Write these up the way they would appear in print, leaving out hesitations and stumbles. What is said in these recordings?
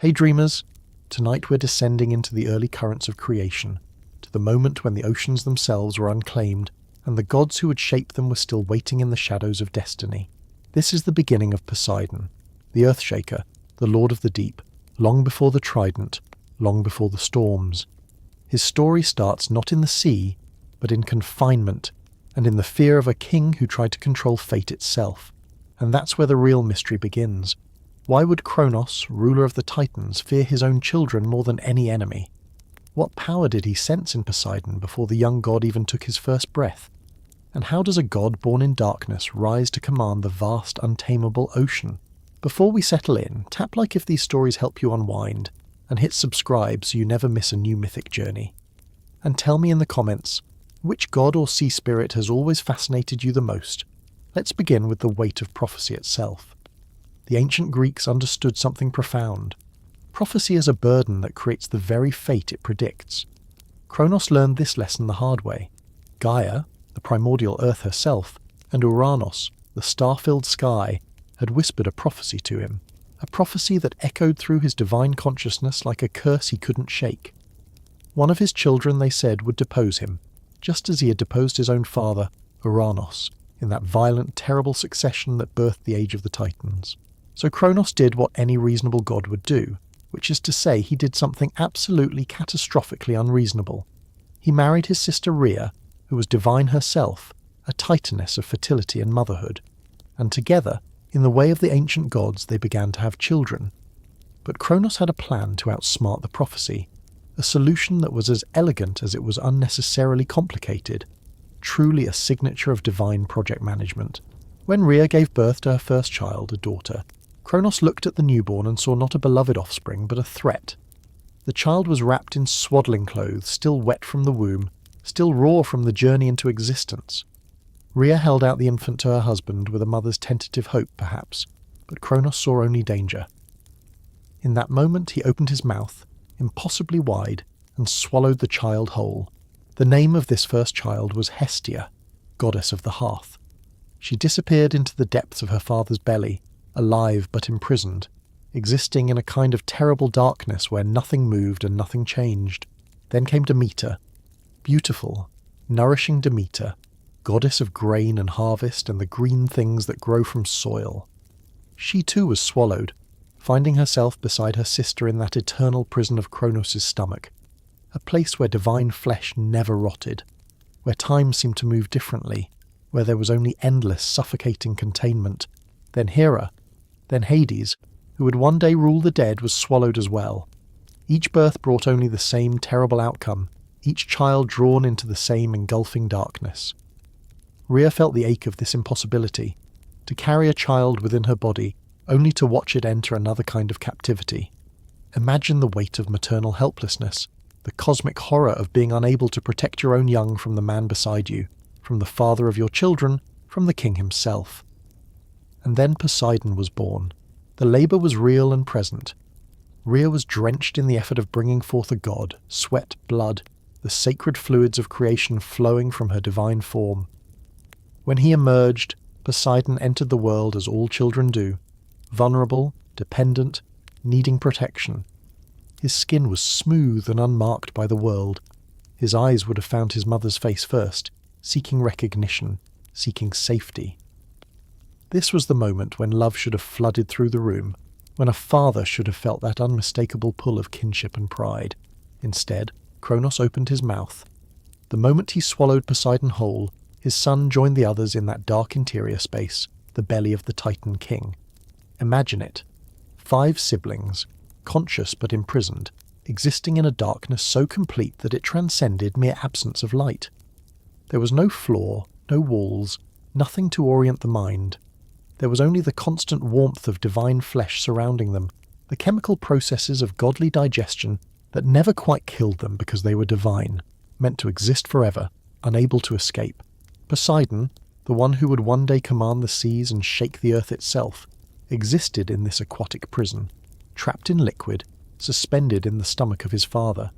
Hey dreamers, tonight we're descending into the early currents of creation, to the moment when the oceans themselves were unclaimed and the gods who would shape them were still waiting in the shadows of destiny. This is the beginning of Poseidon, the Earthshaker, the Lord of the Deep, long before the trident, long before the storms. His story starts not in the sea, but in confinement, and in the fear of a king who tried to control fate itself. And that's where the real mystery begins. Why would Cronus, ruler of the Titans, fear his own children more than any enemy? What power did he sense in Poseidon before the young god even took his first breath? And how does a god born in darkness rise to command the vast, untamable ocean? Before we settle in, tap like if these stories help you unwind, and hit subscribe so you never miss a new mythic journey. And tell me in the comments, which god or sea spirit has always fascinated you the most? Let's begin with the weight of prophecy itself. The ancient Greeks understood something profound. Prophecy is a burden that creates the very fate it predicts. Cronus learned this lesson the hard way. Gaia, the primordial earth herself, and Uranus, the star-filled sky, had whispered a prophecy to him, a prophecy that echoed through his divine consciousness like a curse he couldn't shake. One of his children, they said, would depose him, just as he had deposed his own father, Uranus, in that violent, terrible succession that birthed the age of the Titans. So Cronus did what any reasonable god would do, which is to say he did something absolutely catastrophically unreasonable. He married his sister Rhea, who was divine herself, a titaness of fertility and motherhood, and together, in the way of the ancient gods, they began to have children. But Cronus had a plan to outsmart the prophecy, a solution that was as elegant as it was unnecessarily complicated, truly a signature of divine project management. When Rhea gave birth to her first child, a daughter, Cronus looked at the newborn and saw not a beloved offspring, but a threat. The child was wrapped in swaddling clothes, still wet from the womb, still raw from the journey into existence. Rhea held out the infant to her husband with a mother's tentative hope, perhaps, but Cronus saw only danger. In that moment he opened his mouth, impossibly wide, and swallowed the child whole. The name of this first child was Hestia, goddess of the hearth. She disappeared into the depths of her father's belly, alive but imprisoned, existing in a kind of terrible darkness where nothing moved and nothing changed. Then came Demeter, beautiful, nourishing Demeter, goddess of grain and harvest and the green things that grow from soil. She too was swallowed, finding herself beside her sister in that eternal prison of Cronus' stomach, a place where divine flesh never rotted, where time seemed to move differently, where there was only endless, suffocating containment. Then Hera, then Hades, who would one day rule the dead, was swallowed as well. Each birth brought only the same terrible outcome, each child drawn into the same engulfing darkness. Rhea felt the ache of this impossibility, to carry a child within her body, only to watch it enter another kind of captivity. Imagine the weight of maternal helplessness, the cosmic horror of being unable to protect your own young from the man beside you, from the father of your children, from the king himself. And then Poseidon was born. The labour was real and present. Rhea was drenched in the effort of bringing forth a god, sweat, blood, the sacred fluids of creation flowing from her divine form. When he emerged, Poseidon entered the world as all children do, vulnerable, dependent, needing protection. His skin was smooth and unmarked by the world. His eyes would have found his mother's face first, seeking recognition, seeking safety. This was the moment when love should have flooded through the room, when a father should have felt that unmistakable pull of kinship and pride. Instead, Cronus opened his mouth. The moment he swallowed Poseidon whole, his son joined the others in that dark interior space, the belly of the Titan king. Imagine it. 5 siblings, conscious but imprisoned, existing in a darkness so complete that it transcended mere absence of light. There was no floor, no walls, nothing to orient the mind. There was only the constant warmth of divine flesh surrounding them, the chemical processes of godly digestion that never quite killed them because they were divine, meant to exist forever, unable to escape. Poseidon, the one who would one day command the seas and shake the earth itself, existed in this aquatic prison, trapped in liquid, suspended in the stomach of his father.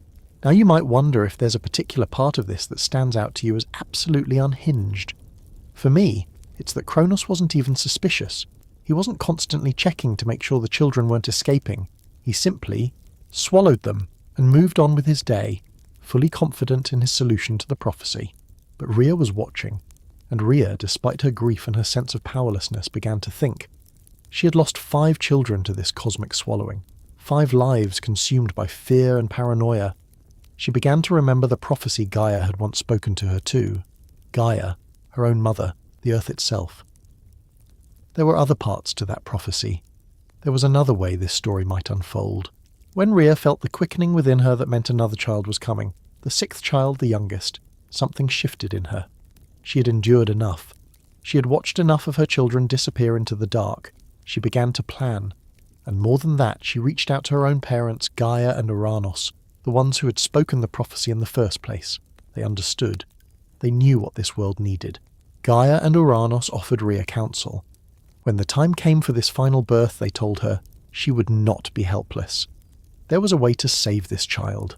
Now you might wonder if there's a particular part of this that stands out to you as absolutely unhinged. For me, it's that Cronus wasn't even suspicious. He wasn't constantly checking to make sure the children weren't escaping. He simply swallowed them and moved on with his day, fully confident in his solution to the prophecy. But Rhea was watching, and Rhea, despite her grief and her sense of powerlessness, began to think. She had lost 5 children to this cosmic swallowing, 5 lives consumed by fear and paranoia. She began to remember the prophecy Gaia had once spoken to her too. Gaia, her own mother, the earth itself. There were other parts to that prophecy. There was another way this story might unfold. When Rhea felt the quickening within her that meant another child was coming, the 6th child, the youngest, something shifted in her. She had endured enough. She had watched enough of her children disappear into the dark. She began to plan. And more than that, she reached out to her own parents, Gaia and Uranus, the ones who had spoken the prophecy in the first place. They understood. They knew what this world needed. Gaia and Uranus offered Rhea counsel. When the time came for this final birth, they told her, she would not be helpless. There was a way to save this child.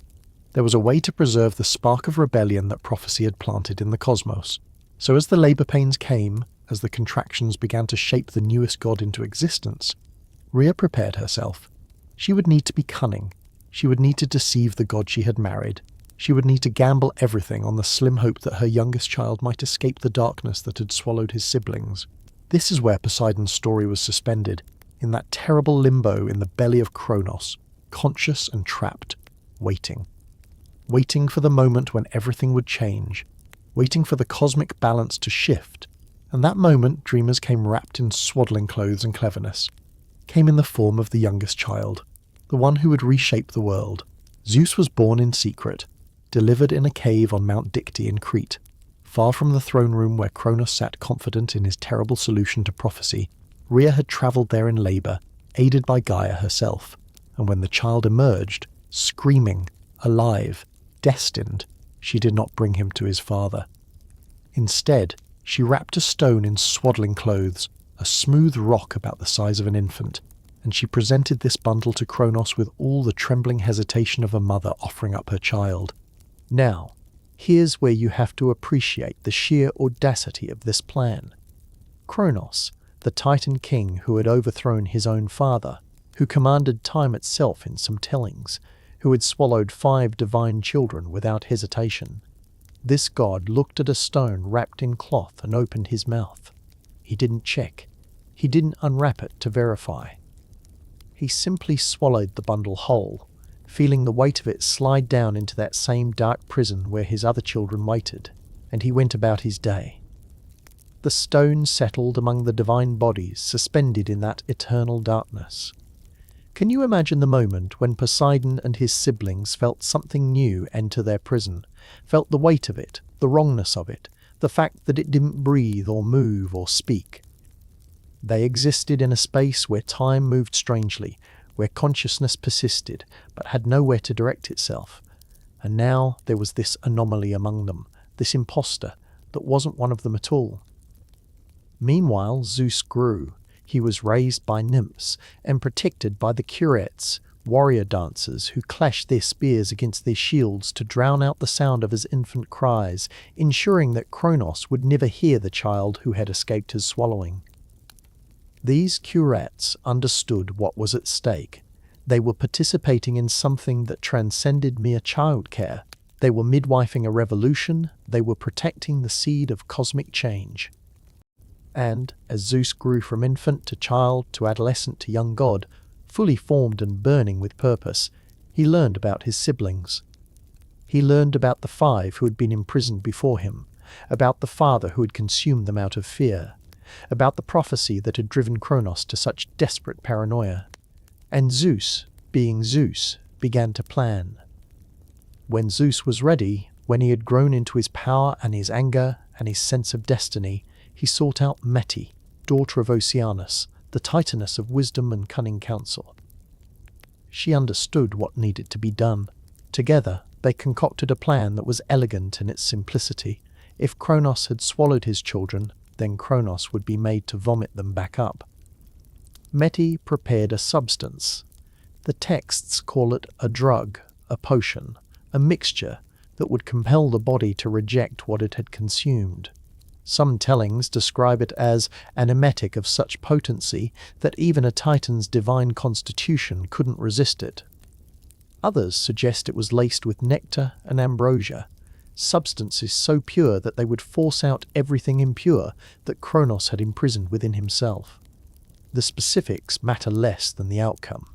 There was a way to preserve the spark of rebellion that prophecy had planted in the cosmos. So as the labour pains came, as the contractions began to shape the newest god into existence, Rhea prepared herself. She would need to be cunning. She would need to deceive the god she had married. She would need to gamble everything on the slim hope that her youngest child might escape the darkness that had swallowed his siblings. This is where Poseidon's story was suspended, in that terrible limbo in the belly of Cronus, conscious and trapped, waiting. Waiting for the moment when everything would change, waiting for the cosmic balance to shift, and that moment dreamers came wrapped in swaddling clothes and cleverness, came in the form of the youngest child, the one who would reshape the world. Zeus was born in secret, delivered in a cave on Mount Dicte in Crete, far from the throne room where Cronus sat confident in his terrible solution to prophecy. Rhea had travelled there in labour, aided by Gaia herself, and when the child emerged, screaming, alive, destined, she did not bring him to his father. Instead, she wrapped a stone in swaddling clothes, a smooth rock about the size of an infant, and she presented this bundle to Cronus with all the trembling hesitation of a mother offering up her child. Now, here's where you have to appreciate the sheer audacity of this plan. Cronus, the Titan king who had overthrown his own father, who commanded time itself in some tellings, who had swallowed 5 divine children without hesitation. This god looked at a stone wrapped in cloth and opened his mouth. He didn't check. He didn't unwrap it to verify. He simply swallowed the bundle whole, feeling the weight of it slide down into that same dark prison where his other children waited, and he went about his day. The stone settled among the divine bodies suspended in that eternal darkness. Can you imagine the moment when Poseidon and his siblings felt something new enter their prison, felt the weight of it, the wrongness of it, the fact that it didn't breathe or move or speak? They existed in a space where time moved strangely, where consciousness persisted, but had nowhere to direct itself. And now there was this anomaly among them, this imposter, that wasn't one of them at all. Meanwhile, Zeus grew. He was raised by nymphs and protected by the Curetes, warrior dancers who clashed their spears against their shields to drown out the sound of his infant cries, ensuring that Cronus would never hear the child who had escaped his swallowing. These Curetes understood what was at stake. They were participating in something that transcended mere childcare. They were midwifing a revolution. They were protecting the seed of cosmic change. And, as Zeus grew from infant to child to adolescent to young god, fully formed and burning with purpose, he learned about his siblings. He learned about the 5 who had been imprisoned before him, about the father who had consumed them out of fear, about the prophecy that had driven Cronus to such desperate paranoia. And Zeus, being Zeus, began to plan. When Zeus was ready, when he had grown into his power and his anger and his sense of destiny, he sought out Metis, daughter of Oceanus, the Titaness of wisdom and cunning counsel. She understood what needed to be done. Together, they concocted a plan that was elegant in its simplicity. If Cronus had swallowed his children, then Cronus would be made to vomit them back up. Metis prepared a substance. The texts call it a drug, a potion, a mixture that would compel the body to reject what it had consumed. Some tellings describe it as an emetic of such potency that even a Titan's divine constitution couldn't resist it. Others suggest it was laced with nectar and ambrosia, substances so pure that they would force out everything impure that Cronus had imprisoned within himself. The specifics matter less than the outcome.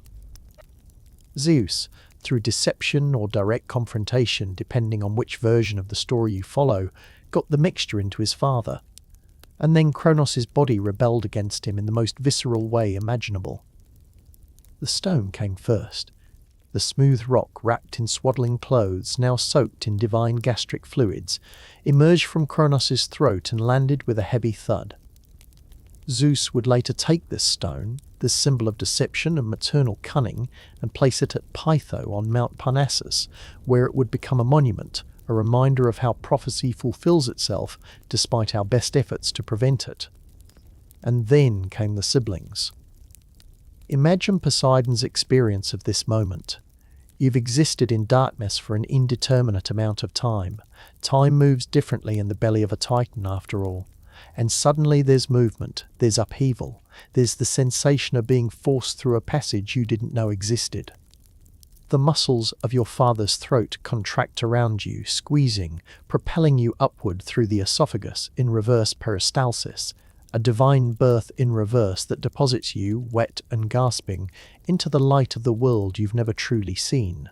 Zeus, through deception or direct confrontation depending on which version of the story you follow, got the mixture into his father. And then Cronus' body rebelled against him in the most visceral way imaginable. The stone came first. The smooth rock wrapped in swaddling clothes, now soaked in divine gastric fluids, emerged from Cronus' throat and landed with a heavy thud. Zeus would later take this stone, this symbol of deception and maternal cunning, and place it at Pytho on Mount Parnassus, where it would become a monument, a reminder of how prophecy fulfills itself despite our best efforts to prevent it. And then came the siblings. Imagine Poseidon's experience of this moment. You've existed in darkness for an indeterminate amount of time. Time moves differently in the belly of a Titan, after all. And suddenly there's movement, there's upheaval, there's the sensation of being forced through a passage you didn't know existed. The muscles of your father's throat contract around you, squeezing, propelling you upward through the esophagus in reverse peristalsis, a divine birth in reverse that deposits you, wet and gasping, into the light of the world you've never truly seen.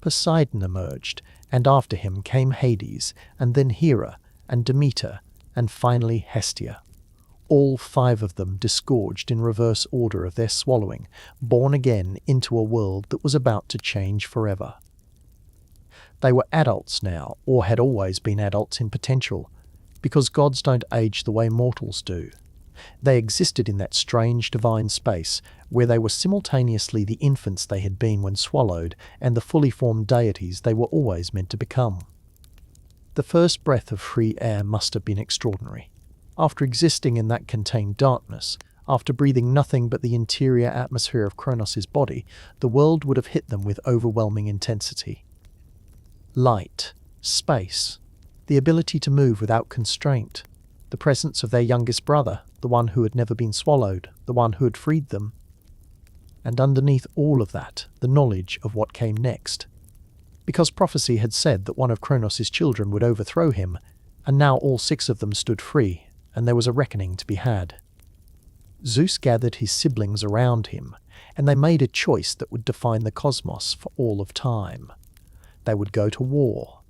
Poseidon emerged, and after him came Hades, and then Hera, and Demeter, and finally Hestia. All 5 of them disgorged in reverse order of their swallowing, born again into a world that was about to change forever. They were adults now, or had always been adults in potential, because gods don't age the way mortals do. They existed in that strange divine space, where they were simultaneously the infants they had been when swallowed, and the fully formed deities they were always meant to become. The first breath of free air must have been extraordinary. After existing in that contained darkness, after breathing nothing but the interior atmosphere of Cronus' body, the world would have hit them with overwhelming intensity. Light, space, the ability to move without constraint, the presence of their youngest brother, the one who had never been swallowed, the one who had freed them. And underneath all of that, the knowledge of what came next. Because prophecy had said that one of Cronus' children would overthrow him, and now all 6 of them stood free, and there was a reckoning to be had. Zeus gathered his siblings around him, and they made a choice that would define the cosmos for all of time. They would go to war.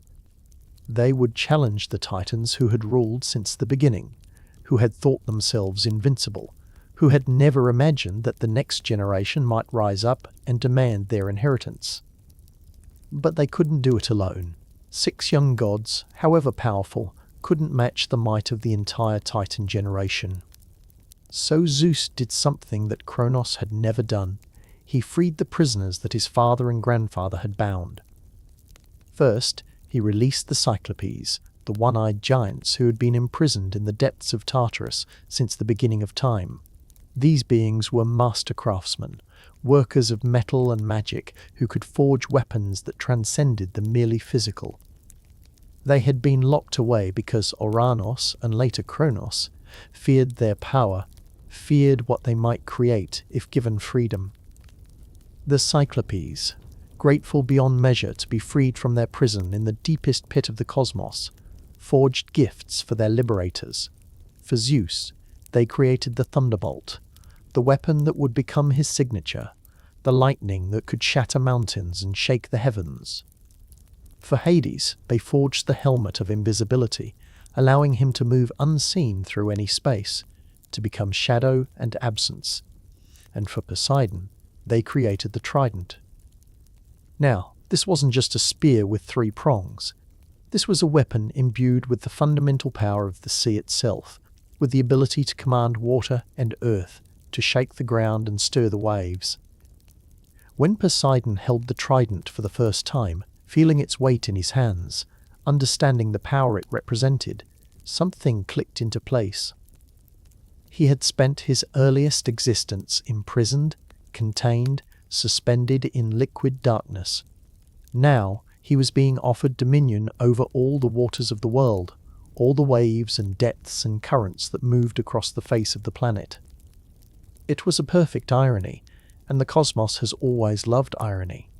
They would challenge the Titans who had ruled since the beginning, who had thought themselves invincible, who had never imagined that the next generation might rise up and demand their inheritance. But they couldn't do it alone. 6 young gods, however powerful, couldn't match the might of the entire Titan generation. So Zeus did something that Cronus had never done. He freed the prisoners that his father and grandfather had bound. First, he released the Cyclopes, the one-eyed giants who had been imprisoned in the depths of Tartarus since the beginning of time. These beings were master craftsmen, workers of metal and magic who could forge weapons that transcended the merely physical. They had been locked away because Ouranos, and later Cronus, feared their power, feared what they might create if given freedom. The Cyclopes, grateful beyond measure to be freed from their prison in the deepest pit of the cosmos, forged gifts for their liberators. For Zeus, they created the thunderbolt, the weapon that would become his signature, the lightning that could shatter mountains and shake the heavens. For Hades, they forged the helmet of invisibility, allowing him to move unseen through any space, to become shadow and absence. And for Poseidon, they created the trident. Now, this wasn't just a spear with 3 prongs. This was a weapon imbued with the fundamental power of the sea itself, with the ability to command water and earth, to shake the ground and stir the waves. When Poseidon held the trident for the first time, feeling its weight in his hands, understanding the power it represented, something clicked into place. He had spent his earliest existence imprisoned, contained, suspended in liquid darkness. Now he was being offered dominion over all the waters of the world, all the waves and depths and currents that moved across the face of the planet. It was a perfect irony, and the cosmos has always loved irony.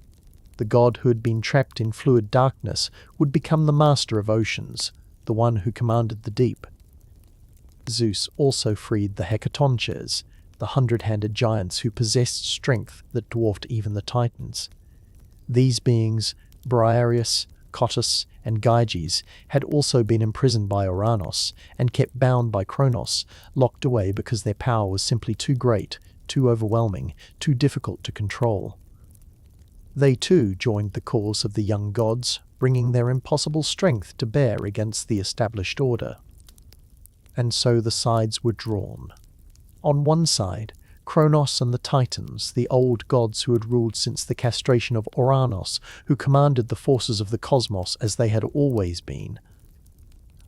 The god who had been trapped in fluid darkness would become the master of oceans, the one who commanded the deep. Zeus also freed the Hecatonches, the 100-handed giants who possessed strength that dwarfed even the Titans. These beings, Briareus, Cottus, and Gyges, had also been imprisoned by Uranus and kept bound by Cronus, locked away because their power was simply too great, too overwhelming, too difficult to control. They too joined the cause of the young gods, bringing their impossible strength to bear against the established order. And so the sides were drawn. On one side, Cronus and the Titans, the old gods who had ruled since the castration of Uranus, who commanded the forces of the cosmos as they had always been.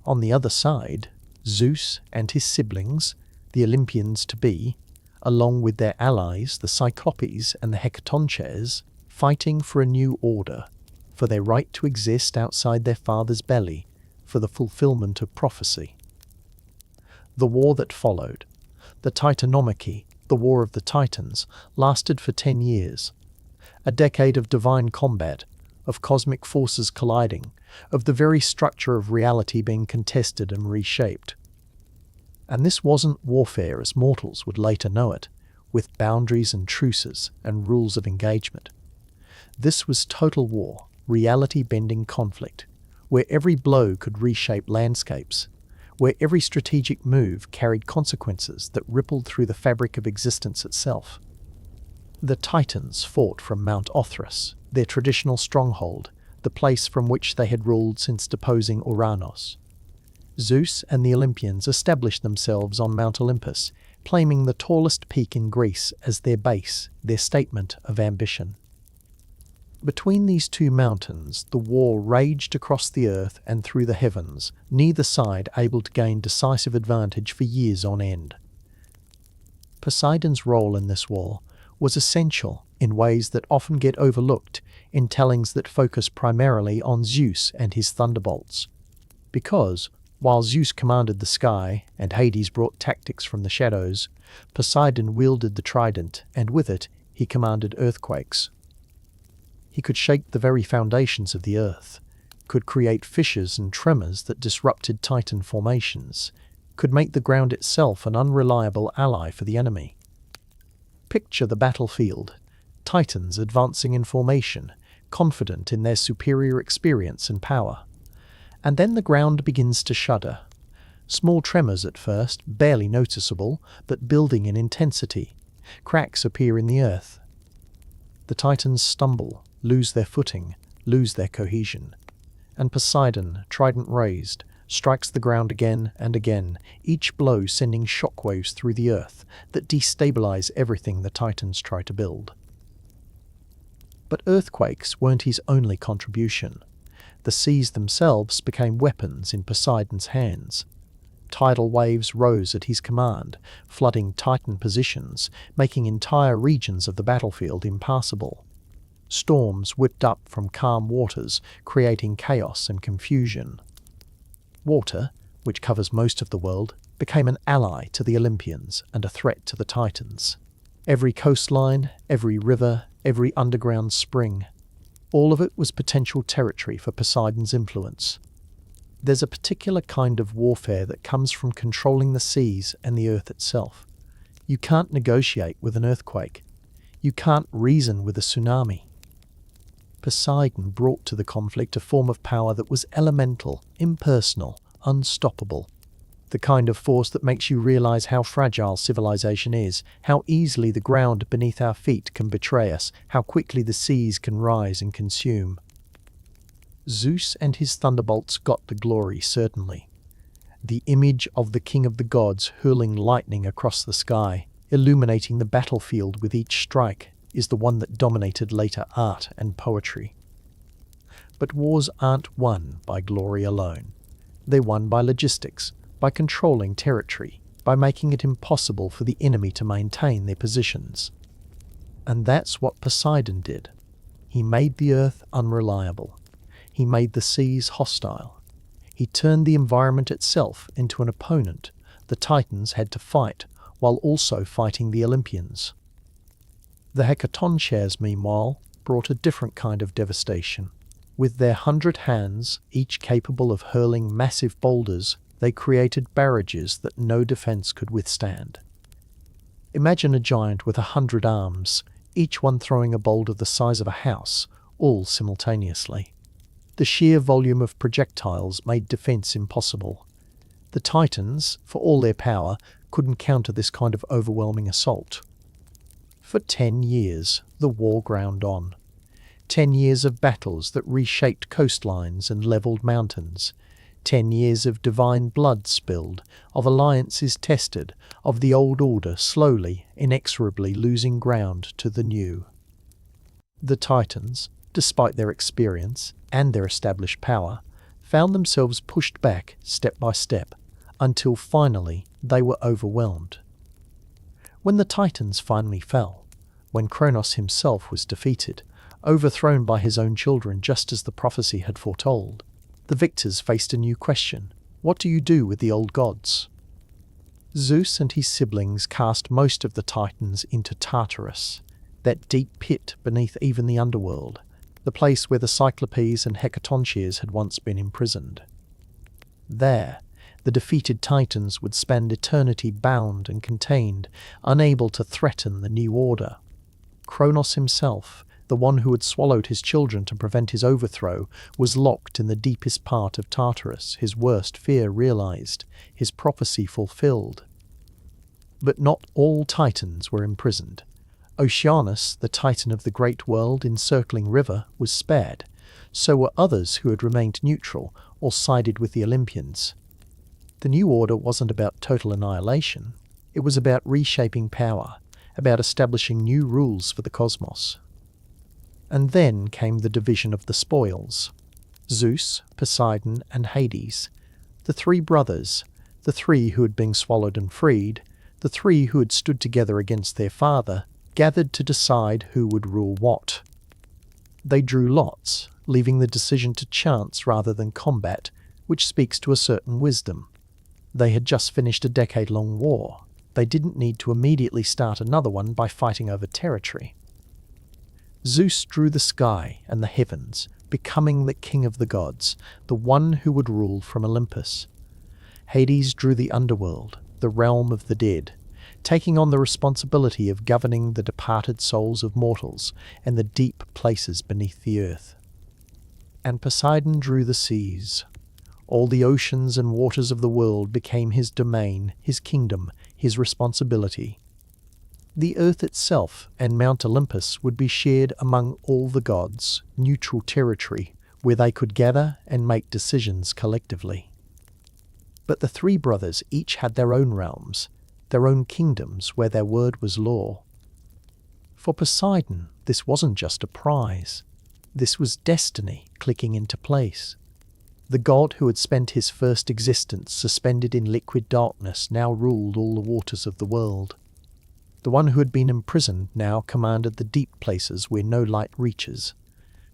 On the other side, Zeus and his siblings, the Olympians-to-be, along with their allies, the Cyclopes and the Hecatonches, fighting for a new order, for their right to exist outside their father's belly, for the fulfillment of prophecy. The war that followed, the Titanomachy, the War of the Titans, lasted for 10 years. A decade of divine combat, of cosmic forces colliding, of the very structure of reality being contested and reshaped. And this wasn't warfare as mortals would later know it, with boundaries and truces and rules of engagement. This was total war, reality-bending conflict, where every blow could reshape landscapes, where every strategic move carried consequences that rippled through the fabric of existence itself. The Titans fought from Mount Othrys, their traditional stronghold, the place from which they had ruled since deposing Uranus. Zeus and the Olympians established themselves on Mount Olympus, claiming the tallest peak in Greece as their base, their statement of ambition. Between these two mountains, the war raged across the earth and through the heavens, neither side able to gain decisive advantage for years on end. Poseidon's role in this war was essential in ways that often get overlooked in tellings that focus primarily on Zeus and his thunderbolts. Because, while Zeus commanded the sky and Hades brought tactics from the shadows, Poseidon wielded the trident, and with it he commanded earthquakes. He could shake the very foundations of the earth, could create fissures and tremors that disrupted Titan formations, could make the ground itself an unreliable ally for the enemy. Picture the battlefield, Titans advancing in formation, confident in their superior experience and power. And then the ground begins to shudder. Small tremors at first, barely noticeable, but building in intensity. Cracks appear in the earth. The Titans stumble, lose their footing, lose their cohesion. And Poseidon, trident raised, strikes the ground again and again, each blow sending shockwaves through the earth that destabilize everything the Titans try to build. But earthquakes weren't his only contribution. The seas themselves became weapons in Poseidon's hands. Tidal waves rose at his command, flooding Titan positions, making entire regions of the battlefield impassable. Storms whipped up from calm waters, creating chaos and confusion. Water, which covers most of the world, became an ally to the Olympians and a threat to the Titans. Every coastline, every river, every underground spring, all of it was potential territory for Poseidon's influence. There's a particular kind of warfare that comes from controlling the seas and the earth itself. You can't negotiate with an earthquake. You can't reason with a tsunami. Poseidon brought to the conflict a form of power that was elemental, impersonal, unstoppable. The kind of force that makes you realize how fragile civilization is, how easily the ground beneath our feet can betray us, how quickly the seas can rise and consume. Zeus and his thunderbolts got the glory, certainly. The image of the king of the gods hurling lightning across the sky, illuminating the battlefield with each strike, is the one that dominated later art and poetry. But wars aren't won by glory alone. They're won by logistics, by controlling territory, by making it impossible for the enemy to maintain their positions. And that's what Poseidon did. He made the earth unreliable. He made the seas hostile. He turned the environment itself into an opponent the Titans had to fight, while also fighting the Olympians. The Hecatoncheires, meanwhile, brought a different kind of devastation. With their 100 hands, each capable of hurling massive boulders, they created barrages that no defense could withstand. Imagine a giant with 100 arms, each one throwing a boulder the size of a house, all simultaneously. The sheer volume of projectiles made defense impossible. The Titans, for all their power, couldn't counter this kind of overwhelming assault. For 10 years, the war ground on. 10 years of battles that reshaped coastlines and leveled mountains. 10 years of divine blood spilled, of alliances tested, of the old order slowly, inexorably losing ground to the new. The Titans, despite their experience and their established power, found themselves pushed back step by step, until finally they were overwhelmed. When the Titans finally fell, when Cronus himself was defeated, overthrown by his own children just as the prophecy had foretold, the victors faced a new question: what do you do with the old gods? Zeus and his siblings cast most of the Titans into Tartarus, that deep pit beneath even the underworld, the place where the Cyclopes and Hecatoncheires had once been imprisoned. There, the defeated Titans would spend eternity bound and contained, unable to threaten the new order. Cronus himself, the one who had swallowed his children to prevent his overthrow, was locked in the deepest part of Tartarus, his worst fear realized, his prophecy fulfilled. But not all Titans were imprisoned. Oceanus, the Titan of the great world encircling river, was spared. So were others who had remained neutral or sided with the Olympians. The new order wasn't about total annihilation. It was about reshaping power, about establishing new rules for the cosmos. And then came the division of the spoils. Zeus, Poseidon, and Hades, the three brothers, the three who had been swallowed and freed, the three who had stood together against their father, gathered to decide who would rule what. They drew lots, leaving the decision to chance rather than combat, which speaks to a certain wisdom. They had just finished a decade-long war. They didn't need to immediately start another one by fighting over territory. Zeus drew the sky and the heavens, becoming the king of the gods, the one who would rule from Olympus. Hades drew the underworld, the realm of the dead, taking on the responsibility of governing the departed souls of mortals and the deep places beneath the earth. And Poseidon drew the seas. All the oceans and waters of the world became his domain, his kingdom, his responsibility. The earth itself and Mount Olympus would be shared among all the gods, neutral territory, where they could gather and make decisions collectively. But the three brothers each had their own realms, their own kingdoms where their word was law. For Poseidon, this wasn't just a prize. This was destiny clicking into place. The god who had spent his first existence suspended in liquid darkness now ruled all the waters of the world. The one who had been imprisoned now commanded the deep places where no light reaches.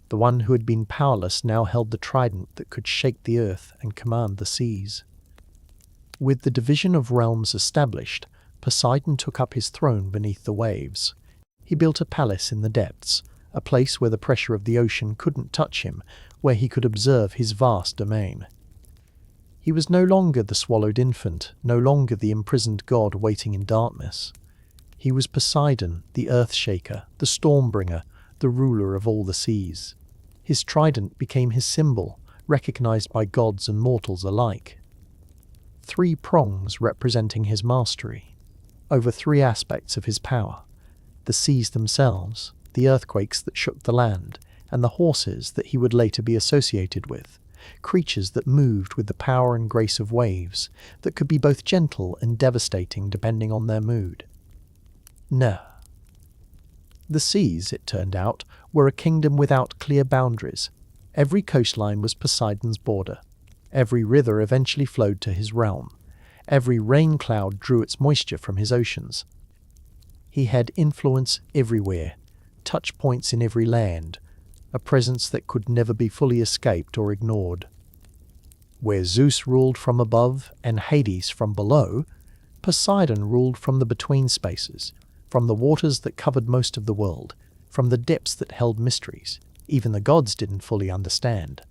The one who had been powerless now held the trident that could shake the earth and command the seas. With the division of realms established, Poseidon took up his throne beneath the waves. He built a palace in the depths, a place where the pressure of the ocean couldn't touch him, where he could observe his vast domain. He was no longer the swallowed infant, no longer the imprisoned god waiting in darkness. He was Poseidon, the earth-shaker, the storm-bringer, the ruler of all the seas. His trident became his symbol, recognized by gods and mortals alike. 3 prongs representing his mastery, over 3 aspects of his power: the seas themselves, the earthquakes that shook the land, and the horses that he would later be associated with, creatures that moved with the power and grace of waves, that could be both gentle and devastating depending on their mood. No. The seas, it turned out, were a kingdom without clear boundaries. Every coastline was Poseidon's border. Every river eventually flowed to his realm. Every rain cloud drew its moisture from his oceans. He had influence everywhere, touch points in every land, a presence that could never be fully escaped or ignored. Where Zeus ruled from above and Hades from below, Poseidon ruled from the between spaces, from the waters that covered most of the world, from the depths that held mysteries even the gods didn't fully understand.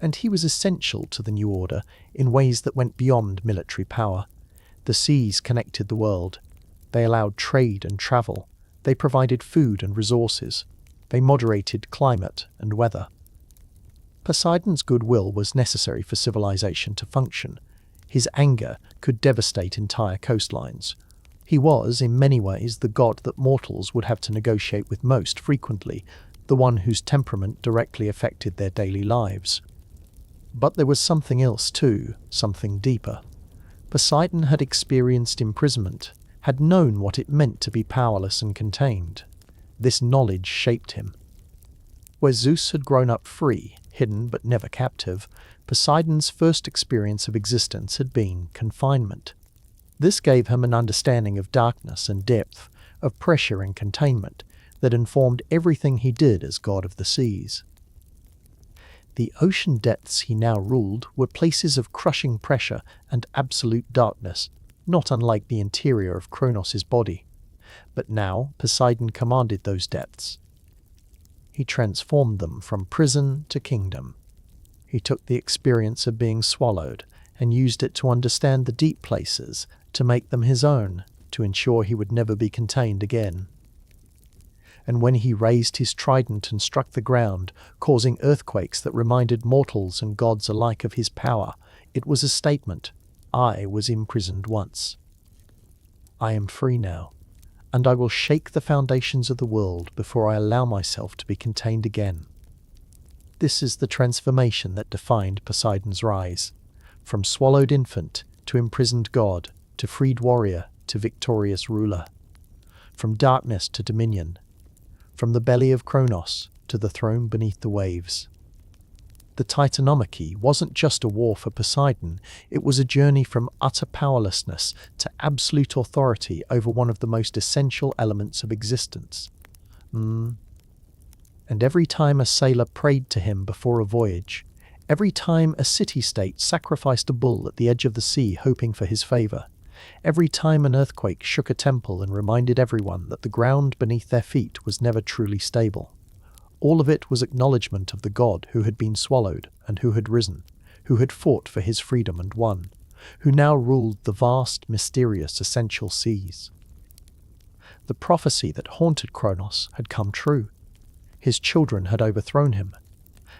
And he was essential to the new order in ways that went beyond military power. The seas connected the world. They allowed trade and travel. They provided food and resources. They moderated climate and weather. Poseidon's goodwill was necessary for civilization to function. His anger could devastate entire coastlines. He was, in many ways, the god that mortals would have to negotiate with most frequently, the one whose temperament directly affected their daily lives. But there was something else too, something deeper. Poseidon had experienced imprisonment, had known what it meant to be powerless and contained. This knowledge shaped him. Where Zeus had grown up free, hidden but never captive, Poseidon's first experience of existence had been confinement. This gave him an understanding of darkness and depth, of pressure and containment, that informed everything he did as god of the seas. The ocean depths he now ruled were places of crushing pressure and absolute darkness, not unlike the interior of Cronus's body. But now Poseidon commanded those depths. He transformed them from prison to kingdom. He took the experience of being swallowed and used it to understand the deep places, to make them his own, to ensure he would never be contained again. And when he raised his trident and struck the ground, causing earthquakes that reminded mortals and gods alike of his power, it was a statement: I was imprisoned once. I am free now, and I will shake the foundations of the world before I allow myself to be contained again. This is the transformation that defined Poseidon's rise, from swallowed infant to imprisoned god, to freed warrior to victorious ruler, from darkness to dominion, from the belly of Cronus to the throne beneath the waves. The Titanomachy wasn't just a war for Poseidon, it was a journey from utter powerlessness to absolute authority over one of the most essential elements of existence. And every time a sailor prayed to him before a voyage, every time a city-state sacrificed a bull at the edge of the sea hoping for his favor, every time an earthquake shook a temple and reminded everyone that the ground beneath their feet was never truly stable, all of it was acknowledgement of the god who had been swallowed and who had risen, who had fought for his freedom and won, who now ruled the vast, mysterious, essential seas. The prophecy that haunted Cronus had come true. His children had overthrown him,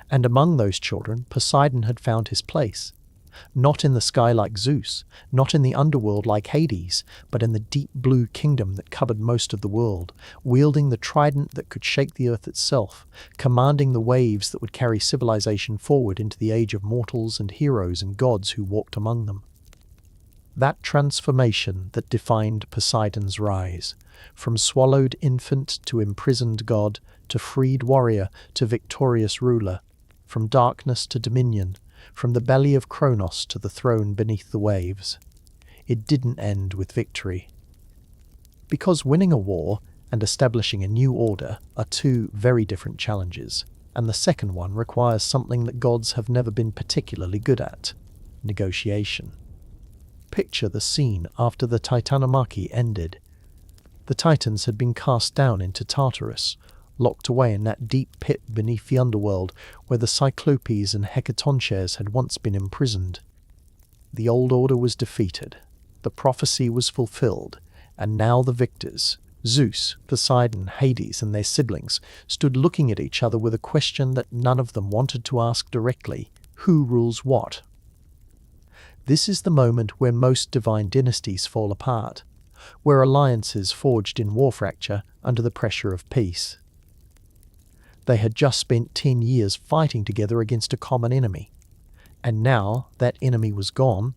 and among those children Poseidon had found his place. Not in the sky like Zeus, not in the underworld like Hades, but in the deep blue kingdom that covered most of the world, wielding the trident that could shake the earth itself, commanding the waves that would carry civilization forward into the age of mortals and heroes and gods who walked among them. That transformation that defined Poseidon's rise, from swallowed infant to imprisoned god, to freed warrior to victorious ruler, from darkness to dominion, from the belly of Cronus to the throne beneath the waves. It didn't end with victory. Because winning a war and establishing a new order are two very different challenges, and the second one requires something that gods have never been particularly good at: negotiation. Picture the scene after the Titanomachy ended. The Titans had been cast down into Tartarus, locked away in that deep pit beneath the underworld where the Cyclopes and Hecatoncheires had once been imprisoned. The old order was defeated, the prophecy was fulfilled, and now the victors, Zeus, Poseidon, Hades, and their siblings, stood looking at each other with a question that none of them wanted to ask directly: who rules what? This is the moment where most divine dynasties fall apart, where alliances forged in war fracture under the pressure of peace. They had just spent 10 years fighting together against a common enemy, and now that enemy was gone,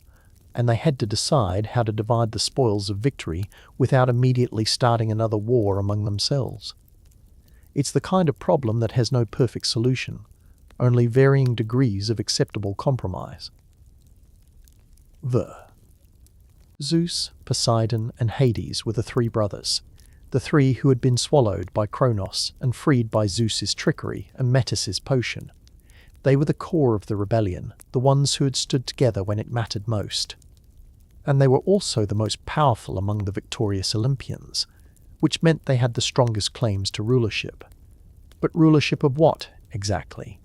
and they had to decide how to divide the spoils of victory without immediately starting another war among themselves. It's the kind of problem that has no perfect solution, only varying degrees of acceptable compromise. Zeus, Poseidon, and Hades were the three brothers, the three who had been swallowed by Cronus and freed by Zeus's trickery and Metis's potion. They were the core of the rebellion, the ones who had stood together when it mattered most. And they were also the most powerful among the victorious Olympians, which meant they had the strongest claims to rulership. But rulership of what, exactly?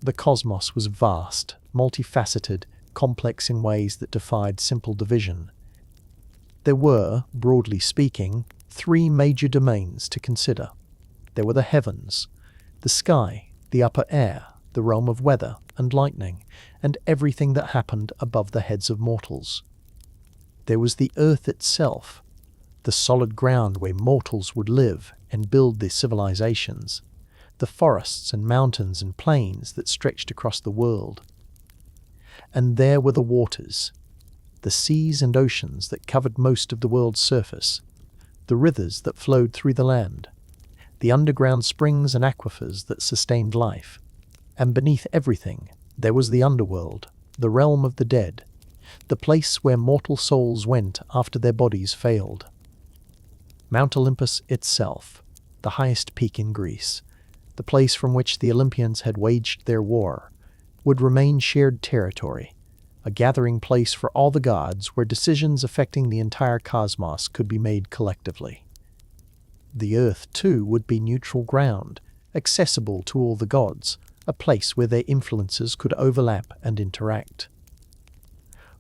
The cosmos was vast, multifaceted, complex in ways that defied simple division. There were, broadly speaking, three major domains to consider. There were the heavens, the sky, the upper air, the realm of weather and lightning, and everything that happened above the heads of mortals. There was the earth itself, the solid ground where mortals would live and build their civilizations, the forests and mountains and plains that stretched across the world. And there were the waters, the seas and oceans that covered most of the world's surface, the rivers that flowed through the land, the underground springs and aquifers that sustained life. And beneath everything, there was the underworld, the realm of the dead, the place where mortal souls went after their bodies failed. Mount Olympus itself, the highest peak in Greece, the place from which the Olympians had waged their war, would remain shared territory, a gathering place for all the gods where decisions affecting the entire cosmos could be made collectively. The earth, too, would be neutral ground, accessible to all the gods, a place where their influences could overlap and interact.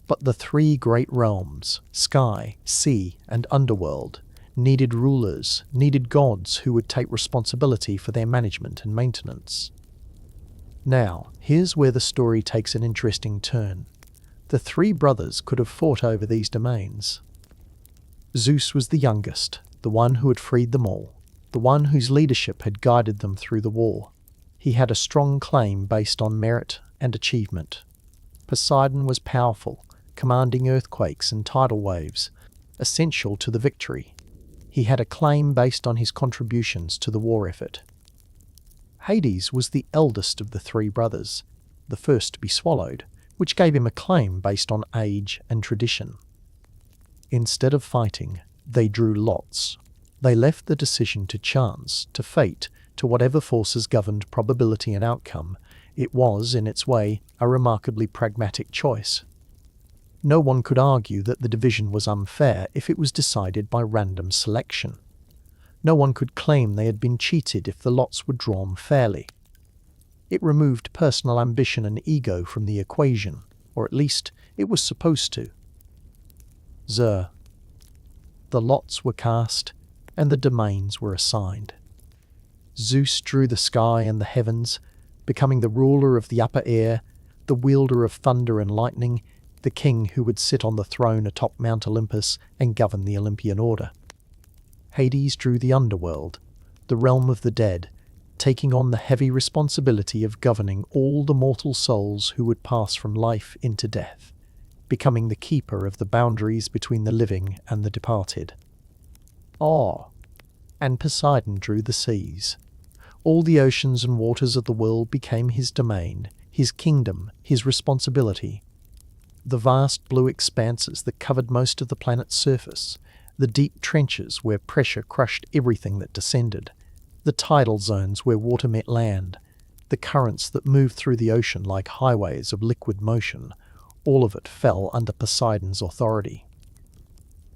But the three great realms, sky, sea, and underworld, needed rulers, needed gods who would take responsibility for their management and maintenance. Now, here's where the story takes an interesting turn. The three brothers could have fought over these domains. Zeus was the youngest, the one who had freed them all, the one whose leadership had guided them through the war. He had a strong claim based on merit and achievement. Poseidon was powerful, commanding earthquakes and tidal waves, essential to the victory. He had a claim based on his contributions to the war effort. Hades was the eldest of the three brothers, the first to be swallowed, which gave him a claim based on age and tradition. Instead of fighting, they drew lots. They left the decision to chance, to fate, to whatever forces governed probability and outcome. It was, in its way, a remarkably pragmatic choice. No one could argue that the division was unfair if it was decided by random selection. No one could claim they had been cheated if the lots were drawn fairly. It removed personal ambition and ego from the equation, or at least it was supposed to. The lots were cast, and the domains were assigned. Zeus drew the sky and the heavens, becoming the ruler of the upper air, the wielder of thunder and lightning, the king who would sit on the throne atop Mount Olympus and govern the Olympian order. Hades drew the underworld, the realm of the dead, taking on the heavy responsibility of governing all the mortal souls who would pass from life into death, becoming the keeper of the boundaries between the living and the departed. And Poseidon drew the seas. All the oceans and waters of the world became his domain, his kingdom, his responsibility. The vast blue expanses that covered most of the planet's surface, the deep trenches where pressure crushed everything that descended, the tidal zones where water met land, the currents that moved through the ocean like highways of liquid motion, all of it fell under Poseidon's authority.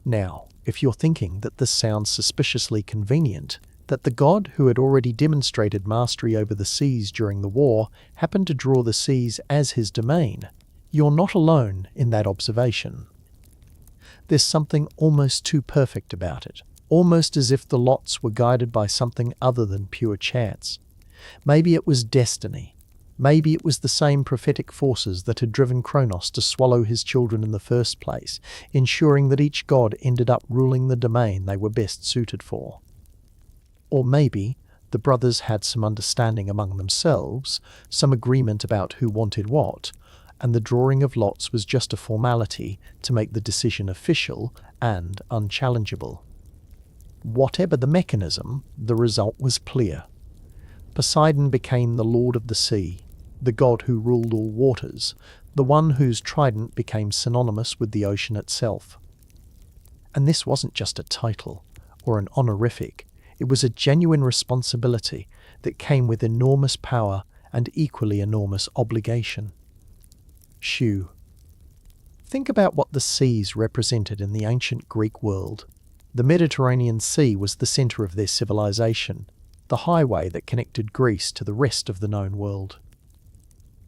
Now, if you're thinking that this sounds suspiciously convenient, that the god who had already demonstrated mastery over the seas during the war happened to draw the seas as his domain, you're not alone in that observation. There's something almost too perfect about it, almost as if the lots were guided by something other than pure chance. Maybe it was destiny. Maybe it was the same prophetic forces that had driven Cronus to swallow his children in the first place, ensuring that each god ended up ruling the domain they were best suited for. Or maybe the brothers had some understanding among themselves, some agreement about who wanted what, and the drawing of lots was just a formality to make the decision official and unchallengeable. Whatever the mechanism, the result was clear. Poseidon became the lord of the sea, the god who ruled all waters, the one whose trident became synonymous with the ocean itself. And this wasn't just a title or an honorific, it was a genuine responsibility that came with enormous power and equally enormous obligation. Shu. Think about what the seas represented in the ancient Greek world. The Mediterranean Sea was the centre of their civilization, the highway that connected Greece to the rest of the known world.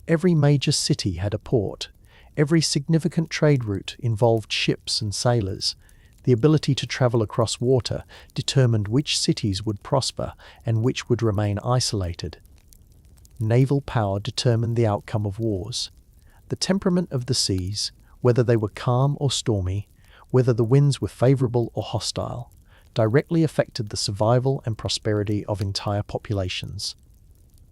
Every major city had a port. Every significant trade route involved ships and sailors. The ability to travel across water determined which cities would prosper and which would remain isolated. Naval power determined the outcome of wars. The temperament of the seas, whether they were calm or stormy, whether the winds were favourable or hostile, directly affected the survival and prosperity of entire populations.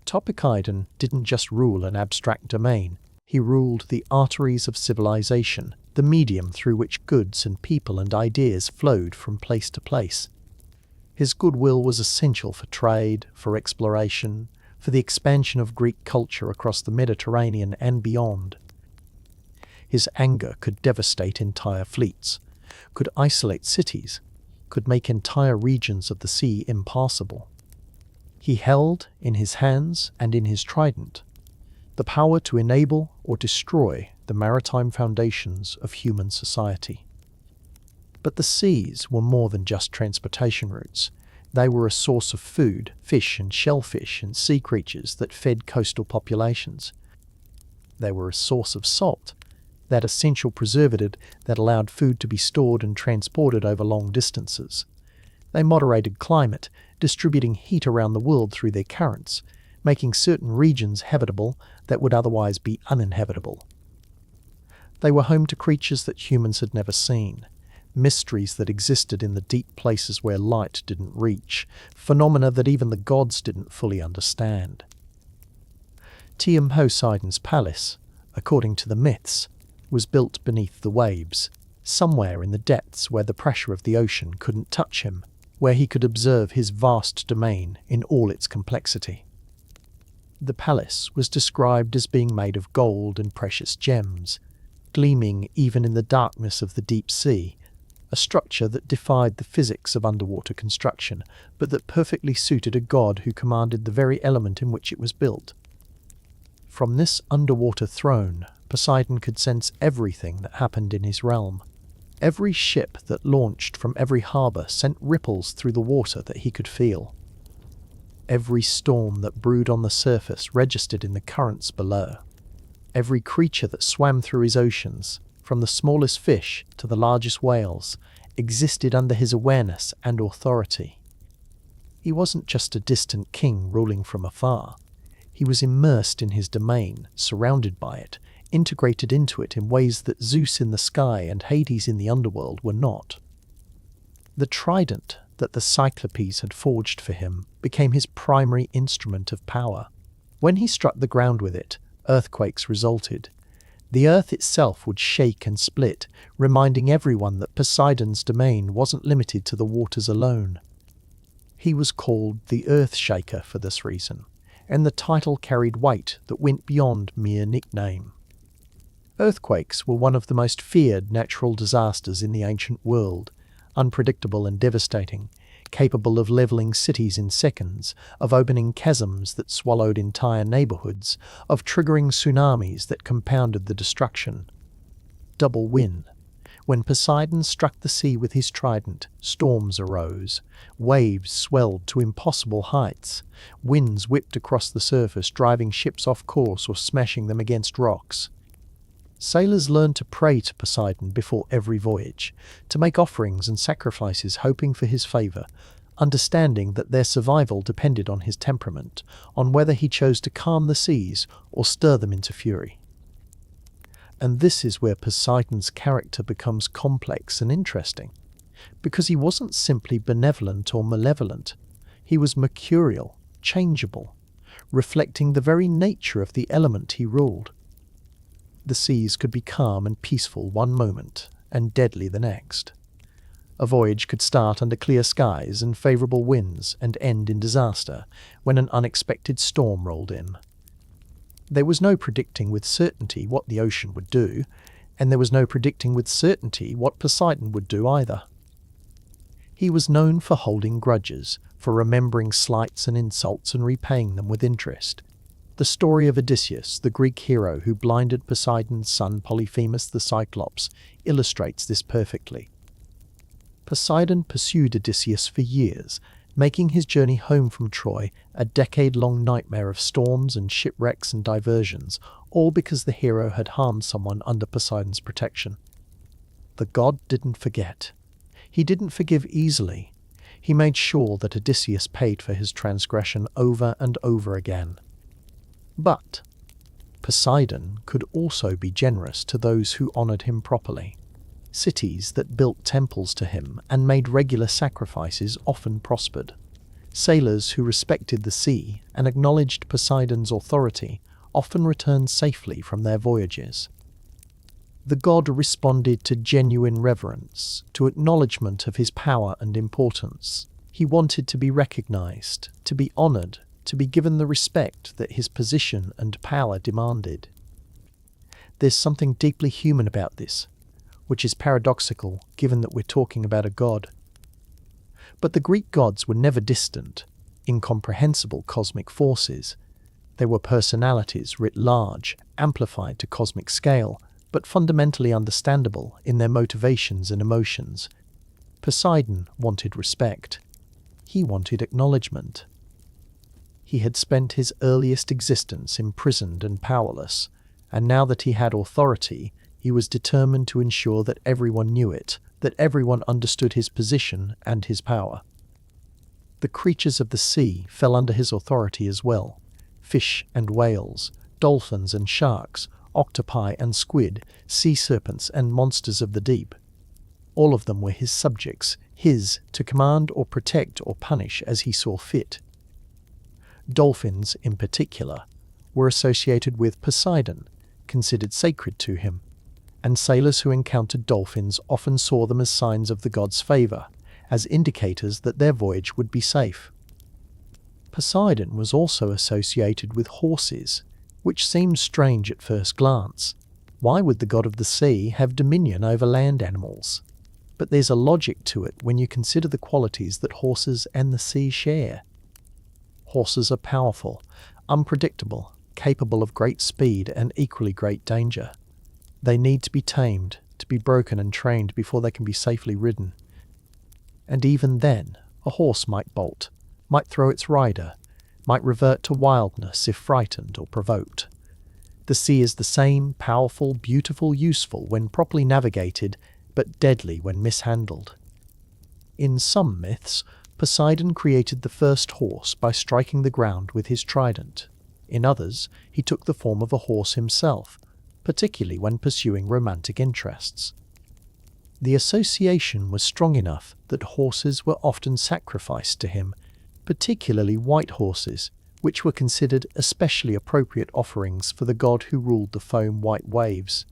Poseidon didn't just rule an abstract domain, he ruled the arteries of civilization, the medium through which goods and people and ideas flowed from place to place. His goodwill was essential for trade, for exploration, for the expansion of Greek culture across the Mediterranean and beyond. His anger could devastate entire fleets, could isolate cities, could make entire regions of the sea impassable. He held, in his hands and in his trident, the power to enable or destroy the maritime foundations of human society. But the seas were more than just transportation routes. They were a source of food, fish and shellfish and sea creatures that fed coastal populations. They were a source of salt, that essential preservative that allowed food to be stored and transported over long distances. They moderated climate, distributing heat around the world through their currents, making certain regions habitable that would otherwise be uninhabitable. They were home to creatures that humans had never seen, mysteries that existed in the deep places where light didn't reach, phenomena that even the gods didn't fully understand. Poseidon's palace, according to the myths, was built beneath the waves, somewhere in the depths where the pressure of the ocean couldn't touch him, where he could observe his vast domain in all its complexity. The palace was described as being made of gold and precious gems, gleaming even in the darkness of the deep sea, a structure that defied the physics of underwater construction, but that perfectly suited a god who commanded the very element in which it was built. From this underwater throne, Poseidon could sense everything that happened in his realm. Every ship that launched from every harbour sent ripples through the water that he could feel. Every storm that brewed on the surface registered in the currents below. Every creature that swam through his oceans, from the smallest fish to the largest whales, existed under his awareness and authority. He wasn't just a distant king ruling from afar. He was immersed in his domain, surrounded by it, integrated into it in ways that Zeus in the sky and Hades in the underworld were not. The trident that the Cyclopes had forged for him became his primary instrument of power. When he struck the ground with it, earthquakes resulted. The earth itself would shake and split, reminding everyone that Poseidon's domain wasn't limited to the waters alone. He was called the Earth Shaker for this reason, and the title carried weight that went beyond mere nickname. Earthquakes were one of the most feared natural disasters in the ancient world, unpredictable and devastating, capable of levelling cities in seconds, of opening chasms that swallowed entire neighbourhoods, of triggering tsunamis that compounded the destruction. Double win. When Poseidon struck the sea with his trident, storms arose. Waves swelled to impossible heights. Winds whipped across the surface, driving ships off course or smashing them against rocks. Sailors learned to pray to Poseidon before every voyage, to make offerings and sacrifices hoping for his favour, understanding that their survival depended on his temperament, on whether he chose to calm the seas or stir them into fury. And this is where Poseidon's character becomes complex and interesting, because he wasn't simply benevolent or malevolent. He was mercurial, changeable, reflecting the very nature of the element he ruled. The seas could be calm and peaceful one moment, and deadly the next. A voyage could start under clear skies and favourable winds and end in disaster when an unexpected storm rolled in. There was no predicting with certainty what the ocean would do, and there was no predicting with certainty what Poseidon would do either. He was known for holding grudges, for remembering slights and insults and repaying them with interest. The story of Odysseus, the Greek hero who blinded Poseidon's son Polyphemus the Cyclops, illustrates this perfectly. Poseidon pursued Odysseus for years, making his journey home from Troy a decade-long nightmare of storms and shipwrecks and diversions, all because the hero had harmed someone under Poseidon's protection. The god didn't forget. He didn't forgive easily. He made sure that Odysseus paid for his transgression over and over again. But Poseidon could also be generous to those who honored him properly. Cities that built temples to him and made regular sacrifices often prospered. Sailors who respected the sea and acknowledged Poseidon's authority often returned safely from their voyages. The god responded to genuine reverence, to acknowledgement of his power and importance. He wanted to be recognized, to be honored, to be given the respect that his position and power demanded. There's something deeply human about this, which is paradoxical given that we're talking about a god. But the Greek gods were never distant, incomprehensible cosmic forces. They were personalities writ large, amplified to cosmic scale, but fundamentally understandable in their motivations and emotions. Poseidon wanted respect. He wanted acknowledgement. He had spent his earliest existence imprisoned and powerless, and now that he had authority, he was determined to ensure that everyone knew it, that everyone understood his position and his power. The creatures of the sea fell under his authority as well. Fish and whales, dolphins and sharks, octopi and squid, sea serpents and monsters of the deep. All of them were his subjects, his to command or protect or punish as he saw fit. Dolphins, in particular, were associated with Poseidon, considered sacred to him, and sailors who encountered dolphins often saw them as signs of the god's favor, as indicators that their voyage would be safe. Poseidon was also associated with horses, which seemed strange at first glance. Why would the god of the sea have dominion over land animals? But there's a logic to it when you consider the qualities that horses and the sea share. Horses are powerful, unpredictable, capable of great speed and equally great danger. They need to be tamed, to be broken and trained before they can be safely ridden. And even then, a horse might bolt, might throw its rider, might revert to wildness if frightened or provoked. The sea is the same, powerful, beautiful, useful when properly navigated, but deadly when mishandled. In some myths, Poseidon created the first horse by striking the ground with his trident. In others, he took the form of a horse himself, particularly when pursuing romantic interests. The association was strong enough that horses were often sacrificed to him, particularly white horses, which were considered especially appropriate offerings for the god who ruled the foam-white waves.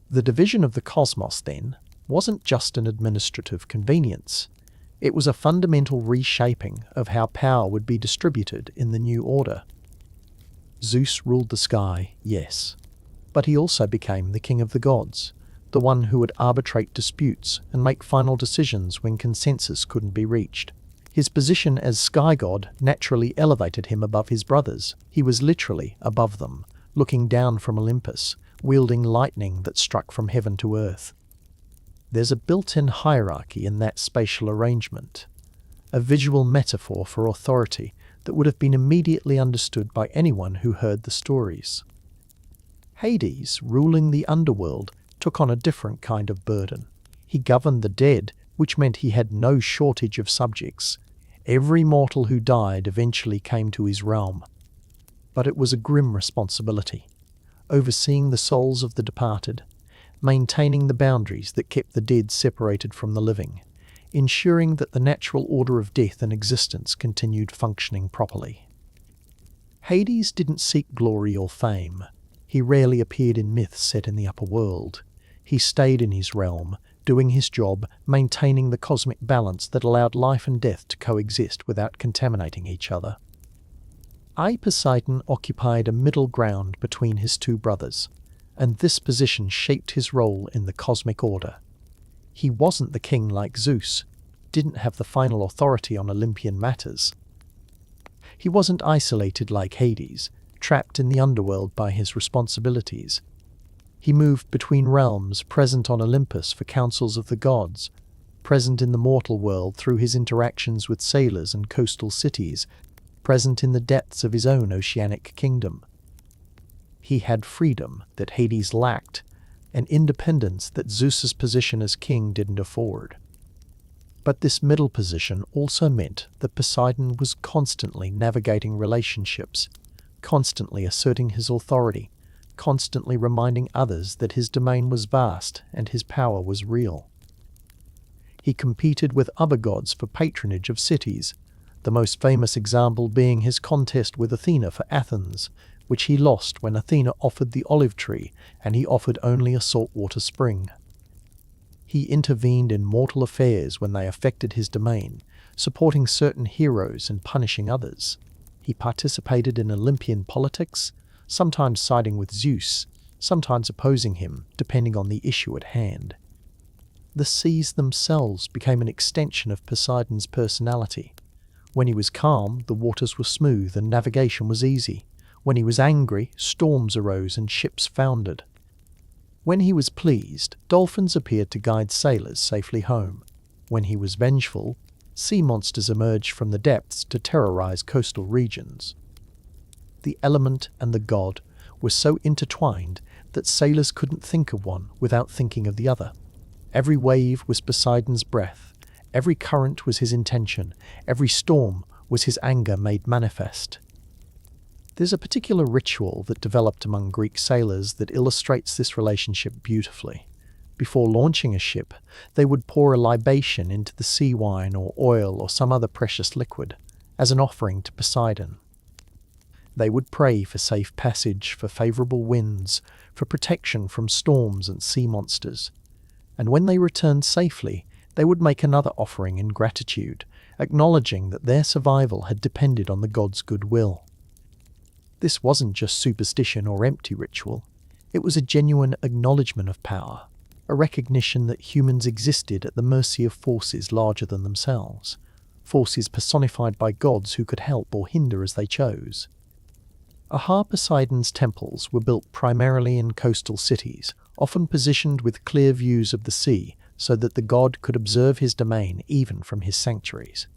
The division of the cosmos, then, wasn't just an administrative convenience. It was a fundamental reshaping of how power would be distributed in the new order. Zeus ruled the sky, yes, but he also became the king of the gods, the one who would arbitrate disputes and make final decisions when consensus couldn't be reached. His position as sky god naturally elevated him above his brothers. He was literally above them, looking down from Olympus, wielding lightning that struck from heaven to earth. There's a built-in hierarchy in that spatial arrangement, a visual metaphor for authority that would have been immediately understood by anyone who heard the stories. Hades, ruling the underworld, took on a different kind of burden. He governed the dead, which meant he had no shortage of subjects. Every mortal who died eventually came to his realm. But it was a grim responsibility, overseeing the souls of the departed, maintaining the boundaries that kept the dead separated from the living, ensuring that the natural order of death and existence continued functioning properly. Hades didn't seek glory or fame. He rarely appeared in myths set in the upper world. He stayed in his realm, doing his job, maintaining the cosmic balance that allowed life and death to coexist without contaminating each other. Poseidon occupied a middle ground between his two brothers, and this position shaped his role in the cosmic order. He wasn't the king like Zeus, didn't have the final authority on Olympian matters. He wasn't isolated like Hades, trapped in the underworld by his responsibilities. He moved between realms, present on Olympus for councils of the gods, present in the mortal world through his interactions with sailors and coastal cities, present in the depths of his own oceanic kingdom. He had freedom that Hades lacked, and independence that Zeus's position as king didn't afford. But this middle position also meant that Poseidon was constantly navigating relationships, constantly asserting his authority, constantly reminding others that his domain was vast and his power was real. He competed with other gods for patronage of cities, the most famous example being his contest with Athena for Athens, which he lost when Athena offered the olive tree and he offered only a saltwater spring. He intervened in mortal affairs when they affected his domain, supporting certain heroes and punishing others. He participated in Olympian politics, sometimes siding with Zeus, sometimes opposing him, depending on the issue at hand. The seas themselves became an extension of Poseidon's personality. When he was calm, the waters were smooth and navigation was easy. When he was angry, storms arose and ships foundered. When he was pleased, dolphins appeared to guide sailors safely home. When he was vengeful, sea monsters emerged from the depths to terrorize coastal regions. The element and the god were so intertwined that sailors couldn't think of one without thinking of the other. Every wave was Poseidon's breath, every current was his intention, every storm was his anger made manifest. There's a particular ritual that developed among Greek sailors that illustrates this relationship beautifully. Before launching a ship, they would pour a libation into the sea wine or oil or some other precious liquid as an offering to Poseidon. They would pray for safe passage, for favorable winds, for protection from storms and sea monsters. And when they returned safely, they would make another offering in gratitude, acknowledging that their survival had depended on the god's goodwill. This wasn't just superstition or empty ritual. It was a genuine acknowledgement of power, a recognition that humans existed at the mercy of forces larger than themselves, forces personified by gods who could help or hinder as they chose. Poseidon's temples were built primarily in coastal cities, often positioned with clear views of the sea so that the god could observe his domain even from his sanctuaries.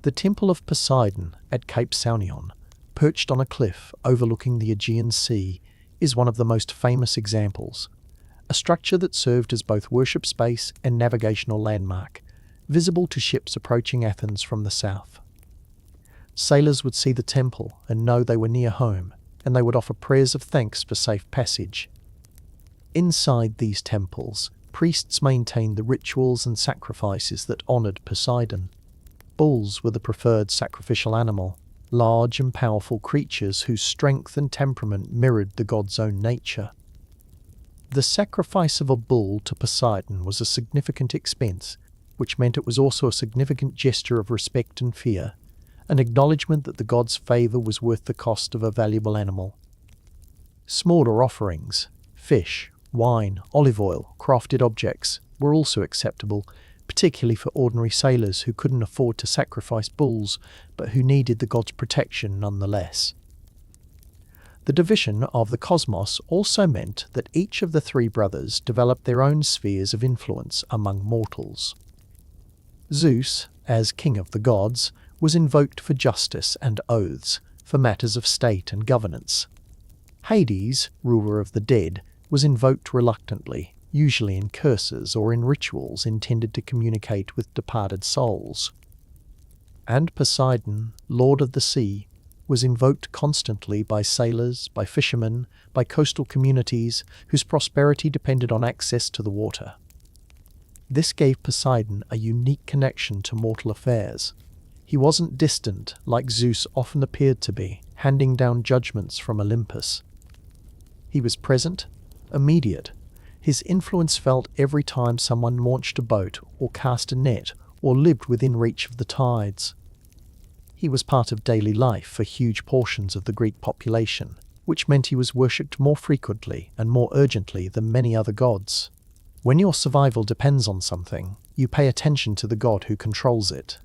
The Temple of Poseidon at Cape Saunion, perched on a cliff overlooking the Aegean Sea, is one of the most famous examples, a structure that served as both worship space and navigational landmark, visible to ships approaching Athens from the south. Sailors would see the temple and know they were near home, and they would offer prayers of thanks for safe passage. Inside these temples, priests maintained the rituals and sacrifices that honoured Poseidon. Bulls were the preferred sacrificial animal, large and powerful creatures whose strength and temperament mirrored the god's own nature. The sacrifice of a bull to Poseidon was a significant expense, which meant it was also a significant gesture of respect and fear, an acknowledgement that the god's favour was worth the cost of a valuable animal. Smaller offerings, fish, wine, olive oil, crafted objects, were also acceptable, particularly for ordinary sailors who couldn't afford to sacrifice bulls, but who needed the god's protection nonetheless. The division of the cosmos also meant that each of the three brothers developed their own spheres of influence among mortals. Zeus, as king of the gods, was invoked for justice and oaths, for matters of state and governance. Hades, ruler of the dead, was invoked reluctantly, usually in curses or in rituals intended to communicate with departed souls. And Poseidon, lord of the sea, was invoked constantly by sailors, by fishermen, by coastal communities whose prosperity depended on access to the water. This gave Poseidon a unique connection to mortal affairs. He wasn't distant like Zeus often appeared to be, handing down judgments from Olympus. He was present, immediate. His influence felt every time someone launched a boat or cast a net or lived within reach of the tides. He was part of daily life for huge portions of the Greek population, which meant he was worshipped more frequently and more urgently than many other gods. When your survival depends on something, you pay attention to the god who controls it.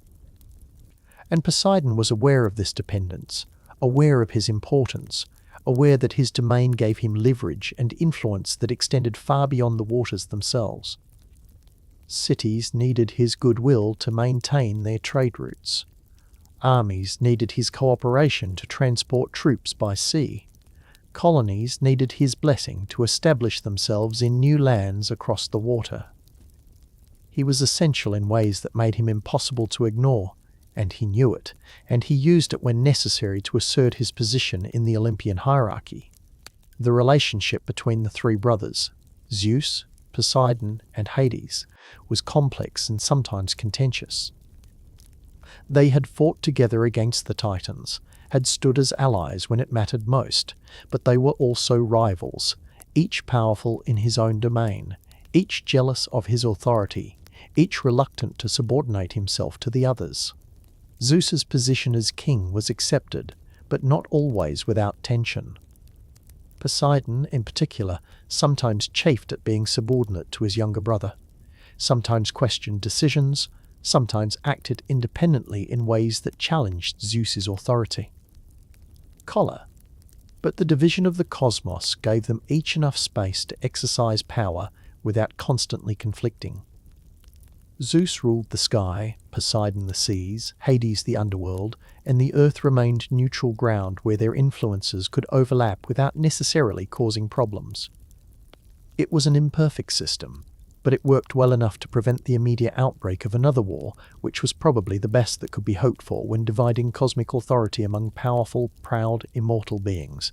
And Poseidon was aware of this dependence, aware of his importance, aware that his domain gave him leverage and influence that extended far beyond the waters themselves. Cities needed his goodwill to maintain their trade routes. Armies needed his cooperation to transport troops by sea. Colonies needed his blessing to establish themselves in new lands across the water. He was essential in ways that made him impossible to ignore, and he knew it, and he used it when necessary to assert his position in the Olympian hierarchy. The relationship between the three brothers, Zeus, Poseidon, and Hades, was complex and sometimes contentious. They had fought together against the Titans, had stood as allies when it mattered most, but they were also rivals, each powerful in his own domain, each jealous of his authority, each reluctant to subordinate himself to the others. Zeus's position as king was accepted, but not always without tension. Poseidon, in particular, sometimes chafed at being subordinate to his younger brother, sometimes questioned decisions, sometimes acted independently in ways that challenged Zeus's authority. But the division of the cosmos gave them each enough space to exercise power without constantly conflicting. Zeus ruled the sky, Poseidon the seas, Hades the underworld, and the earth remained neutral ground where their influences could overlap without necessarily causing problems. It was an imperfect system, but it worked well enough to prevent the immediate outbreak of another war, which was probably the best that could be hoped for when dividing cosmic authority among powerful, proud, immortal beings.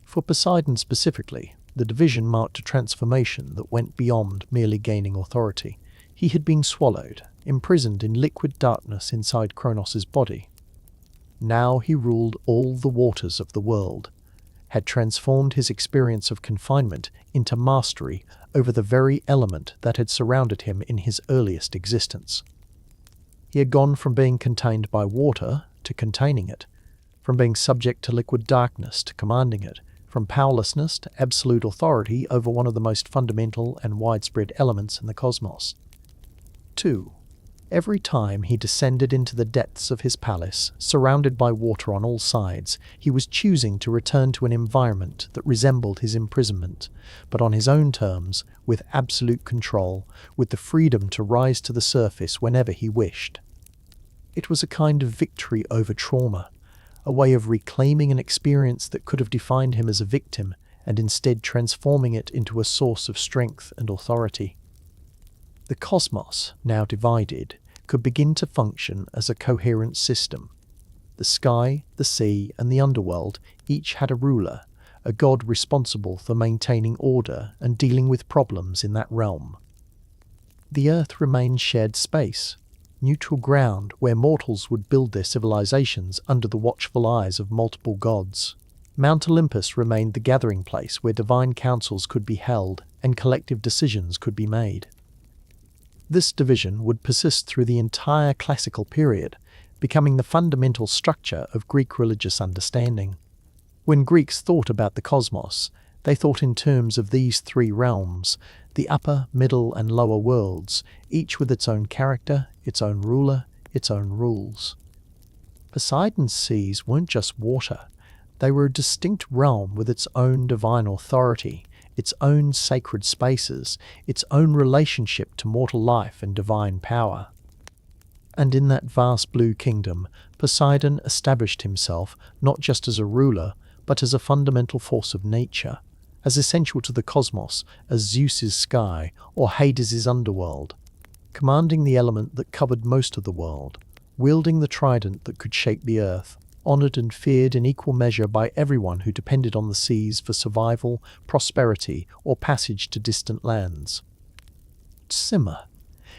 For Poseidon specifically, the division marked a transformation that went beyond merely gaining authority. He had been swallowed, imprisoned in liquid darkness inside Cronus's body. Now he ruled all the waters of the world, had transformed his experience of confinement into mastery over the very element that had surrounded him in his earliest existence. He had gone from being contained by water to containing it, from being subject to liquid darkness to commanding it, from powerlessness to absolute authority over one of the most fundamental and widespread elements in the cosmos. 2. Every time he descended into the depths of his palace, surrounded by water on all sides, he was choosing to return to an environment that resembled his imprisonment, but on his own terms, with absolute control, with the freedom to rise to the surface whenever he wished. It was a kind of victory over trauma, a way of reclaiming an experience that could have defined him as a victim and instead transforming it into a source of strength and authority. The cosmos, now divided, could begin to function as a coherent system. The sky, the sea, and the underworld each had a ruler, a god responsible for maintaining order and dealing with problems in that realm. The earth remained shared space, neutral ground where mortals would build their civilizations under the watchful eyes of multiple gods. Mount Olympus remained the gathering place where divine councils could be held and collective decisions could be made. This division would persist through the entire classical period, becoming the fundamental structure of Greek religious understanding. When Greeks thought about the cosmos, they thought in terms of these three realms, the upper, middle, and lower worlds, each with its own character, its own ruler, its own rules. Poseidon's seas weren't just water, they were a distinct realm with its own divine authority, its own sacred spaces, its own relationship to mortal life and divine power. And in that vast blue kingdom, Poseidon established himself not just as a ruler, but as a fundamental force of nature, as essential to the cosmos as Zeus's sky or Hades' underworld, commanding the element that covered most of the world, wielding the trident that could shape the earth, honoured and feared in equal measure by everyone who depended on the seas for survival, prosperity, or passage to distant lands. Simmer.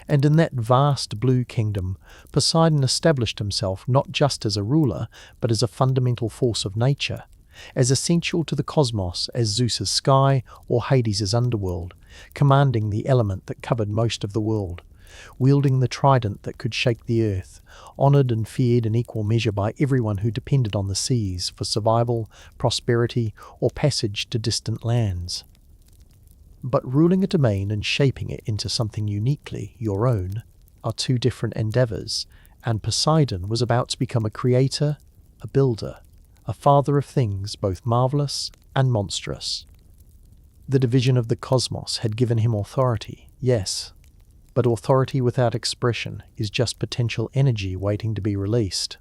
And in that vast blue kingdom, Poseidon established himself not just as a ruler, but as a fundamental force of nature, as essential to the cosmos as Zeus's sky or Hades' underworld, commanding the element that covered most of the world, wielding the trident that could shake the earth, honoured and feared in equal measure by everyone who depended on the seas for survival, prosperity, or passage to distant lands. But ruling a domain and shaping it into something uniquely your own are two different endeavours, and Poseidon was about to become a creator, a builder, a father of things both marvelous and monstrous. The division of the cosmos had given him authority, yes, but authority without expression is just potential energy waiting to be released.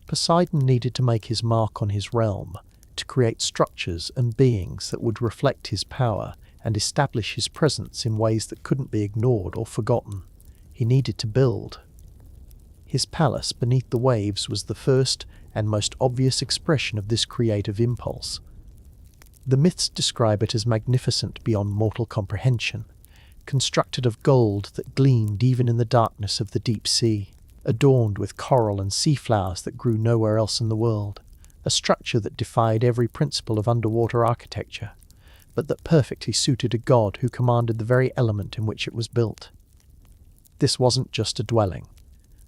Poseidon needed to make his mark on his realm, to create structures and beings that would reflect his power and establish his presence in ways that couldn't be ignored or forgotten. He needed to build. His palace beneath the waves was the first and most obvious expression of this creative impulse. The myths describe it as magnificent beyond mortal comprehension, constructed of gold that gleamed even in the darkness of the deep sea, adorned with coral and sea flowers that grew nowhere else in the world, a structure that defied every principle of underwater architecture, but that perfectly suited a god who commanded the very element in which it was built. This wasn't just a dwelling.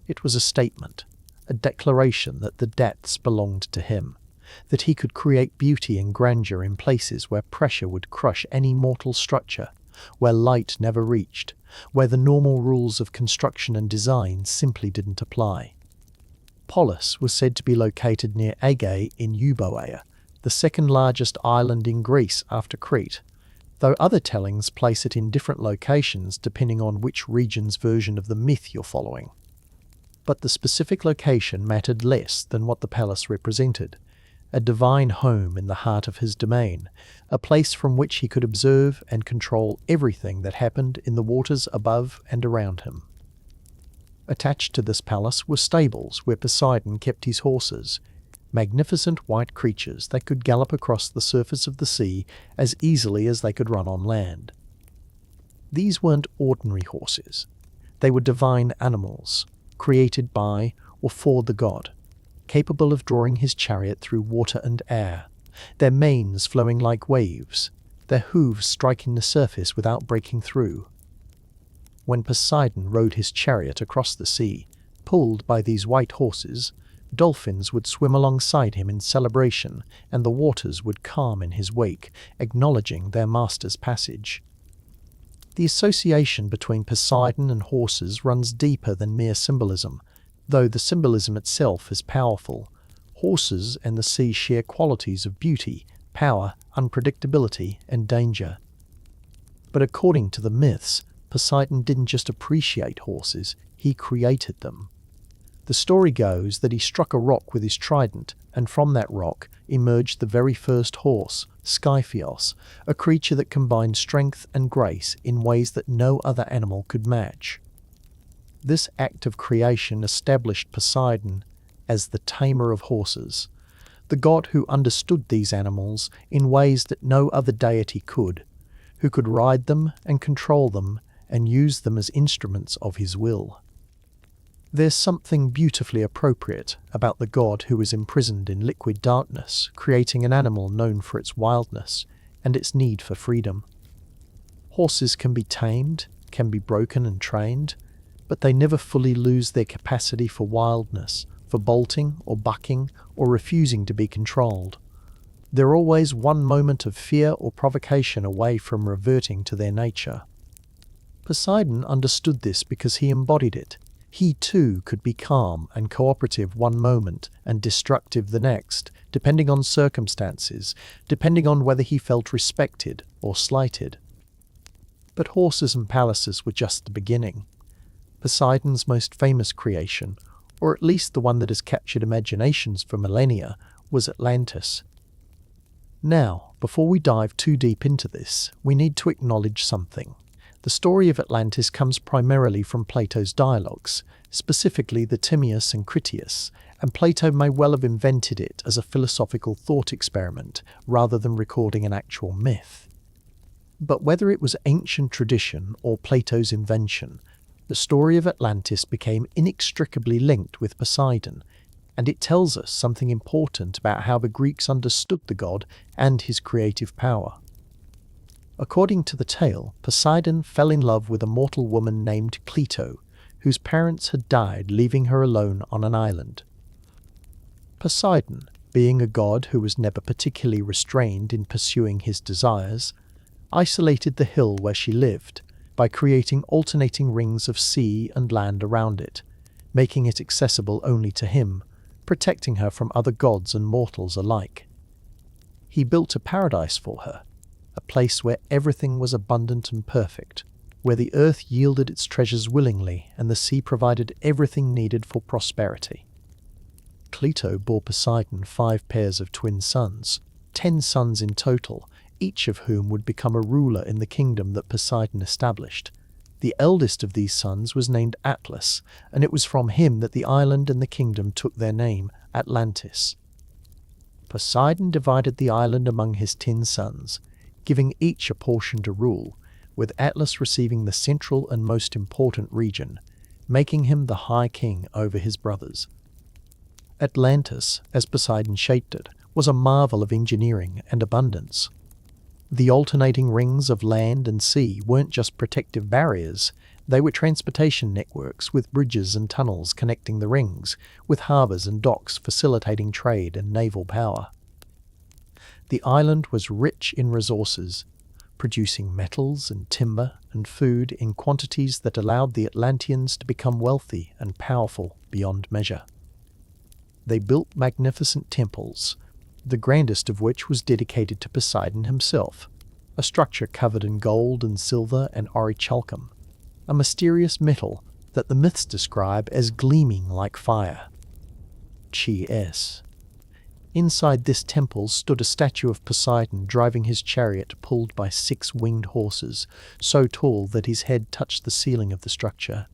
It was a statement, a declaration that the depths belonged to him, that he could create beauty and grandeur in places where pressure would crush any mortal structure, where light never reached, where the normal rules of construction and design simply didn't apply. Polis was said to be located near Aegae in Euboea, the second largest island in Greece after Crete, though other tellings place it in different locations depending on which region's version of the myth you're following. But the specific location mattered less than what the palace represented, a divine home in the heart of his domain, a place from which he could observe and control everything that happened in the waters above and around him. Attached to this palace were stables where Poseidon kept his horses, magnificent white creatures that could gallop across the surface of the sea as easily as they could run on land. These weren't ordinary horses. They were divine animals, created by or for the god, capable of drawing his chariot through water and air, their manes flowing like waves, their hooves striking the surface without breaking through. When Poseidon rode his chariot across the sea, pulled by these white horses, dolphins would swim alongside him in celebration, and the waters would calm in his wake, acknowledging their master's passage. The association between Poseidon and horses runs deeper than mere symbolism, though the symbolism itself is powerful. Horses and the sea share qualities of beauty, power, unpredictability, and danger. But according to the myths, Poseidon didn't just appreciate horses, he created them. The story goes that he struck a rock with his trident, and from that rock emerged the very first horse, Skyphios, a creature that combined strength and grace in ways that no other animal could match. This act of creation established Poseidon as the tamer of horses, the god who understood these animals in ways that no other deity could, who could ride them and control them and use them as instruments of his will. There's something beautifully appropriate about the god who is imprisoned in liquid darkness, creating an animal known for its wildness and its need for freedom. Horses can be tamed, can be broken and trained, but they never fully lose their capacity for wildness, for bolting or bucking or refusing to be controlled. They're always one moment of fear or provocation away from reverting to their nature. Poseidon understood this because he embodied it. He too could be calm and cooperative one moment and destructive the next, depending on circumstances, depending on whether he felt respected or slighted. But horses and palaces were just the beginning. Poseidon's most famous creation, or at least the one that has captured imaginations for millennia, was Atlantis. Now, before we dive too deep into this, we need to acknowledge something. The story of Atlantis comes primarily from Plato's dialogues, specifically the Timaeus and Critias, and Plato may well have invented it as a philosophical thought experiment rather than recording an actual myth. But whether it was ancient tradition or Plato's invention, the story of Atlantis became inextricably linked with Poseidon, and it tells us something important about how the Greeks understood the god and his creative power. According to the tale, Poseidon fell in love with a mortal woman named Cleito, whose parents had died, leaving her alone on an island. Poseidon, being a god who was never particularly restrained in pursuing his desires, isolated the hill where she lived by creating alternating rings of sea and land around it, making it accessible only to him, protecting her from other gods and mortals alike. He built a paradise for her, a place where everything was abundant and perfect, where the earth yielded its treasures willingly and the sea provided everything needed for prosperity. Cleito bore Poseidon 5 pairs of twin sons, 10 sons in total, each of whom would become a ruler in the kingdom that Poseidon established. The eldest of these sons was named Atlas, and it was from him that the island and the kingdom took their name, Atlantis. Poseidon divided the island among his 10 sons, giving each a portion to rule, with Atlas receiving the central and most important region, making him the high king over his brothers. Atlantis, as Poseidon shaped it, was a marvel of engineering and abundance. The alternating rings of land and sea weren't just protective barriers, they were transportation networks with bridges and tunnels connecting the rings, with harbours and docks facilitating trade and naval power. The island was rich in resources, producing metals and timber and food in quantities that allowed the Atlanteans to become wealthy and powerful beyond measure. They built magnificent temples, the grandest of which was dedicated to Poseidon himself, a structure covered in gold and silver and orichalcum, a mysterious metal that the myths describe as gleaming like fire. Chi-S. Inside this temple stood a statue of Poseidon driving his chariot pulled by 6 winged horses, so tall that his head touched the ceiling of the structure.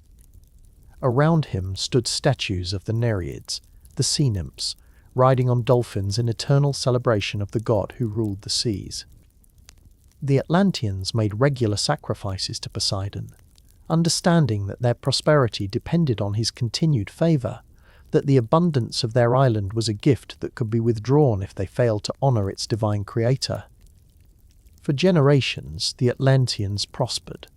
Around him stood statues of the Nereids, the sea nymphs, riding on dolphins in eternal celebration of the god who ruled the seas. The Atlanteans made regular sacrifices to Poseidon, understanding that their prosperity depended on his continued favour, that the abundance of their island was a gift that could be withdrawn if they failed to honour its divine creator. For generations, the Atlanteans prospered.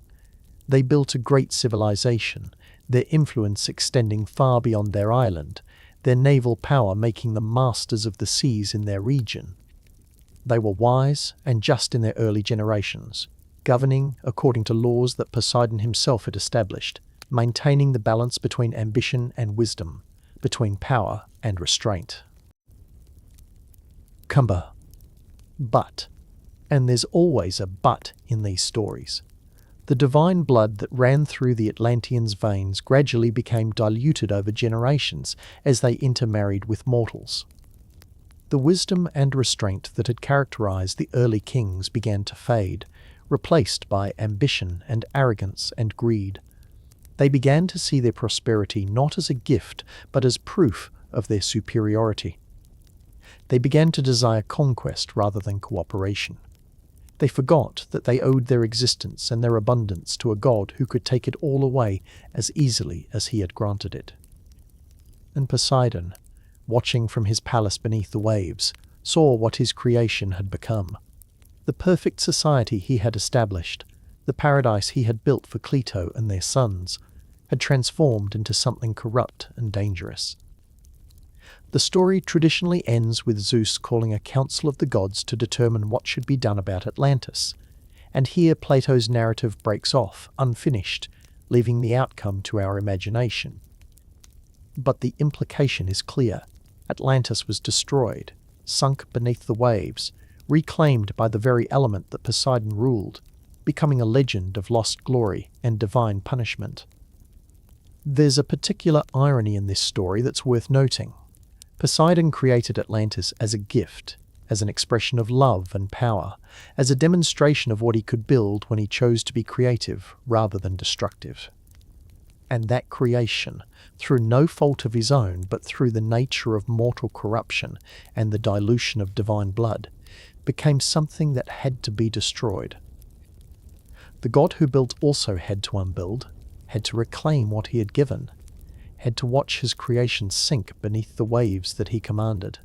They built a great civilization, their influence extending far beyond their island, their naval power making them masters of the seas in their region. They were wise and just in their early generations, governing according to laws that Poseidon himself had established, maintaining the balance between ambition and wisdom, between power and restraint. But, and there's always a but in these stories, the divine blood that ran through the Atlanteans' veins gradually became diluted over generations as they intermarried with mortals. The wisdom and restraint that had characterized the early kings began to fade, replaced by ambition and arrogance and greed. They began to see their prosperity not as a gift, but as proof of their superiority. They began to desire conquest rather than cooperation. They forgot that they owed their existence and their abundance to a god who could take it all away as easily as he had granted it. And Poseidon, watching from his palace beneath the waves, saw what his creation had become. The perfect society he had established, the paradise he had built for Cleito and their sons, had transformed into something corrupt and dangerous. The story traditionally ends with Zeus calling a council of the gods to determine what should be done about Atlantis, and here Plato's narrative breaks off, unfinished, leaving the outcome to our imagination. But the implication is clear. Atlantis was destroyed, sunk beneath the waves, reclaimed by the very element that Poseidon ruled, becoming a legend of lost glory and divine punishment. There's a particular irony in this story that's worth noting. Poseidon created Atlantis as a gift, as an expression of love and power, as a demonstration of what he could build when he chose to be creative rather than destructive. And that creation, through no fault of his own but through the nature of mortal corruption and the dilution of divine blood, became something that had to be destroyed. The god who built also had to unbuild, had to reclaim what he had given, had to watch his creation sink beneath the waves that he commanded.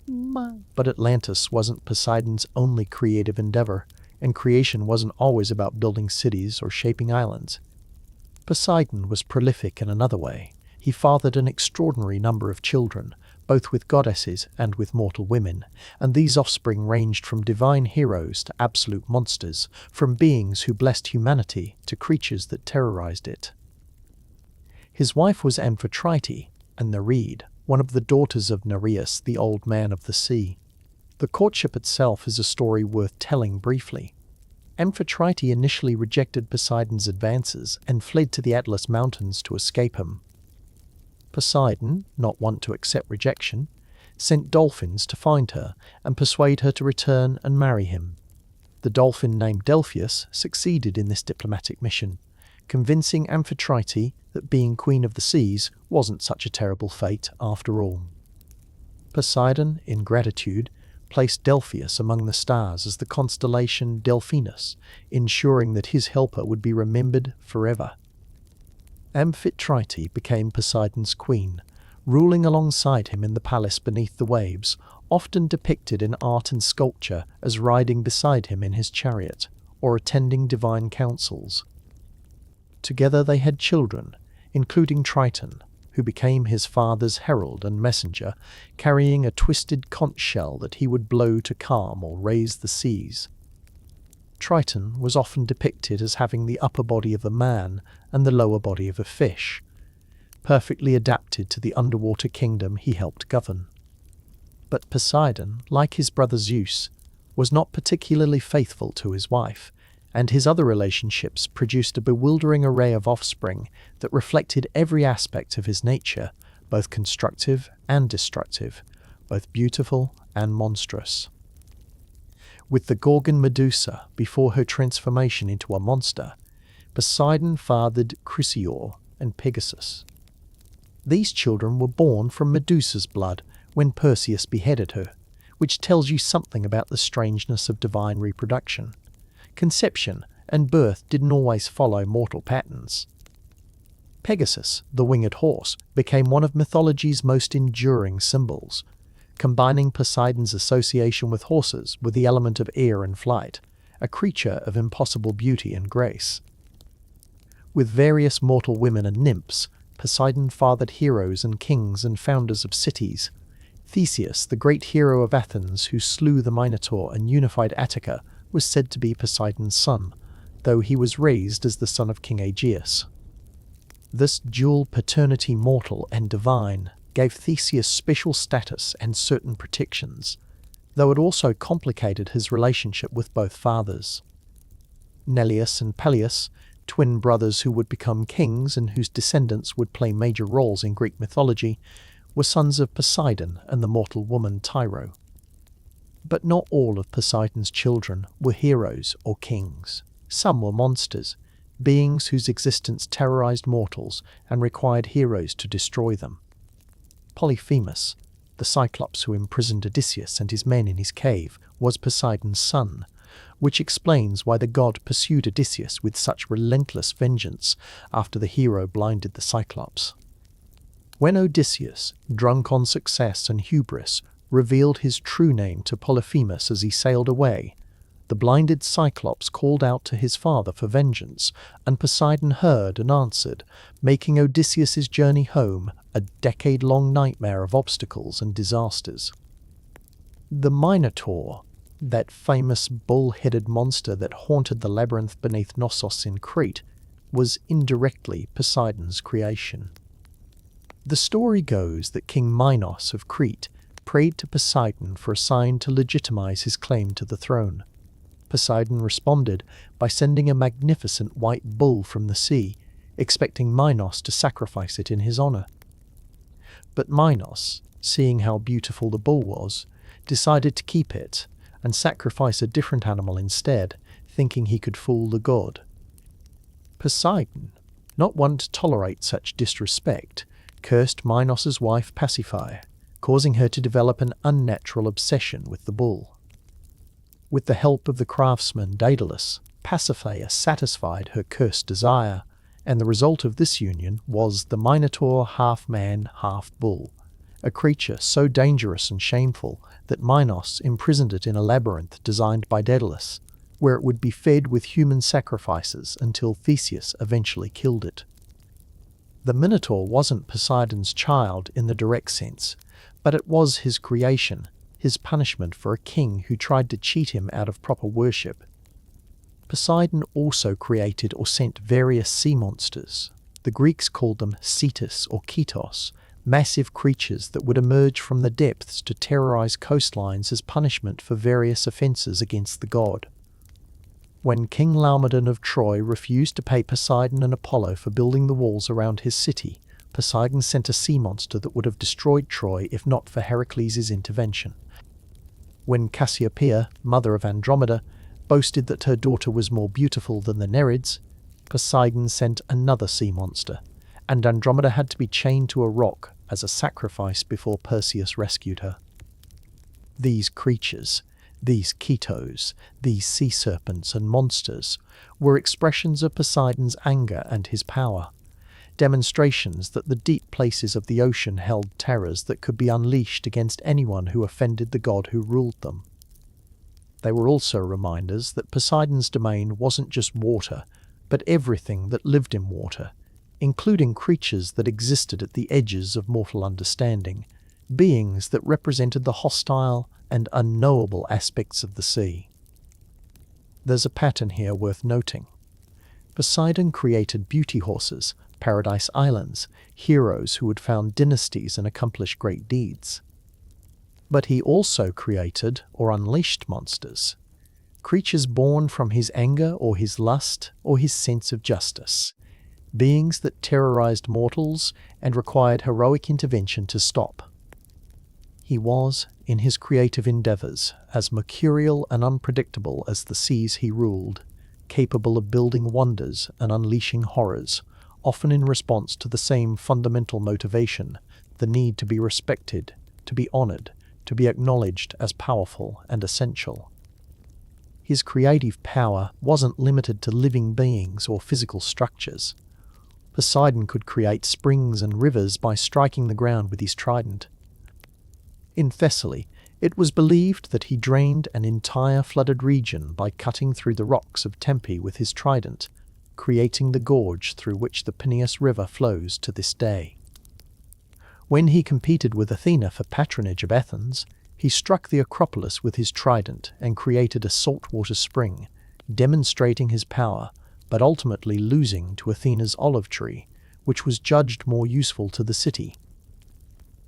But Atlantis wasn't Poseidon's only creative endeavor, and creation wasn't always about building cities or shaping islands. Poseidon was prolific in another way. He fathered an extraordinary number of children, both with goddesses and with mortal women, and these offspring ranged from divine heroes to absolute monsters, from beings who blessed humanity to creatures that terrorized it. His wife was Amphitrite, a Nereid, one of the daughters of Nereus, the Old Man of the Sea. The courtship itself is a story worth telling briefly. Amphitrite initially rejected Poseidon's advances and fled to the Atlas Mountains to escape him. Poseidon, not one to accept rejection, sent dolphins to find her and persuade her to return and marry him. The dolphin named Delphius succeeded in this diplomatic mission, convincing Amphitrite that being Queen of the Seas wasn't such a terrible fate after all. Poseidon, in gratitude, placed Delphius among the stars as the constellation Delphinus, ensuring that his helper would be remembered forever. Amphitrite became Poseidon's queen, ruling alongside him in the palace beneath the waves, often depicted in art and sculpture as riding beside him in his chariot, or attending divine councils. Together they had children, including Triton, who became his father's herald and messenger, carrying a twisted conch shell that he would blow to calm or raise the seas. Triton was often depicted as having the upper body of a man and the lower body of a fish, perfectly adapted to the underwater kingdom he helped govern. But Poseidon, like his brother Zeus, was not particularly faithful to his wife, and his other relationships produced a bewildering array of offspring that reflected every aspect of his nature, both constructive and destructive, both beautiful and monstrous. With the Gorgon Medusa before her transformation into a monster, Poseidon fathered Chrysaor and Pegasus. These children were born from Medusa's blood when Perseus beheaded her, which tells you something about the strangeness of divine reproduction. Conception and birth didn't always follow mortal patterns. Pegasus, the winged horse, became one of mythology's most enduring symbols, combining Poseidon's association with horses with the element of air and flight, a creature of impossible beauty and grace. With various mortal women and nymphs, Poseidon fathered heroes and kings and founders of cities. Theseus, the great hero of Athens who slew the Minotaur and unified Attica, was said to be Poseidon's son, though he was raised as the son of King Aegeus. This dual paternity, mortal and divine, gave Theseus special status and certain protections, though it also complicated his relationship with both fathers. Neleus and Peleus, twin brothers who would become kings and whose descendants would play major roles in Greek mythology, were sons of Poseidon and the mortal woman Tyro. But not all of Poseidon's children were heroes or kings. Some were monsters, beings whose existence terrorized mortals and required heroes to destroy them. Polyphemus, the Cyclops who imprisoned Odysseus and his men in his cave, was Poseidon's son, which explains why the god pursued Odysseus with such relentless vengeance after the hero blinded the Cyclops. When Odysseus, drunk on success and hubris, revealed his true name to Polyphemus as he sailed away, the blinded Cyclops called out to his father for vengeance, and Poseidon heard and answered, making Odysseus's journey home a decade-long nightmare of obstacles and disasters. The Minotaur, that famous bull-headed monster that haunted the labyrinth beneath Knossos in Crete, was indirectly Poseidon's creation. The story goes that King Minos of Crete prayed to Poseidon for a sign to legitimize his claim to the throne. Poseidon responded by sending a magnificent white bull from the sea, expecting Minos to sacrifice it in his honor. But Minos, seeing how beautiful the bull was, decided to keep it and sacrifice a different animal instead, thinking he could fool the god. Poseidon, not one to tolerate such disrespect, cursed Minos's wife Pasiphae, causing her to develop an unnatural obsession with the bull. With the help of the craftsman Daedalus, Pasiphae satisfied her cursed desire, and the result of this union was the Minotaur half-man, half-bull, a creature so dangerous and shameful that Minos imprisoned it in a labyrinth designed by Daedalus, where it would be fed with human sacrifices until Theseus eventually killed it. The Minotaur wasn't Poseidon's child in the direct sense, but it was his creation, his punishment for a king who tried to cheat him out of proper worship. Poseidon also created or sent various sea monsters. The Greeks called them Cetus or Ketos, massive creatures that would emerge from the depths to terrorize coastlines as punishment for various offenses against the god. When King Laomedon of Troy refused to pay Poseidon and Apollo for building the walls around his city, Poseidon sent a sea monster that would have destroyed Troy if not for Heracles' intervention. When Cassiopeia, mother of Andromeda, boasted that her daughter was more beautiful than the Nereids, Poseidon sent another sea monster, and Andromeda had to be chained to a rock as a sacrifice before Perseus rescued her. These creatures, these Ketos, these sea serpents and monsters, were expressions of Poseidon's anger and his power, demonstrations that the deep places of the ocean held terrors that could be unleashed against anyone who offended the god who ruled them. They were also reminders that Poseidon's domain wasn't just water, but everything that lived in water, including creatures that existed at the edges of mortal understanding, beings that represented the hostile and unknowable aspects of the sea. There's a pattern here worth noting. Poseidon created beauty horses, paradise islands, heroes who had found dynasties and accomplished great deeds. But he also created or unleashed monsters, creatures born from his anger or his lust or his sense of justice, beings that terrorized mortals and required heroic intervention to stop. He was, in his creative endeavors, as mercurial and unpredictable as the seas he ruled, capable of building wonders and unleashing horrors, often in response to the same fundamental motivation, the need to be respected, to be honored, to be acknowledged as powerful and essential. His creative power wasn't limited to living beings or physical structures. Poseidon could create springs and rivers by striking the ground with his trident. In Thessaly, it was believed that he drained an entire flooded region by cutting through the rocks of Tempe with his trident, creating the gorge through which the Peneus River flows to this day. When he competed with Athena for patronage of Athens, he struck the Acropolis with his trident and created a saltwater spring, demonstrating his power, but ultimately losing to Athena's olive tree, which was judged more useful to the city.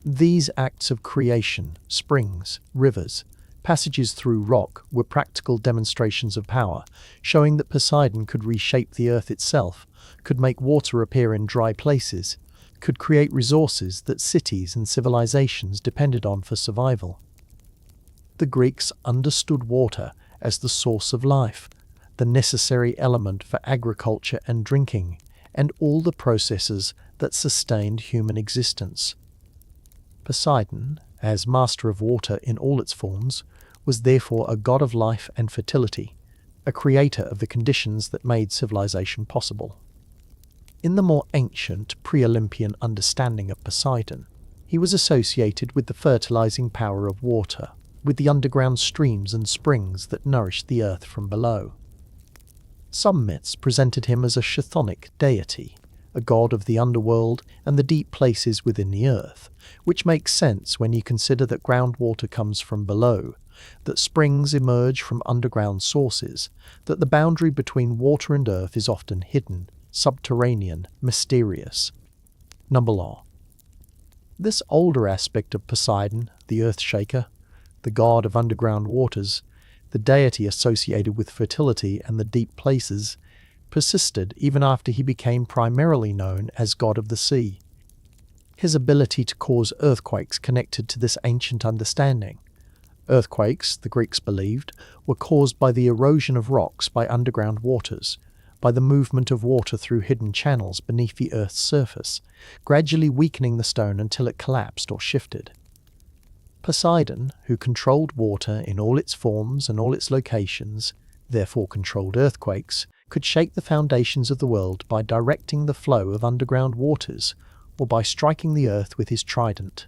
These acts of creation, springs, rivers, passages through rock, were practical demonstrations of power, showing that Poseidon could reshape the earth itself, could make water appear in dry places, could create resources that cities and civilizations depended on for survival. The Greeks understood water as the source of life, the necessary element for agriculture and drinking, and all the processes that sustained human existence. Poseidon, as master of water in all its forms, was therefore a god of life and fertility, a creator of the conditions that made civilization possible. In the more ancient pre-Olympian understanding of Poseidon, he was associated with the fertilizing power of water, with the underground streams and springs that nourished the earth from below. Some myths presented him as a chthonic deity, a god of the underworld and the deep places within the earth, which makes sense when you consider that groundwater comes from below, that springs emerge from underground sources, that the boundary between water and earth is often hidden, subterranean, mysterious. Number law. This older aspect of Poseidon, the earth shaker, the god of underground waters, the deity associated with fertility and the deep places, persisted even after he became primarily known as god of the sea. His ability to cause earthquakes connected to this ancient understanding. Earthquakes, the Greeks believed, were caused by the erosion of rocks by underground waters, by the movement of water through hidden channels beneath the earth's surface, gradually weakening the stone until it collapsed or shifted. Poseidon, who controlled water in all its forms and all its locations, therefore controlled earthquakes, could shake the foundations of the world by directing the flow of underground waters, or by striking the earth with his trident.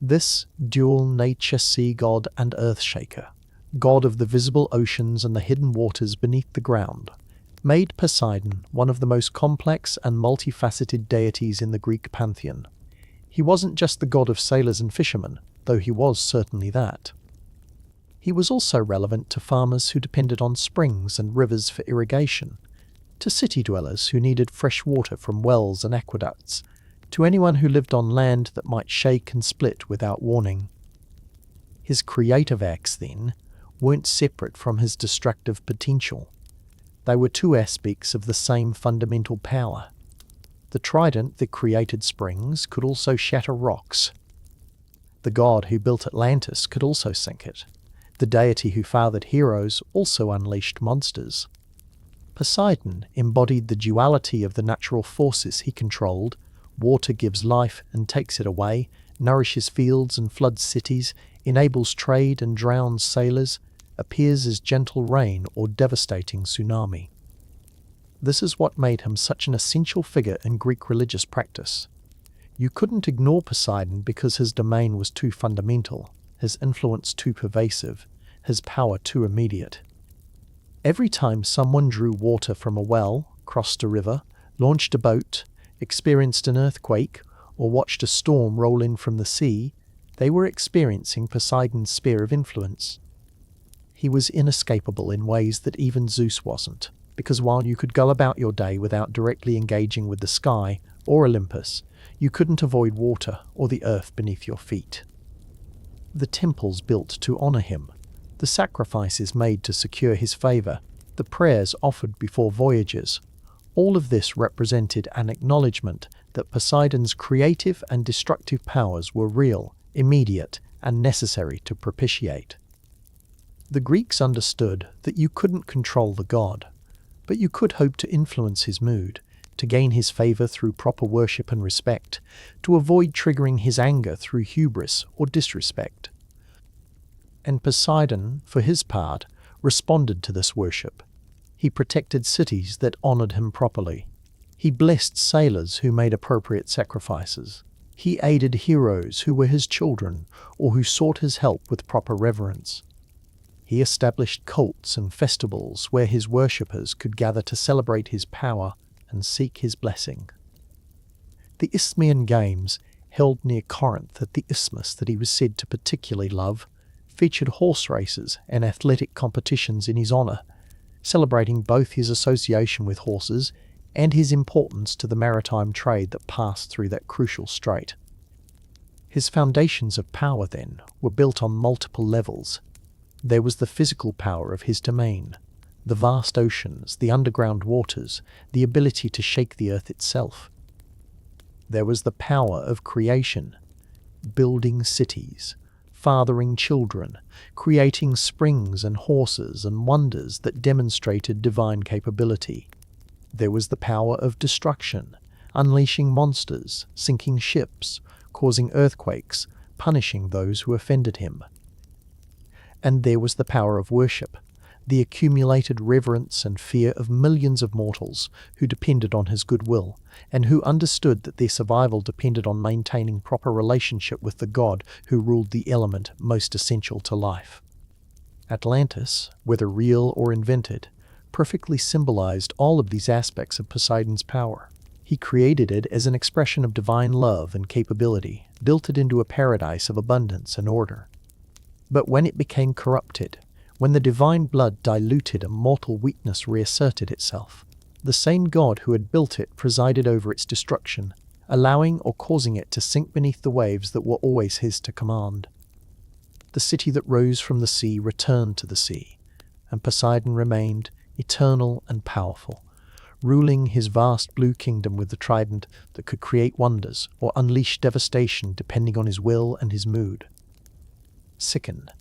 This dual nature sea god and earth shaker, god of the visible oceans and the hidden waters beneath the ground, made Poseidon one of the most complex and multifaceted deities in the Greek pantheon. He wasn't just the god of sailors and fishermen, though he was certainly that. He was also relevant to farmers who depended on springs and rivers for irrigation, to city dwellers who needed fresh water from wells and aqueducts, to anyone who lived on land that might shake and split without warning. His creative acts, then, weren't separate from his destructive potential. They were two aspects of the same fundamental power. The trident that created springs could also shatter rocks. The god who built Atlantis could also sink it. The deity who fathered heroes also unleashed monsters. Poseidon embodied the duality of the natural forces he controlled. Water gives life and takes it away, nourishes fields and floods cities, enables trade and drowns sailors, appears as gentle rain or devastating tsunami. This is what made him such an essential figure in Greek religious practice. You couldn't ignore Poseidon because his domain was too fundamental, his influence too pervasive, his power too immediate. Every time someone drew water from a well, crossed a river, launched a boat, experienced an earthquake, or watched a storm roll in from the sea, they were experiencing Poseidon's sphere of influence. He was inescapable in ways that even Zeus wasn't, because while you could go about your day without directly engaging with the sky or Olympus, you couldn't avoid water or the earth beneath your feet. The temples built to honor him, the sacrifices made to secure his favor, the prayers offered before voyages, all of this represented an acknowledgement that Poseidon's creative and destructive powers were real, immediate, and necessary to propitiate. The Greeks understood that you couldn't control the god, but you could hope to influence his mood, to gain his favor through proper worship and respect, to avoid triggering his anger through hubris or disrespect. And Poseidon, for his part, responded to this worship. He protected cities that honored him properly. He blessed sailors who made appropriate sacrifices. He aided heroes who were his children or who sought his help with proper reverence. He established cults and festivals where his worshippers could gather to celebrate his power and seek his blessing. The Isthmian Games, held near Corinth at the isthmus that he was said to particularly love, featured horse races and athletic competitions in his honor, celebrating both his association with horses and his importance to the maritime trade that passed through that crucial strait. His foundations of power, then, were built on multiple levels. There was the physical power of his domain, the vast oceans, the underground waters, the ability to shake the earth itself. There was the power of creation, building cities, fathering children, creating springs and horses and wonders that demonstrated divine capability. There was the power of destruction, unleashing monsters, sinking ships, causing earthquakes, punishing those who offended him. And there was the power of worship, the accumulated reverence and fear of millions of mortals who depended on his goodwill, and who understood that their survival depended on maintaining proper relationship with the god who ruled the element most essential to life. Atlantis, whether real or invented, perfectly symbolized all of these aspects of Poseidon's power. He created it as an expression of divine love and capability, built it into a paradise of abundance and order. But when it became corrupted, when the divine blood diluted and mortal weakness reasserted itself, the same god who had built it presided over its destruction, allowing or causing it to sink beneath the waves that were always his to command. The city that rose from the sea returned to the sea, and Poseidon remained eternal and powerful, ruling his vast blue kingdom with the trident that could create wonders or unleash devastation depending on his will and his mood. Second,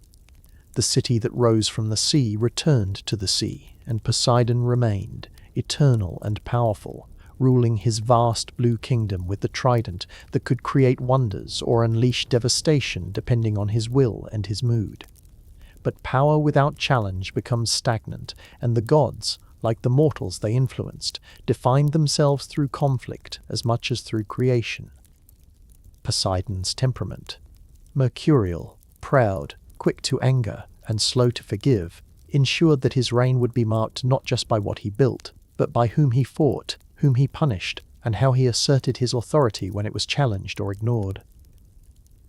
the city that rose from the sea returned to the sea, and Poseidon remained, eternal and powerful, ruling his vast blue kingdom with the trident that could create wonders or unleash devastation depending on his will and his mood. But power without challenge becomes stagnant, and the gods, like the mortals they influenced, defined themselves through conflict as much as through creation. Poseidon's temperament, mercurial, proud, quick to anger, and slow to forgive, ensured that his reign would be marked not just by what he built, but by whom he fought, whom he punished, and how he asserted his authority when it was challenged or ignored.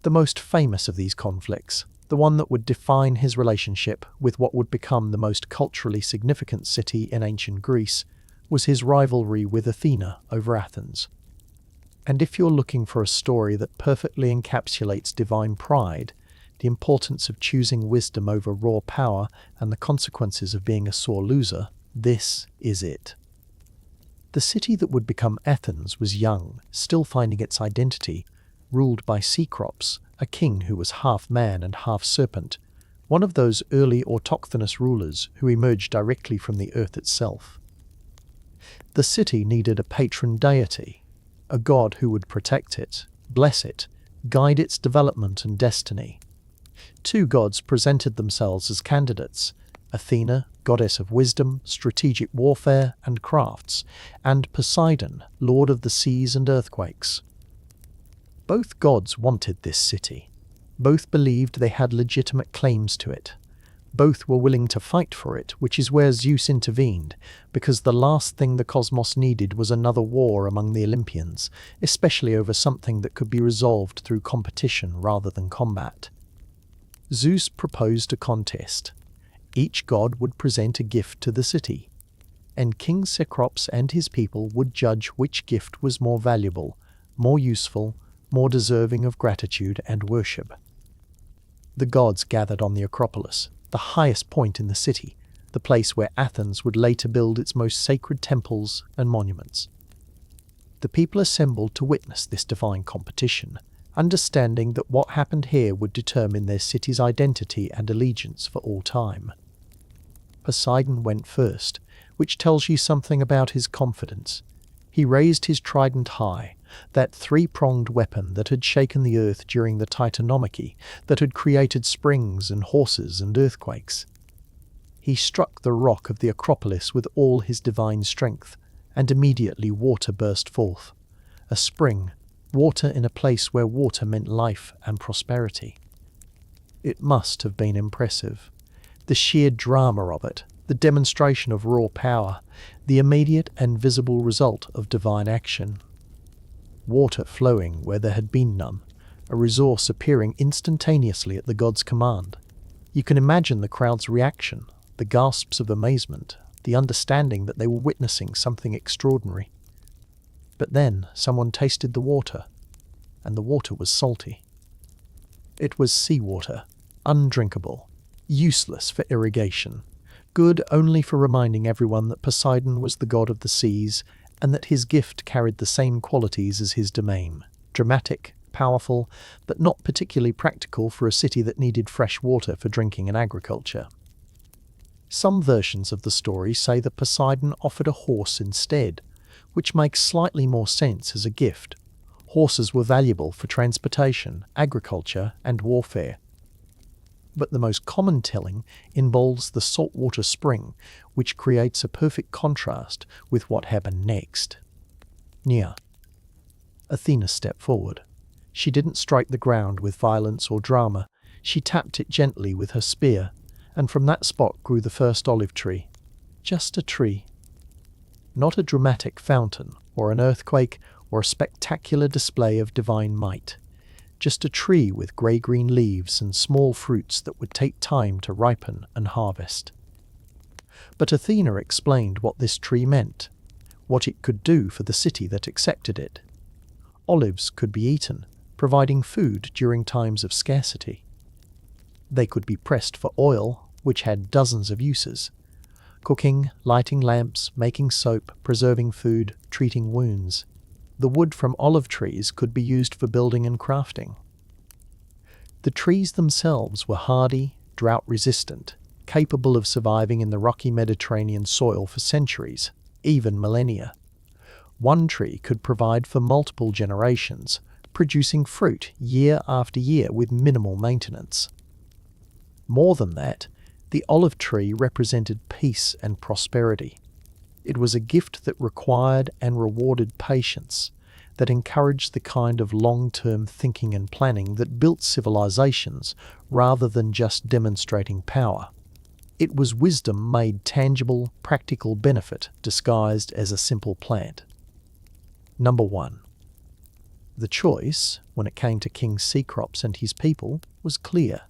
The most famous of these conflicts, the one that would define his relationship with what would become the most culturally significant city in ancient Greece, was his rivalry with Athena over Athens. And if you're looking for a story that perfectly encapsulates divine pride, the importance of choosing wisdom over raw power, and the consequences of being a sore loser, this is it. The city that would become Athens was young, still finding its identity, ruled by Cecrops, a king who was half man and half serpent, one of those early autochthonous rulers who emerged directly from the earth itself. The city needed a patron deity, a god who would protect it, bless it, guide its development and destiny. Two gods presented themselves as candidates: Athena, goddess of wisdom, strategic warfare, and crafts, and Poseidon, lord of the seas and earthquakes. Both gods wanted this city. Both believed they had legitimate claims to it. Both were willing to fight for it, which is where Zeus intervened, because the last thing the cosmos needed was another war among the Olympians, especially over something that could be resolved through competition rather than combat. Zeus proposed a contest. Each god would present a gift to the city, and King Cecrops and his people would judge which gift was more valuable, more useful, more deserving of gratitude and worship. The gods gathered on the Acropolis, the highest point in the city, the place where Athens would later build its most sacred temples and monuments. The people assembled to witness this divine competition, understanding that what happened here would determine their city's identity and allegiance for all time. Poseidon went first, which tells you something about his confidence. He raised his trident high, that three-pronged weapon that had shaken the earth during the Titanomachy, that had created springs and horses and earthquakes. He struck the rock of the Acropolis with all his divine strength, and immediately water burst forth. A spring, water in a place where water meant life and prosperity. It must have been impressive. The sheer drama of it, the demonstration of raw power, the immediate and visible result of divine action. Water flowing where there had been none, a resource appearing instantaneously at the god's command. You can imagine the crowd's reaction, the gasps of amazement, the understanding that they were witnessing something extraordinary. But then someone tasted the water, and the water was salty. It was seawater, undrinkable, useless for irrigation, good only for reminding everyone that Poseidon was the god of the seas, and that his gift carried the same qualities as his domain: dramatic, powerful, but not particularly practical for a city that needed fresh water for drinking and agriculture. Some versions of the story say that Poseidon offered a horse instead, which makes slightly more sense as a gift. Horses were valuable for transportation, agriculture, and warfare. But the most common telling involves the saltwater spring, which creates a perfect contrast with what happened next. Near. Athena stepped forward. She didn't strike the ground with violence or drama. She tapped it gently with her spear, and from that spot grew the first olive tree. Just a tree. Not a dramatic fountain, or an earthquake, or a spectacular display of divine might. Just a tree with grey-green leaves and small fruits that would take time to ripen and harvest. But Athena explained what this tree meant, what it could do for the city that accepted it. Olives could be eaten, providing food during times of scarcity. They could be pressed for oil, which had dozens of uses: cooking, lighting lamps, making soap, preserving food, treating wounds. The wood from olive trees could be used for building and crafting. The trees themselves were hardy, drought-resistant, capable of surviving in the rocky Mediterranean soil for centuries, even millennia. One tree could provide for multiple generations, producing fruit year after year with minimal maintenance. More than that, the olive tree represented peace and prosperity. It was a gift that required and rewarded patience, that encouraged the kind of long-term thinking and planning that built civilizations rather than just demonstrating power. It was wisdom made tangible, practical benefit disguised as a simple plant. Number 1. The choice, when it came to King Cecrops and his people, was clear.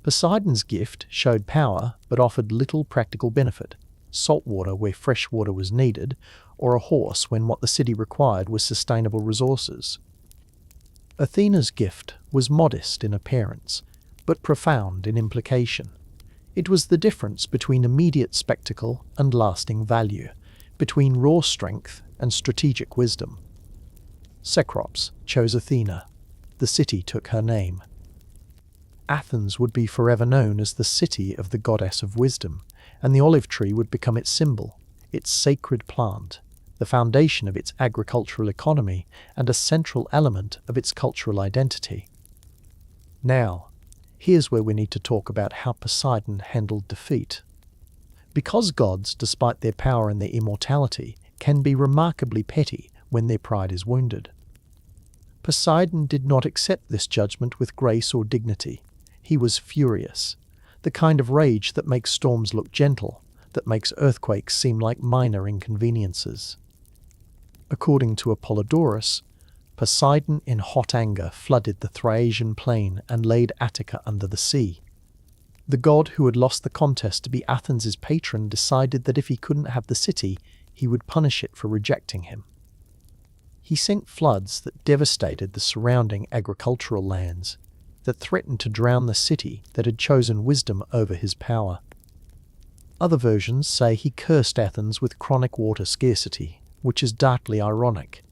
Poseidon's gift showed power but offered little practical benefit: salt water where fresh water was needed, or a horse when what the city required was sustainable resources. Athena's gift was modest in appearance, but profound in implication. It was the difference between immediate spectacle and lasting value, between raw strength and strategic wisdom. Cecrops chose Athena. The city took her name. Athens would be forever known as the city of the goddess of wisdom, and the olive tree would become its symbol, its sacred plant, the foundation of its agricultural economy, and a central element of its cultural identity. Now, here's where we need to talk about how Poseidon handled defeat. Because gods, despite their power and their immortality, can be remarkably petty when their pride is wounded. Poseidon did not accept this judgment with grace or dignity. He was furious, the kind of rage that makes storms look gentle, that makes earthquakes seem like minor inconveniences. According to Apollodorus, Poseidon in hot anger flooded the Thracian plain and laid Attica under the sea. The god who had lost the contest to be Athens' patron decided that if he couldn't have the city, he would punish it for rejecting him. He sent floods that devastated the surrounding agricultural lands, that threatened to drown the city that had chosen wisdom over his power. Other versions say he cursed Athens with chronic water scarcity, which is darkly ironic,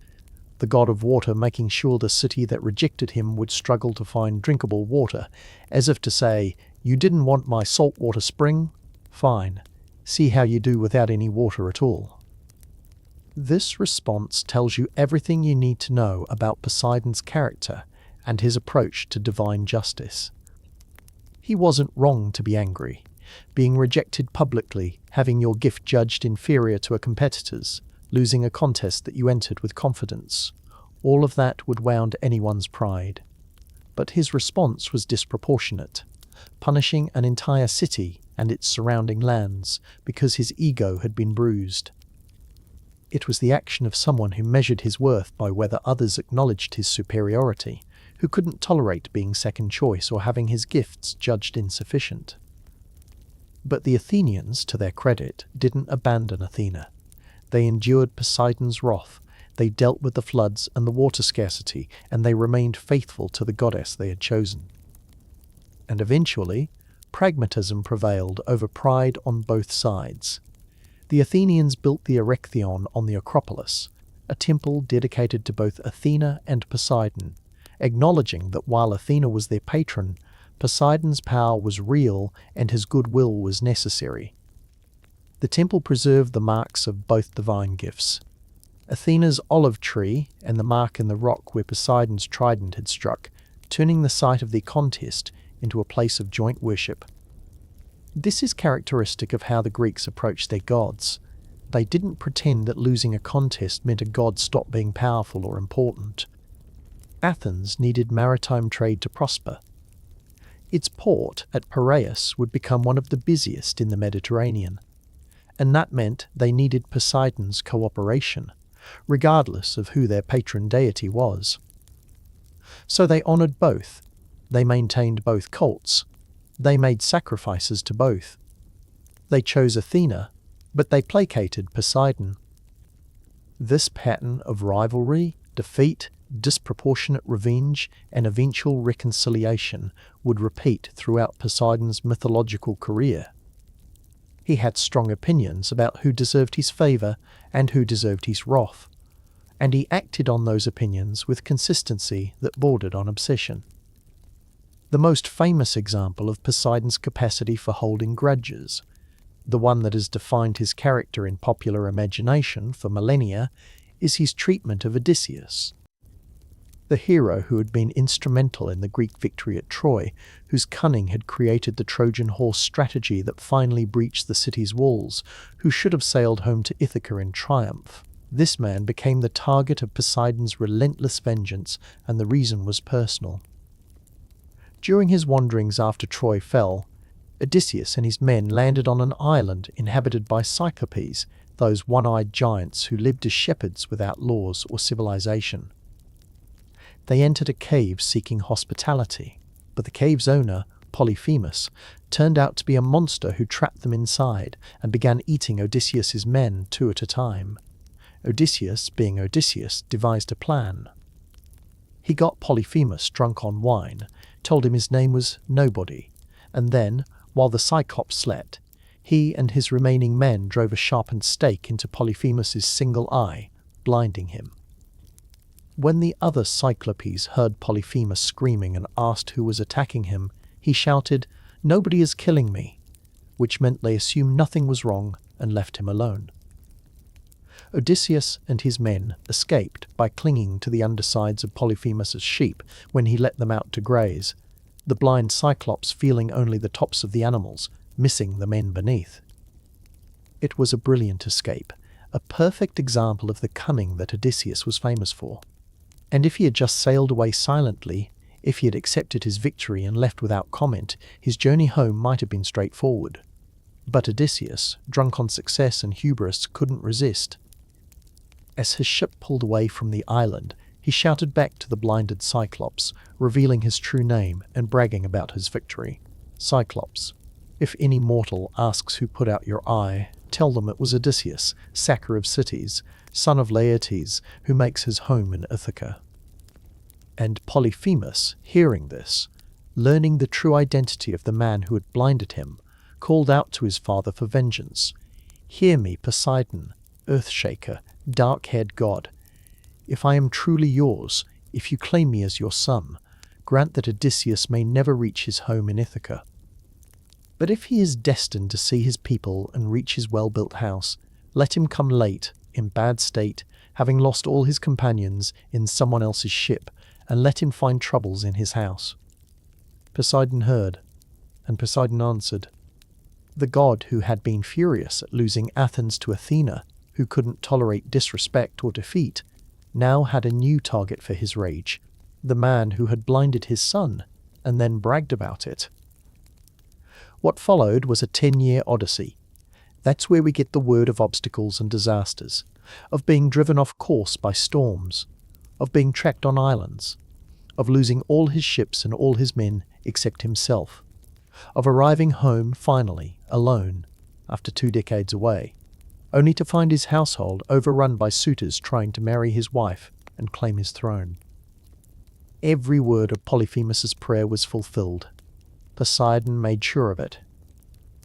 the god of water making sure the city that rejected him would struggle to find drinkable water, as if to say, "You didn't want my saltwater spring? Fine, see how you do without any water at all." This response tells you everything you need to know about Poseidon's character and his approach to divine justice. He wasn't wrong to be angry. Being rejected publicly, having your gift judged inferior to a competitor's, losing a contest that you entered with confidence, all of that would wound anyone's pride. But his response was disproportionate, punishing an entire city and its surrounding lands because his ego had been bruised. It was the action of someone who measured his worth by whether others acknowledged his superiority, who couldn't tolerate being second choice or having his gifts judged insufficient. But the Athenians, to their credit, didn't abandon Athena. They endured Poseidon's wrath, they dealt with the floods and the water scarcity, and they remained faithful to the goddess they had chosen. And eventually, pragmatism prevailed over pride on both sides. The Athenians built the Erechtheion on the Acropolis, a temple dedicated to both Athena and Poseidon, acknowledging that while Athena was their patron, Poseidon's power was real and his goodwill was necessary. The temple preserved the marks of both divine gifts. Athena's olive tree and the mark in the rock where Poseidon's trident had struck, turning the site of their contest into a place of joint worship. This is characteristic of how the Greeks approached their gods. They didn't pretend that losing a contest meant a god stopped being powerful or important. Athens needed maritime trade to prosper. Its port at Piraeus would become one of the busiest in the Mediterranean, and that meant they needed Poseidon's cooperation, regardless of who their patron deity was. So they honoured both. They maintained both cults. They made sacrifices to both. They chose Athena, but they placated Poseidon. This pattern of rivalry, defeat, disproportionate revenge, and eventual reconciliation would repeat throughout Poseidon's mythological career. He had strong opinions about who deserved his favour and who deserved his wrath, and he acted on those opinions with consistency that bordered on obsession. The most famous example of Poseidon's capacity for holding grudges, the one that has defined his character in popular imagination for millennia, is his treatment of Odysseus, the hero who had been instrumental in the Greek victory at Troy, whose cunning had created the Trojan horse strategy that finally breached the city's walls, who should have sailed home to Ithaca in triumph. This man became the target of Poseidon's relentless vengeance, and the reason was personal. During his wanderings after Troy fell, Odysseus and his men landed on an island inhabited by Cyclopes, those one-eyed giants who lived as shepherds without laws or civilization. They entered a cave seeking hospitality, but the cave's owner, Polyphemus, turned out to be a monster who trapped them inside and began eating Odysseus's men two at a time. Odysseus, being Odysseus, devised a plan. He got Polyphemus drunk on wine, told him his name was Nobody, and then, while the Cyclops slept, he and his remaining men drove a sharpened stake into Polyphemus's single eye, blinding him. When the other Cyclopes heard Polyphemus screaming and asked who was attacking him, he shouted, "Nobody is killing me," which meant they assumed nothing was wrong and left him alone. Odysseus and his men escaped by clinging to the undersides of Polyphemus's sheep when he let them out to graze, the blind Cyclops feeling only the tops of the animals, missing the men beneath. It was a brilliant escape, a perfect example of the cunning that Odysseus was famous for. And if he had just sailed away silently, if he had accepted his victory and left without comment, his journey home might have been straightforward. But Odysseus, drunk on success and hubris, couldn't resist. As his ship pulled away from the island, he shouted back to the blinded Cyclops, revealing his true name and bragging about his victory. "Cyclops, if any mortal asks who put out your eye, tell them it was Odysseus, sacker of cities, son of Laertes, who makes his home in Ithaca." And Polyphemus, hearing this, learning the true identity of the man who had blinded him, called out to his father for vengeance. "Hear me, Poseidon, Earthshaker, dark-haired god. If I am truly yours, if you claim me as your son, grant that Odysseus may never reach his home in Ithaca. But if he is destined to see his people and reach his well-built house, let him come late, in bad state, having lost all his companions in someone else's ship, and let him find troubles in his house." Poseidon heard, and Poseidon answered. The god who had been furious at losing Athens to Athena, who couldn't tolerate disrespect or defeat, now had a new target for his rage, the man who had blinded his son, and then bragged about it. What followed was a 10-year odyssey. That's where we get the word of obstacles and disasters, of being driven off course by storms, of being tracked on islands, of losing all his ships and all his men except himself, of arriving home finally, alone, after 2 decades away, only to find his household overrun by suitors trying to marry his wife and claim his throne. Every word of Polyphemus's prayer was fulfilled. Poseidon made sure of it.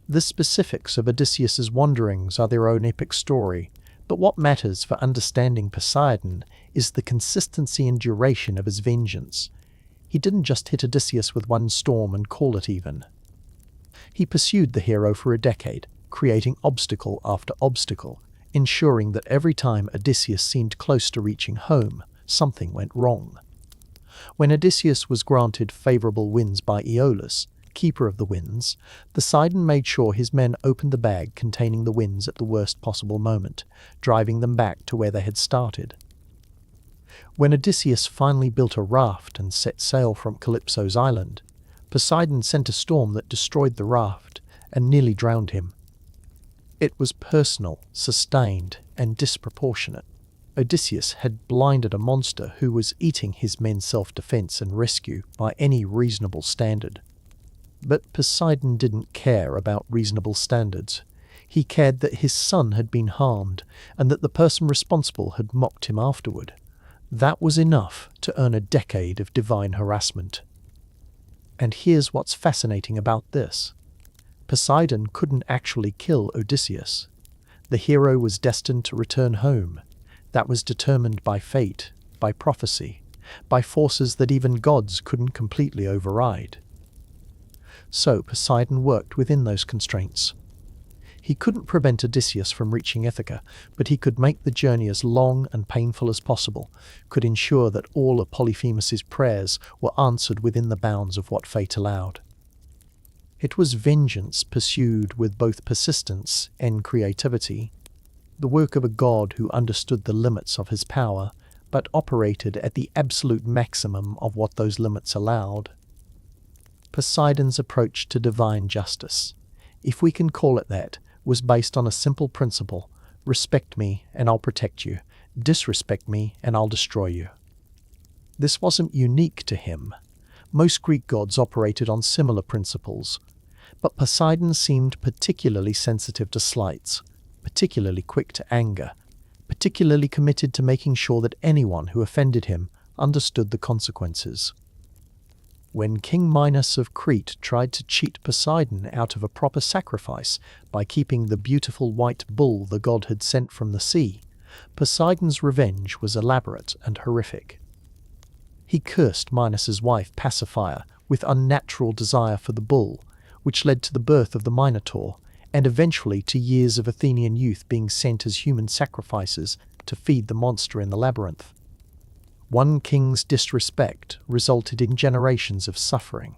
The specifics of Odysseus's wanderings are their own epic story, but what matters for understanding Poseidon is the consistency and duration of his vengeance. He didn't just hit Odysseus with one storm and call it even. He pursued the hero for a decade, creating obstacle after obstacle, ensuring that every time Odysseus seemed close to reaching home, something went wrong. When Odysseus was granted favourable winds by Aeolus, keeper of the winds, Poseidon made sure his men opened the bag containing the winds at the worst possible moment, driving them back to where they had started. When Odysseus finally built a raft and set sail from Calypso's island, Poseidon sent a storm that destroyed the raft and nearly drowned him. It was personal, sustained, and disproportionate. Odysseus had blinded a monster who was eating his men's self-defense and rescue by any reasonable standard. But Poseidon didn't care about reasonable standards. He cared that his son had been harmed and that the person responsible had mocked him afterward. That was enough to earn a decade of divine harassment. And here's what's fascinating about this. Poseidon couldn't actually kill Odysseus. The hero was destined to return home. That was determined by fate, by prophecy, by forces that even gods couldn't completely override. So Poseidon worked within those constraints. He couldn't prevent Odysseus from reaching Ithaca, but he could make the journey as long and painful as possible, could ensure that all of Polyphemus's prayers were answered within the bounds of what fate allowed. It was vengeance pursued with both persistence and creativity, the work of a god who understood the limits of his power, but operated at the absolute maximum of what those limits allowed. Poseidon's approach to divine justice, if we can call it that, was based on a simple principle: respect me and I'll protect you, disrespect me and I'll destroy you. This wasn't unique to him. Most Greek gods operated on similar principles, but Poseidon seemed particularly sensitive to slights, particularly quick to anger, particularly committed to making sure that anyone who offended him understood the consequences. When King Minos of Crete tried to cheat Poseidon out of a proper sacrifice by keeping the beautiful white bull the god had sent from the sea, Poseidon's revenge was elaborate and horrific. He cursed Minos's wife Pasiphae with unnatural desire for the bull, which led to the birth of the Minotaur, and eventually to years of Athenian youth being sent as human sacrifices to feed the monster in the labyrinth. One king's disrespect resulted in generations of suffering,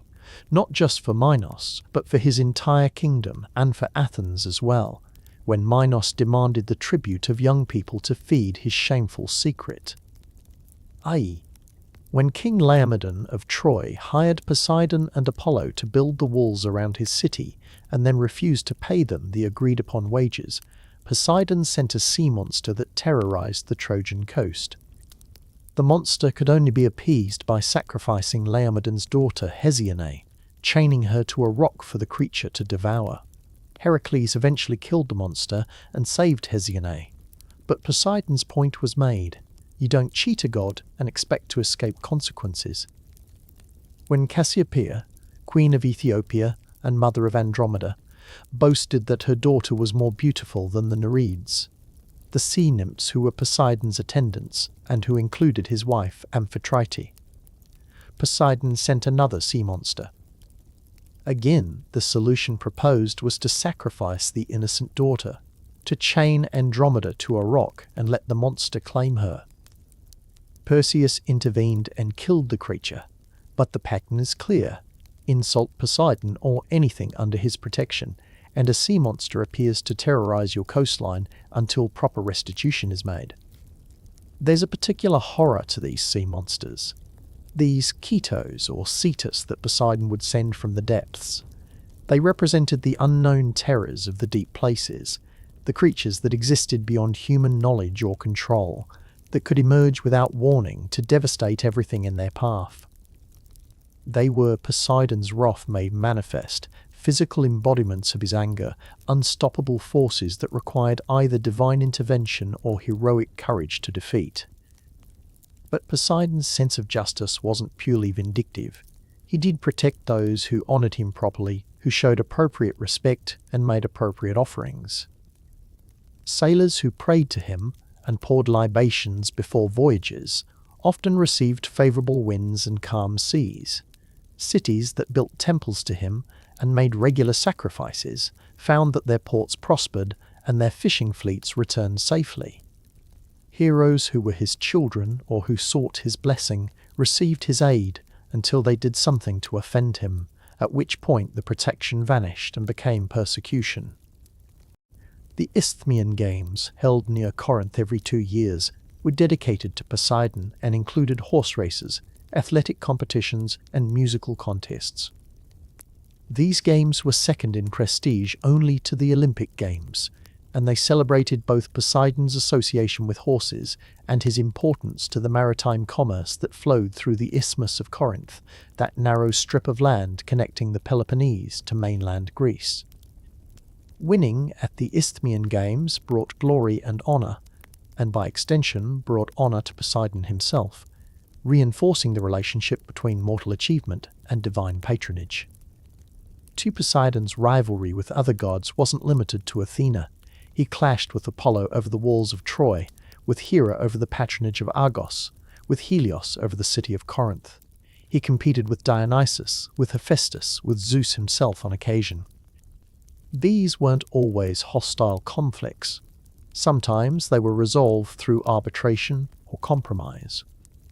not just for Minos, but for his entire kingdom and for Athens as well, when Minos demanded the tribute of young people to feed his shameful secret. i.e., when King Laomedon of Troy hired Poseidon and Apollo to build the walls around his city and then refused to pay them the agreed-upon wages, Poseidon sent a sea monster that terrorized the Trojan coast. The monster could only be appeased by sacrificing Laomedon's daughter Hesione, chaining her to a rock for the creature to devour. Heracles eventually killed the monster and saved Hesione. But Poseidon's point was made. You don't cheat a god and expect to escape consequences. When Cassiopeia, queen of Ethiopia and mother of Andromeda, boasted that her daughter was more beautiful than the Nereids, the sea nymphs who were Poseidon's attendants and who included his wife Amphitrite, Poseidon sent another sea monster. Again, the solution proposed was to sacrifice the innocent daughter, to chain Andromeda to a rock and let the monster claim her. Perseus intervened and killed the creature, but the pattern is clear. Insult Poseidon or anything under his protection, and a sea monster appears to terrorize your coastline until proper restitution is made. There's a particular horror to these sea monsters. These Ketos or Cetus that Poseidon would send from the depths. They represented the unknown terrors of the deep places, the creatures that existed beyond human knowledge or control, that could emerge without warning to devastate everything in their path. They were Poseidon's wrath made manifest, physical embodiments of his anger, unstoppable forces that required either divine intervention or heroic courage to defeat. But Poseidon's sense of justice wasn't purely vindictive. He did protect those who honoured him properly, who showed appropriate respect and made appropriate offerings. Sailors who prayed to him and poured libations before voyages often received favourable winds and calm seas. Cities that built temples to him and made regular sacrifices found that their ports prospered and their fishing fleets returned safely. Heroes who were his children or who sought his blessing received his aid until they did something to offend him, at which point the protection vanished and became persecution. The Isthmian Games, held near Corinth every 2 years, were dedicated to Poseidon and included horse races, athletic competitions, and musical contests. These games were second in prestige only to the Olympic Games, and they celebrated both Poseidon's association with horses and his importance to the maritime commerce that flowed through the Isthmus of Corinth, that narrow strip of land connecting the Peloponnese to mainland Greece. Winning at the Isthmian Games brought glory and honour, and by extension brought honour to Poseidon himself, reinforcing the relationship between mortal achievement and divine patronage. Poseidon's rivalry with other gods wasn't limited to Athena. He clashed with Apollo over the walls of Troy, with Hera over the patronage of Argos, with Helios over the city of Corinth. He competed with Dionysus, with Hephaestus, with Zeus himself on occasion. These weren't always hostile conflicts. Sometimes they were resolved through arbitration or compromise.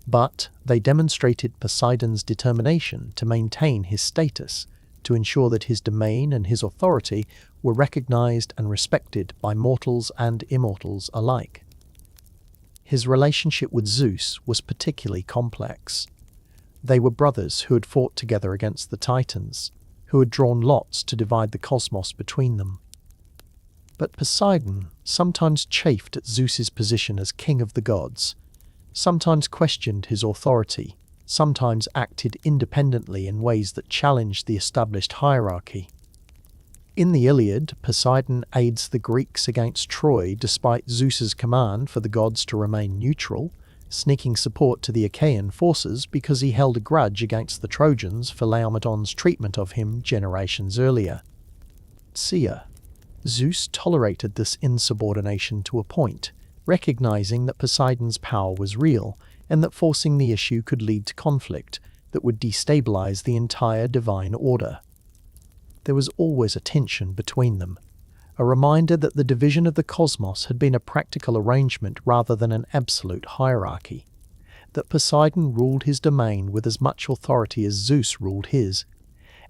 But they demonstrated Poseidon's determination to maintain his status, to ensure that his domain and his authority were recognized and respected by mortals and immortals alike. His relationship with Zeus was particularly complex. They were brothers who had fought together against the Titans, who had drawn lots to divide the cosmos between them. But Poseidon sometimes chafed at Zeus's position as king of the gods, sometimes questioned his authority, sometimes acted independently in ways that challenged the established hierarchy. In the Iliad, Poseidon aids the Greeks against Troy despite Zeus's command for the gods to remain neutral, sneaking support to the Achaean forces because he held a grudge against the Trojans for Laomedon's treatment of him generations earlier. Sia. Zeus tolerated this insubordination to a point, recognizing that Poseidon's power was real and that forcing the issue could lead to conflict that would destabilize the entire divine order. There was always a tension between them, a reminder that the division of the cosmos had been a practical arrangement rather than an absolute hierarchy, that Poseidon ruled his domain with as much authority as Zeus ruled his,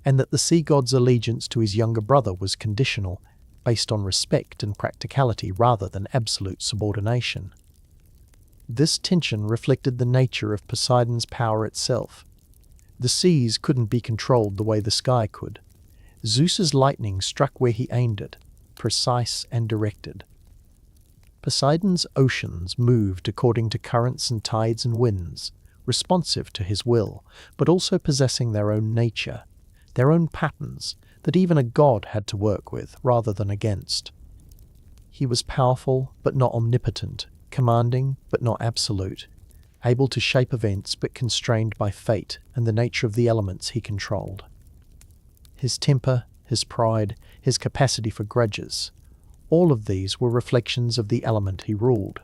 and that the sea god's allegiance to his younger brother was conditional, based on respect and practicality rather than absolute subordination. This tension reflected the nature of Poseidon's power itself. The seas couldn't be controlled the way the sky could. Zeus's lightning struck where he aimed it, precise and directed. Poseidon's oceans moved according to currents and tides and winds, responsive to his will, but also possessing their own nature, their own patterns that even a god had to work with rather than against. He was powerful but not omnipotent, commanding but not absolute, able to shape events but constrained by fate and the nature of the elements he controlled. His temper, his pride, his capacity for grudges, all of these were reflections of the element he ruled.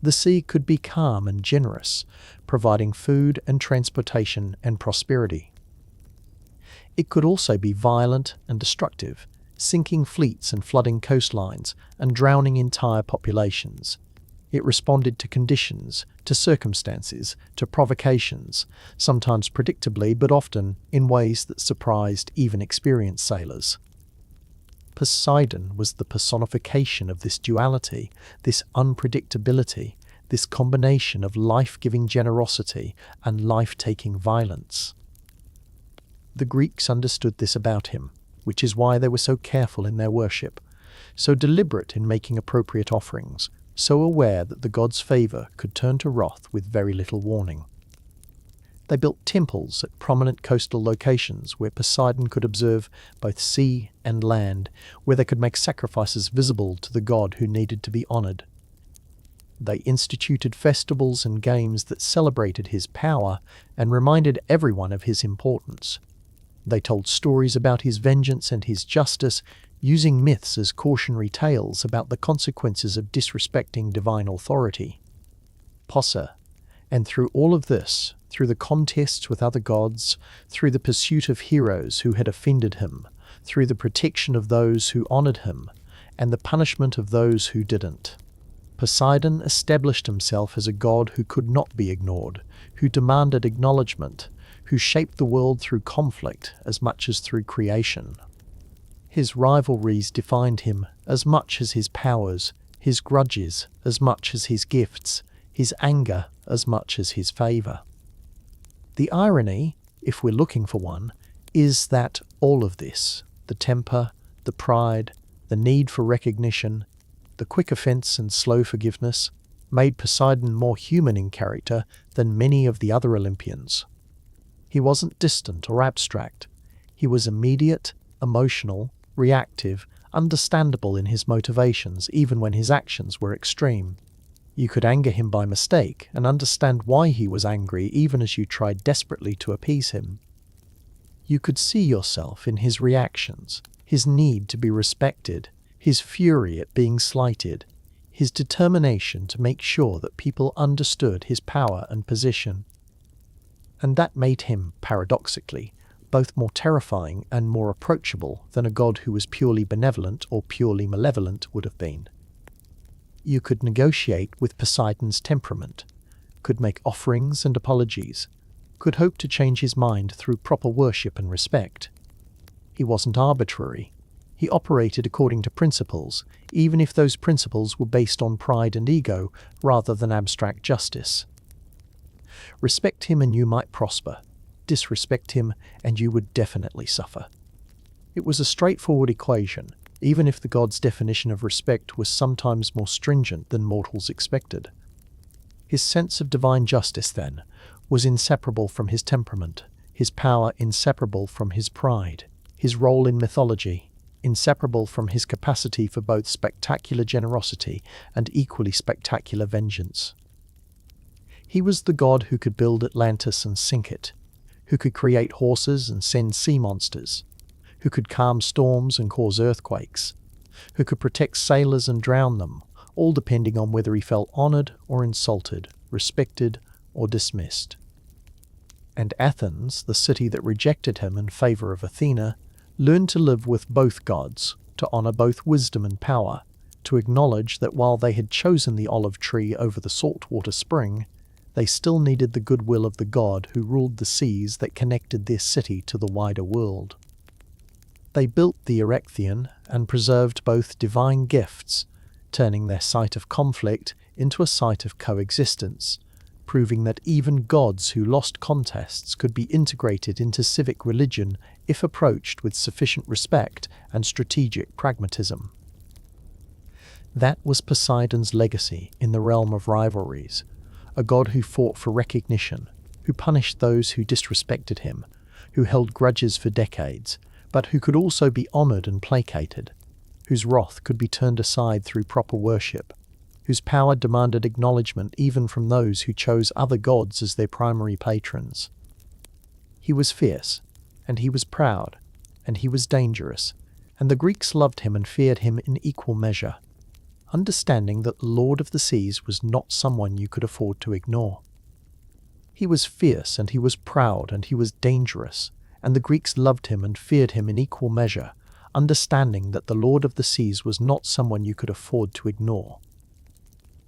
The sea could be calm and generous, providing food and transportation and prosperity. It could also be violent and destructive, sinking fleets and flooding coastlines and drowning entire populations. It responded to conditions, to circumstances, to provocations, sometimes predictably but often in ways that surprised even experienced sailors. Poseidon was the personification of this duality, this unpredictability, this combination of life-giving generosity and life-taking violence. The Greeks understood this about him, which is why they were so careful in their worship, so deliberate in making appropriate offerings, so aware that the god's favour could turn to wrath with very little warning. They built temples at prominent coastal locations where Poseidon could observe both sea and land, where they could make sacrifices visible to the god who needed to be honoured. They instituted festivals and games that celebrated his power and reminded everyone of his importance. They told stories about his vengeance and his justice, using myths as cautionary tales about the consequences of disrespecting divine authority. Posse. And through all of this, through the contests with other gods, through the pursuit of heroes who had offended him, through the protection of those who honoured him, and the punishment of those who didn't, Poseidon established himself as a god who could not be ignored, who demanded acknowledgement, who shaped the world through conflict as much as through creation. His rivalries defined him as much as his powers, his grudges as much as his gifts, his anger as much as his favour. The irony, if we're looking for one, is that all of this, the temper, the pride, the need for recognition, the quick offence and slow forgiveness, made Poseidon more human in character than many of the other Olympians. He wasn't distant or abstract. He was immediate, emotional, reactive, understandable in his motivations even when his actions were extreme. You could anger him by mistake and understand why he was angry even as you tried desperately to appease him. You could see yourself in his reactions, his need to be respected, his fury at being slighted, his determination to make sure that people understood his power and position. And that made him, paradoxically, both more terrifying and more approachable than a god who was purely benevolent or purely malevolent would have been. You could negotiate with Poseidon's temperament, could make offerings and apologies, could hope to change his mind through proper worship and respect. He wasn't arbitrary. He operated according to principles, even if those principles were based on pride and ego rather than abstract justice. Respect him and you might prosper. Disrespect him and you would definitely suffer. It was a straightforward equation, even if the god's definition of respect was sometimes more stringent than mortals expected. His sense of divine justice, then, was inseparable from his temperament, his power inseparable from his pride, his role in mythology inseparable from his capacity for both spectacular generosity and equally spectacular vengeance. He was the god who could build Atlantis and sink it, who could create horses and send sea monsters, who could calm storms and cause earthquakes, who could protect sailors and drown them, all depending on whether he felt honoured or insulted, respected or dismissed. And Athens, the city that rejected him in favour of Athena, learned to live with both gods, to honour both wisdom and power, to acknowledge that while they had chosen the olive tree over the saltwater spring, they still needed the goodwill of the god who ruled the seas that connected their city to the wider world. They built the Erechtheion and preserved both divine gifts, turning their site of conflict into a site of coexistence, proving that even gods who lost contests could be integrated into civic religion if approached with sufficient respect and strategic pragmatism. That was Poseidon's legacy in the realm of rivalries, a god who fought for recognition, who punished those who disrespected him, who held grudges for decades, but who could also be honoured and placated, whose wrath could be turned aside through proper worship, whose power demanded acknowledgement even from those who chose other gods as their primary patrons. He was fierce, and he was proud, and he was dangerous, and the Greeks loved him and feared him in equal measure, understanding that the Lord of the Seas was not someone you could afford to ignore. He was fierce, and he was proud, and he was dangerous, and the Greeks loved him and feared him in equal measure, understanding that the Lord of the Seas was not someone you could afford to ignore.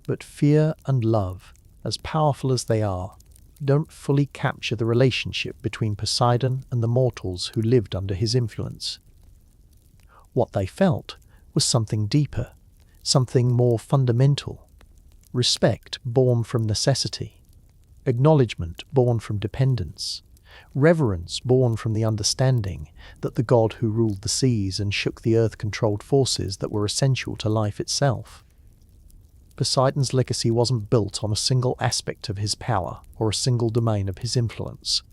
But fear and love, as powerful as they are, don't fully capture the relationship between Poseidon and the mortals who lived under his influence. What they felt was something deeper, something more fundamental, respect born from necessity, acknowledgement born from dependence, reverence born from the understanding that the god who ruled the seas and shook the earth controlled forces that were essential to life itself. Poseidon's legacy wasn't built on a single aspect of his power or a single domain of his influence.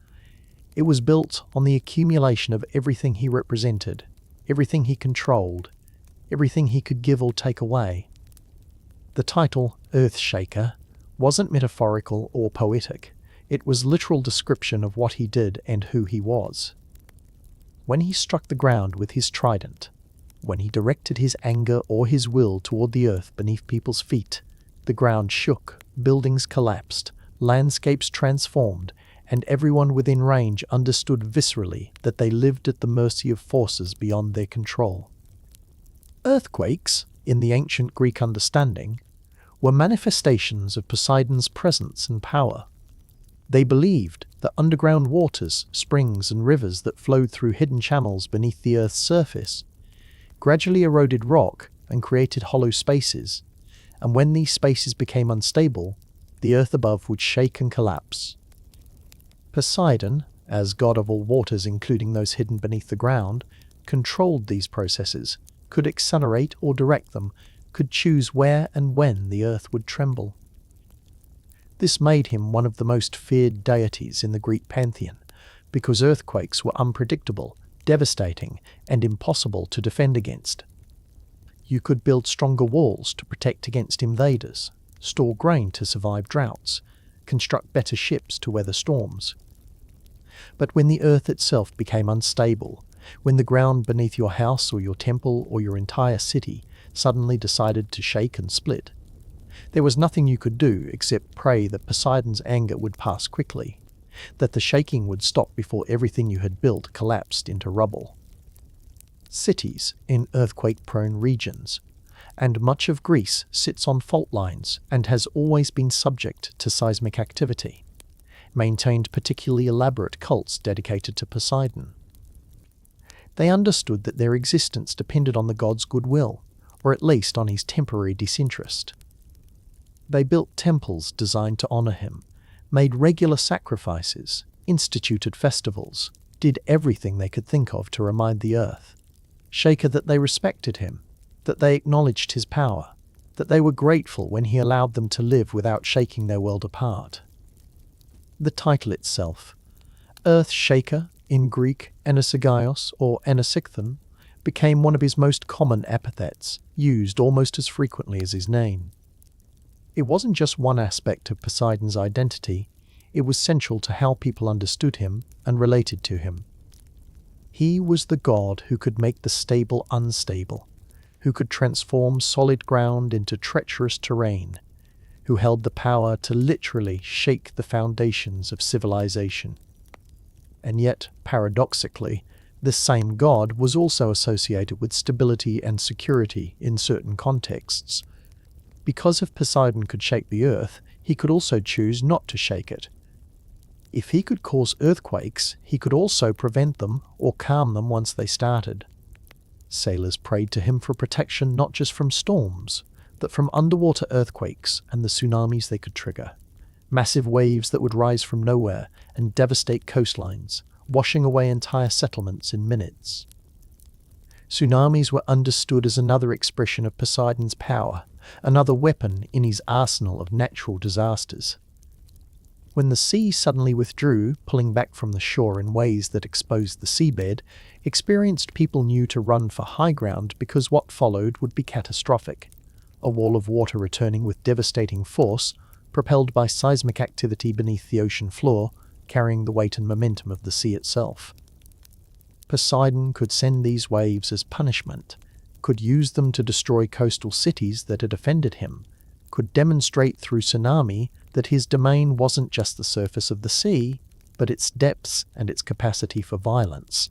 It was built on the accumulation of everything he represented, everything he controlled, everything he could give or take away. The title, Earthshaker, wasn't metaphorical or poetic. It was literal description of what he did and who he was. When he struck the ground with his trident, when he directed his anger or his will toward the earth beneath people's feet, the ground shook, buildings collapsed, landscapes transformed, and everyone within range understood viscerally that they lived at the mercy of forces beyond their control. Earthquakes, in the ancient Greek understanding, were manifestations of Poseidon's presence and power. They believed that underground waters, springs and rivers that flowed through hidden channels beneath the Earth's surface gradually eroded rock and created hollow spaces, and when these spaces became unstable, the earth above would shake and collapse. Poseidon, as god of all waters including those hidden beneath the ground, controlled these processes, could accelerate or direct them, could choose where and when the earth would tremble. This made him one of the most feared deities in the Greek pantheon, because earthquakes were unpredictable, devastating, and impossible to defend against. You could build stronger walls to protect against invaders, store grain to survive droughts, construct better ships to weather storms. But when the earth itself became unstable, when the ground beneath your house or your temple or your entire city suddenly decided to shake and split, there was nothing you could do except pray that Poseidon's anger would pass quickly, that the shaking would stop before everything you had built collapsed into rubble. Cities in earthquake-prone regions, and much of Greece sits on fault lines and has always been subject to seismic activity, maintained particularly elaborate cults dedicated to Poseidon. They understood that their existence depended on the god's goodwill, or at least on his temporary disinterest. They built temples designed to honor him, made regular sacrifices, instituted festivals, did everything they could think of to remind the earth, shaker, that they respected him, that they acknowledged his power, that they were grateful when he allowed them to live without shaking their world apart. The title itself, Earthshaker, in Greek Anasigaios or Anasikthon, became one of his most common epithets, used almost as frequently as his name. It wasn't just one aspect of Poseidon's identity, it was central to how people understood him and related to him. He was the god who could make the stable unstable, who could transform solid ground into treacherous terrain, who held the power to literally shake the foundations of civilization. And yet, paradoxically, this same god was also associated with stability and security in certain contexts. Because if Poseidon could shake the earth, he could also choose not to shake it. If he could cause earthquakes, he could also prevent them or calm them once they started. Sailors prayed to him for protection not just from storms, but from underwater earthquakes and the tsunamis they could trigger. Massive waves that would rise from nowhere and devastate coastlines, washing away entire settlements in minutes. Tsunamis were understood as another expression of Poseidon's power, another weapon in his arsenal of natural disasters. When the sea suddenly withdrew, pulling back from the shore in ways that exposed the seabed, experienced people knew to run for high ground because what followed would be catastrophic. A wall of water returning with devastating force, propelled by seismic activity beneath the ocean floor, carrying the weight and momentum of the sea itself. Poseidon could send these waves as punishment, could use them to destroy coastal cities that had offended him, could demonstrate through tsunami that his domain wasn't just the surface of the sea, but its depths and its capacity for violence.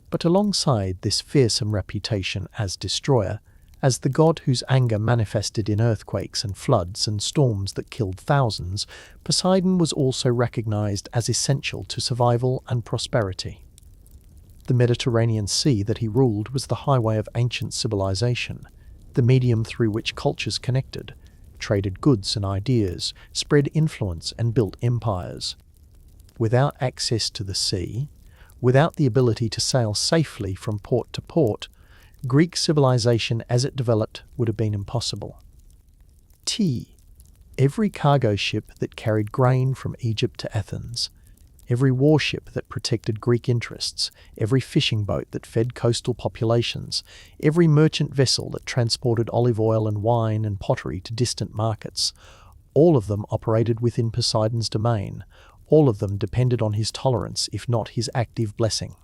But alongside this fearsome reputation as destroyer, as the god whose anger manifested in earthquakes and floods and storms that killed thousands, Poseidon was also recognized as essential to survival and prosperity. The Mediterranean Sea that he ruled was the highway of ancient civilization, the medium through which cultures connected, traded goods and ideas, spread influence and built empires. Without access to the sea, without the ability to sail safely from port to port, Greek civilization as it developed would have been impossible. Every cargo ship that carried grain from Egypt to Athens, every warship that protected Greek interests, every fishing boat that fed coastal populations, every merchant vessel that transported olive oil and wine and pottery to distant markets, all of them operated within Poseidon's domain, all of them depended on his tolerance if not his active blessing.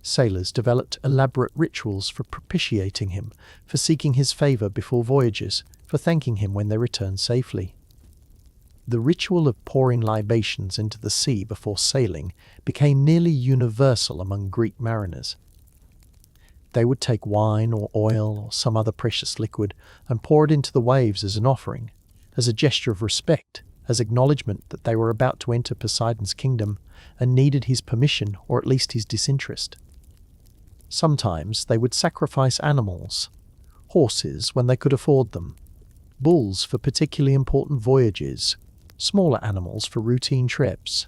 Sailors developed elaborate rituals for propitiating him, for seeking his favour before voyages, for thanking him when they returned safely. The ritual of pouring libations into the sea before sailing became nearly universal among Greek mariners. They would take wine or oil or some other precious liquid and pour it into the waves as an offering, as a gesture of respect, as acknowledgement that they were about to enter Poseidon's kingdom and needed his permission or at least his disinterest. Sometimes they would sacrifice animals, horses when they could afford them, bulls for particularly important voyages, smaller animals for routine trips.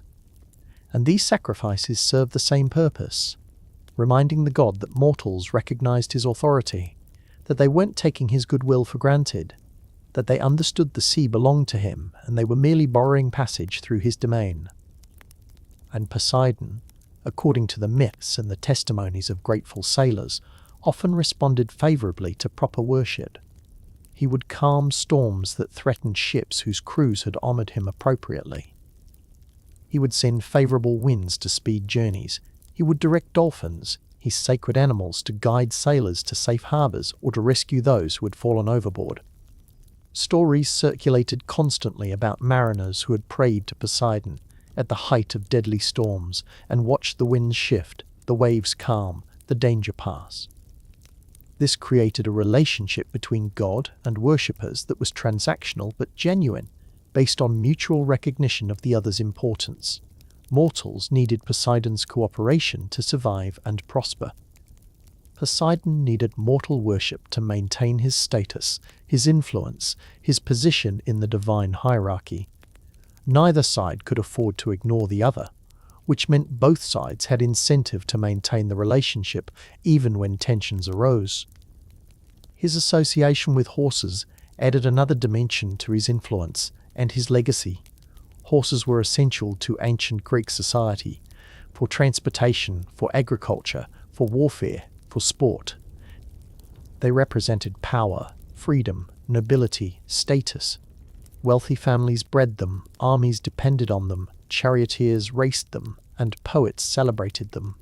And these sacrifices served the same purpose, reminding the god that mortals recognized his authority, that they weren't taking his goodwill for granted, that they understood the sea belonged to him and they were merely borrowing passage through his domain. And Poseidon, according to the myths and the testimonies of grateful sailors, often responded favorably to proper worship. He would calm storms that threatened ships whose crews had honored him appropriately. He would send favorable winds to speed journeys. He would direct dolphins, his sacred animals, to guide sailors to safe harbors or to rescue those who had fallen overboard. Stories circulated constantly about mariners who had prayed to Poseidon at the height of deadly storms and watched the winds shift, the waves calm, the danger pass. This created a relationship between God and worshippers that was transactional but genuine, based on mutual recognition of the other's importance. Mortals needed Poseidon's cooperation to survive and prosper. Poseidon needed mortal worship to maintain his status, his influence, his position in the divine hierarchy. Neither side could afford to ignore the other, which meant both sides had incentive to maintain the relationship even when tensions arose. His association with horses added another dimension to his influence and his legacy. Horses were essential to ancient Greek society, for transportation, for agriculture, for warfare, for sport. They represented power, freedom, nobility, status. Wealthy families bred them, armies depended on them, charioteers raced them, and poets celebrated them.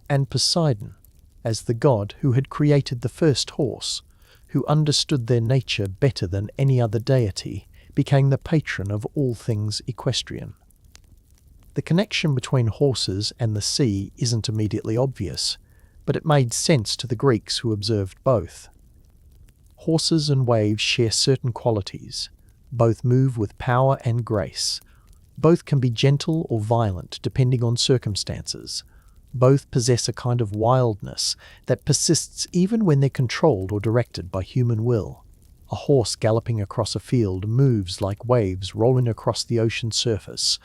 And Poseidon, as the god who had created the first horse, who understood their nature better than any other deity, became the patron of all things equestrian. The connection between horses and the sea isn't immediately obvious, but it made sense to the Greeks who observed both. Horses and waves share certain qualities. Both move with power and grace. Both can be gentle or violent depending on circumstances. Both possess a kind of wildness that persists even when they're controlled or directed by human will. A horse galloping across a field moves like waves rolling across the ocean surface.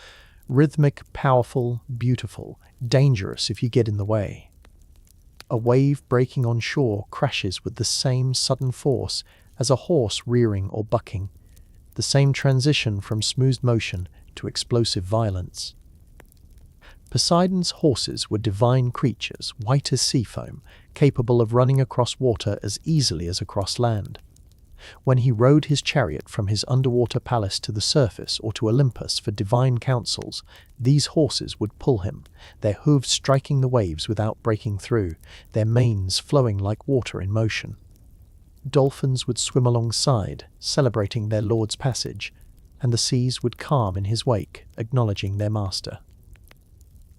Rhythmic, powerful, beautiful, dangerous if you get in the way. A wave breaking on shore crashes with the same sudden force as a horse rearing or bucking, the same transition from smooth motion to explosive violence. Poseidon's horses were divine creatures, white as sea foam, capable of running across water as easily as across land. When he rode his chariot from his underwater palace to the surface or to Olympus for divine counsels, these horses would pull him, their hooves striking the waves without breaking through, their manes flowing like water in motion. Dolphins would swim alongside, celebrating their lord's passage, and the seas would calm in his wake, acknowledging their master.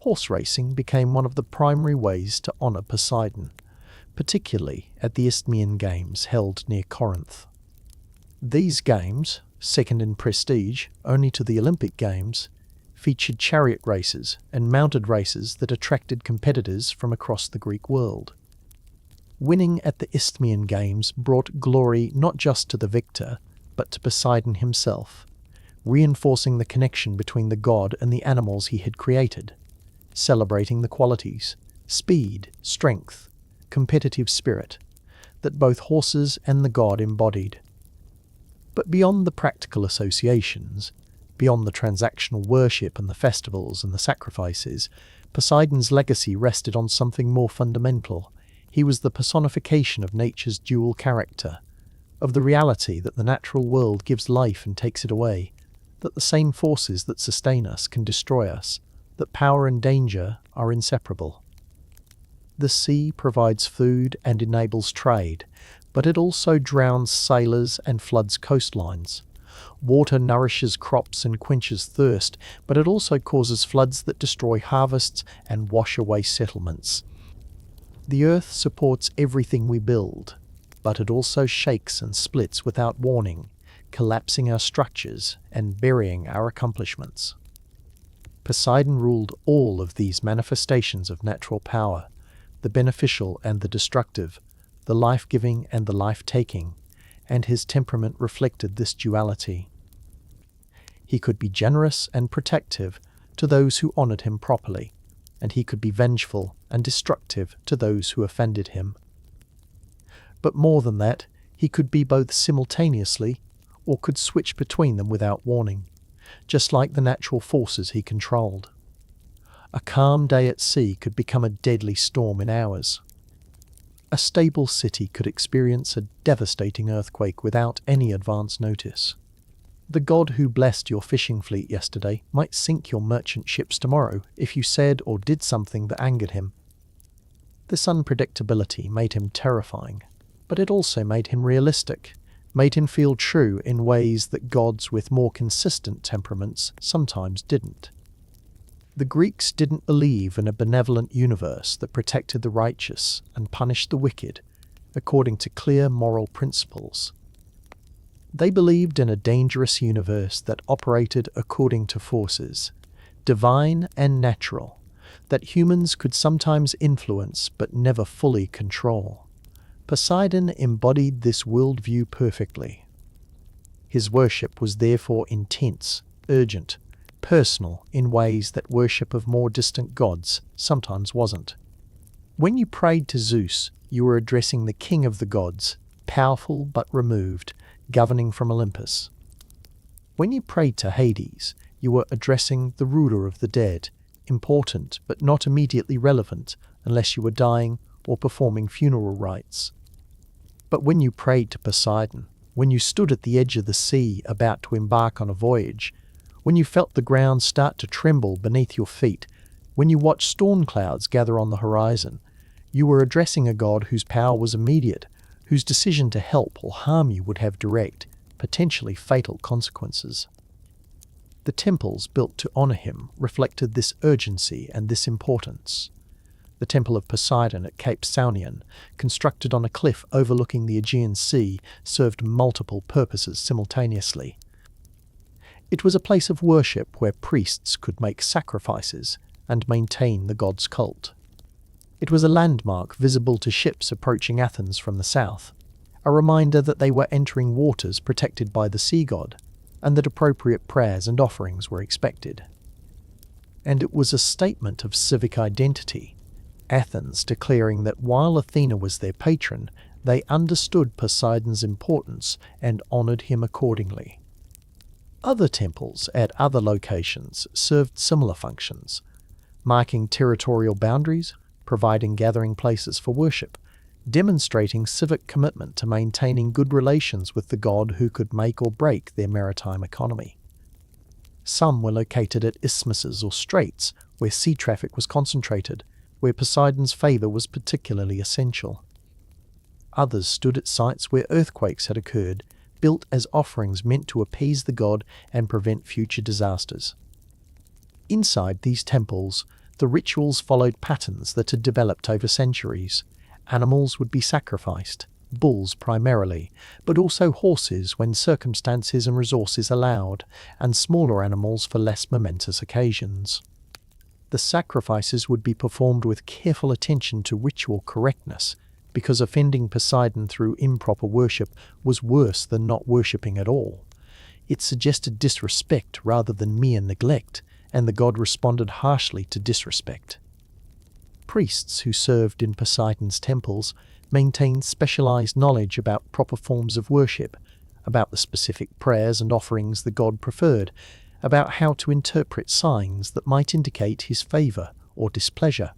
Horse racing became one of the primary ways to honour Poseidon, particularly at the Isthmian Games held near Corinth. These games, second in prestige only to the Olympic Games, featured chariot races and mounted races that attracted competitors from across the Greek world. Winning at the Isthmian Games brought glory not just to the victor, but to Poseidon himself, reinforcing the connection between the god and the animals he had created, celebrating the qualities, speed, strength, competitive spirit, that both horses and the god embodied. But beyond the practical associations, beyond the transactional worship and the festivals and the sacrifices, Poseidon's legacy rested on something more fundamental. He was the personification of nature's dual character, of the reality that the natural world gives life and takes it away, that the same forces that sustain us can destroy us, that power and danger are inseparable. The sea provides food and enables trade, but it also drowns sailors and floods coastlines. Water nourishes crops and quenches thirst, but it also causes floods that destroy harvests and wash away settlements. The earth supports everything we build, but it also shakes and splits without warning, collapsing our structures and burying our accomplishments. Poseidon ruled all of these manifestations of natural power, the beneficial and the destructive, the life-giving and the life-taking, and his temperament reflected this duality. He could be generous and protective to those who honored him properly, and he could be vengeful and destructive to those who offended him. But more than that, he could be both simultaneously, or could switch between them without warning, just like the natural forces he controlled. A calm day at sea could become a deadly storm in hours. A stable city could experience a devastating earthquake without any advance notice. The god who blessed your fishing fleet yesterday might sink your merchant ships tomorrow if you said or did something that angered him. This unpredictability made him terrifying, but it also made him realistic, made him feel true in ways that gods with more consistent temperaments sometimes didn't. The Greeks didn't believe in a benevolent universe that protected the righteous and punished the wicked according to clear moral principles. They believed in a dangerous universe that operated according to forces, divine and natural, that humans could sometimes influence but never fully control. Poseidon embodied this worldview perfectly. His worship was therefore intense, urgent, personal in ways that worship of more distant gods sometimes wasn't. When you prayed to Zeus, you were addressing the king of the gods, powerful but removed, governing from Olympus. When you prayed to Hades, you were addressing the ruler of the dead, important but not immediately relevant unless you were dying or performing funeral rites. But when you prayed to Poseidon, when you stood at the edge of the sea about to embark on a voyage, when you felt the ground start to tremble beneath your feet, when you watched storm clouds gather on the horizon, you were addressing a god whose power was immediate, whose decision to help or harm you would have direct, potentially fatal consequences. The temples built to honor him reflected this urgency and this importance. The Temple of Poseidon at Cape Saunion, constructed on a cliff overlooking the Aegean Sea, served multiple purposes simultaneously. It was a place of worship where priests could make sacrifices and maintain the god's cult. It was a landmark visible to ships approaching Athens from the south, a reminder that they were entering waters protected by the sea god, and that appropriate prayers and offerings were expected. And it was a statement of civic identity, Athens declaring that while Athena was their patron, they understood Poseidon's importance and honored him accordingly. Other temples at other locations served similar functions, marking territorial boundaries, providing gathering places for worship, demonstrating civic commitment to maintaining good relations with the god who could make or break their maritime economy. Some were located at isthmuses or straits where sea traffic was concentrated, where Poseidon's favor was particularly essential. Others stood at sites where earthquakes had occurred, built as offerings meant to appease the god and prevent future disasters. Inside these temples, the rituals followed patterns that had developed over centuries. Animals would be sacrificed, bulls primarily, but also horses when circumstances and resources allowed, and smaller animals for less momentous occasions. The sacrifices would be performed with careful attention to ritual correctness, because offending Poseidon through improper worship was worse than not worshipping at all. It suggested disrespect rather than mere neglect, and the god responded harshly to disrespect. Priests who served in Poseidon's temples maintained specialized knowledge about proper forms of worship, about the specific prayers and offerings the god preferred, about how to interpret signs that might indicate his favor or displeasure.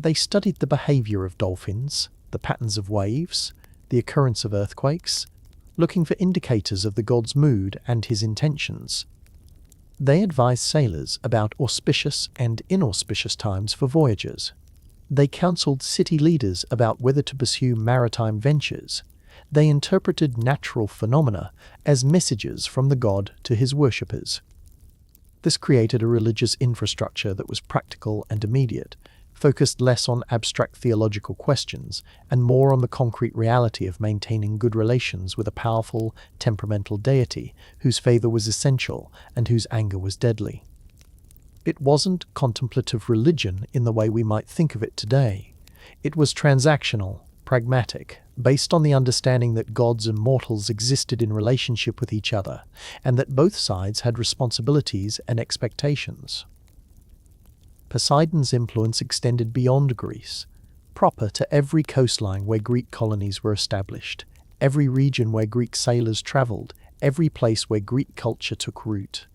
They studied the behavior of dolphins, the patterns of waves, the occurrence of earthquakes, looking for indicators of the god's mood and his intentions. They advised sailors about auspicious and inauspicious times for voyages. They counseled city leaders about whether to pursue maritime ventures. They interpreted natural phenomena as messages from the god to his worshippers. This created a religious infrastructure that was practical and immediate, focused less on abstract theological questions and more on the concrete reality of maintaining good relations with a powerful, temperamental deity whose favor was essential and whose anger was deadly. It wasn't contemplative religion in the way we might think of it today. It was transactional, pragmatic, based on the understanding that gods and mortals existed in relationship with each other, and that both sides had responsibilities and expectations. Poseidon's influence extended beyond Greece, proper to every coastline where Greek colonies were established, every region where Greek sailors travelled, every place where Greek culture took root.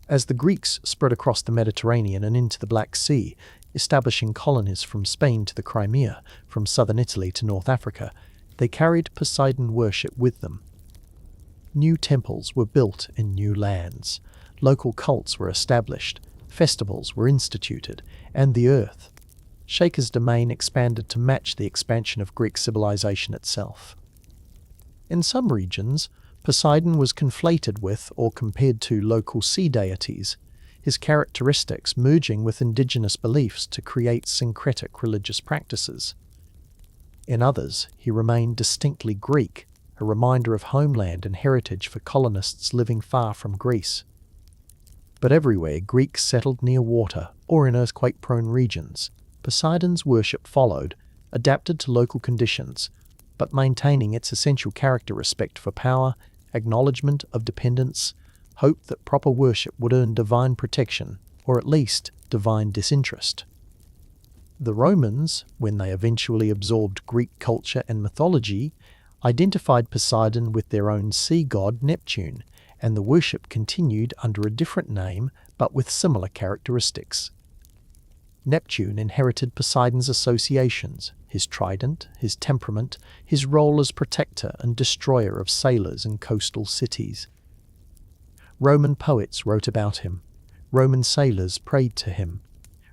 As the Greeks spread across the Mediterranean and into the Black Sea, establishing colonies from Spain to the Crimea, from southern Italy to North Africa, they carried Poseidon worship with them. New temples were built in new lands, local cults were established, festivals were instituted, and the earth, Shaker's domain, expanded to match the expansion of Greek civilization itself. In some regions, Poseidon was conflated with or compared to local sea deities, his characteristics merging with indigenous beliefs to create syncretic religious practices. In others, he remained distinctly Greek, a reminder of homeland and heritage for colonists living far from Greece. But everywhere Greeks settled near water or in earthquake-prone regions, Poseidon's worship followed, adapted to local conditions, but maintaining its essential character: respect for power, acknowledgement of dependence, hope that proper worship would earn divine protection, or at least divine disinterest. The Romans, when they eventually absorbed Greek culture and mythology, identified Poseidon with their own sea god Neptune, and the worship continued under a different name but with similar characteristics. Neptune inherited Poseidon's associations, his trident, his temperament, his role as protector and destroyer of sailors and coastal cities. Roman poets wrote about him. Roman sailors prayed to him.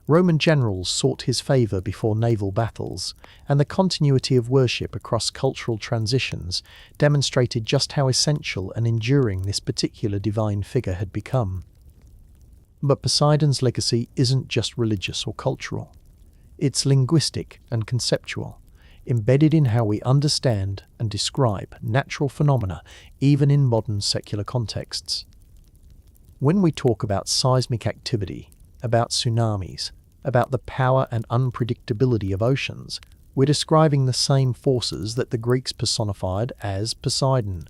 Roman generals sought his favor before naval battles, and the continuity of worship across cultural transitions demonstrated just how essential and enduring this particular divine figure had become. But Poseidon's legacy isn't just religious or cultural. It's linguistic and conceptual, embedded in how we understand and describe natural phenomena, even in modern secular contexts. When we talk about seismic activity, about tsunamis, about the power and unpredictability of oceans, we're describing the same forces that the Greeks personified as Poseidon.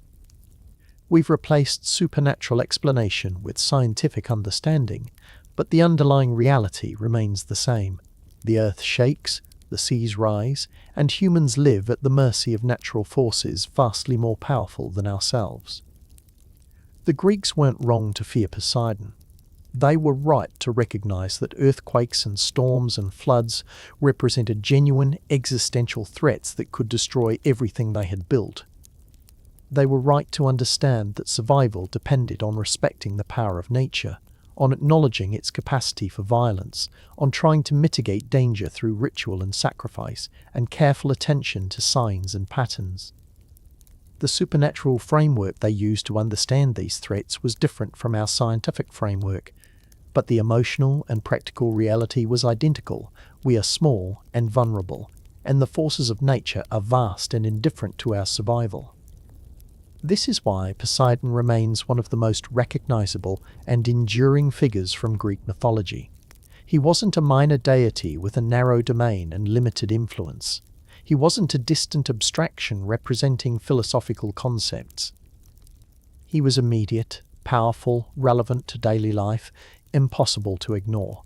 We've replaced supernatural explanation with scientific understanding, but the underlying reality remains the same. The earth shakes, the seas rise, and humans live at the mercy of natural forces vastly more powerful than ourselves. The Greeks weren't wrong to fear Poseidon. They were right to recognize that earthquakes and storms and floods represented genuine existential threats that could destroy everything they had built. They were right to understand that survival depended on respecting the power of nature, on acknowledging its capacity for violence, on trying to mitigate danger through ritual and sacrifice, and careful attention to signs and patterns. The supernatural framework they used to understand these threats was different from our scientific framework, but the emotional and practical reality was identical. We are small and vulnerable, and the forces of nature are vast and indifferent to our survival. This is why Poseidon remains one of the most recognizable and enduring figures from Greek mythology. He wasn't a minor deity with a narrow domain and limited influence. He wasn't a distant abstraction representing philosophical concepts. He was immediate, powerful, relevant to daily life, impossible to ignore.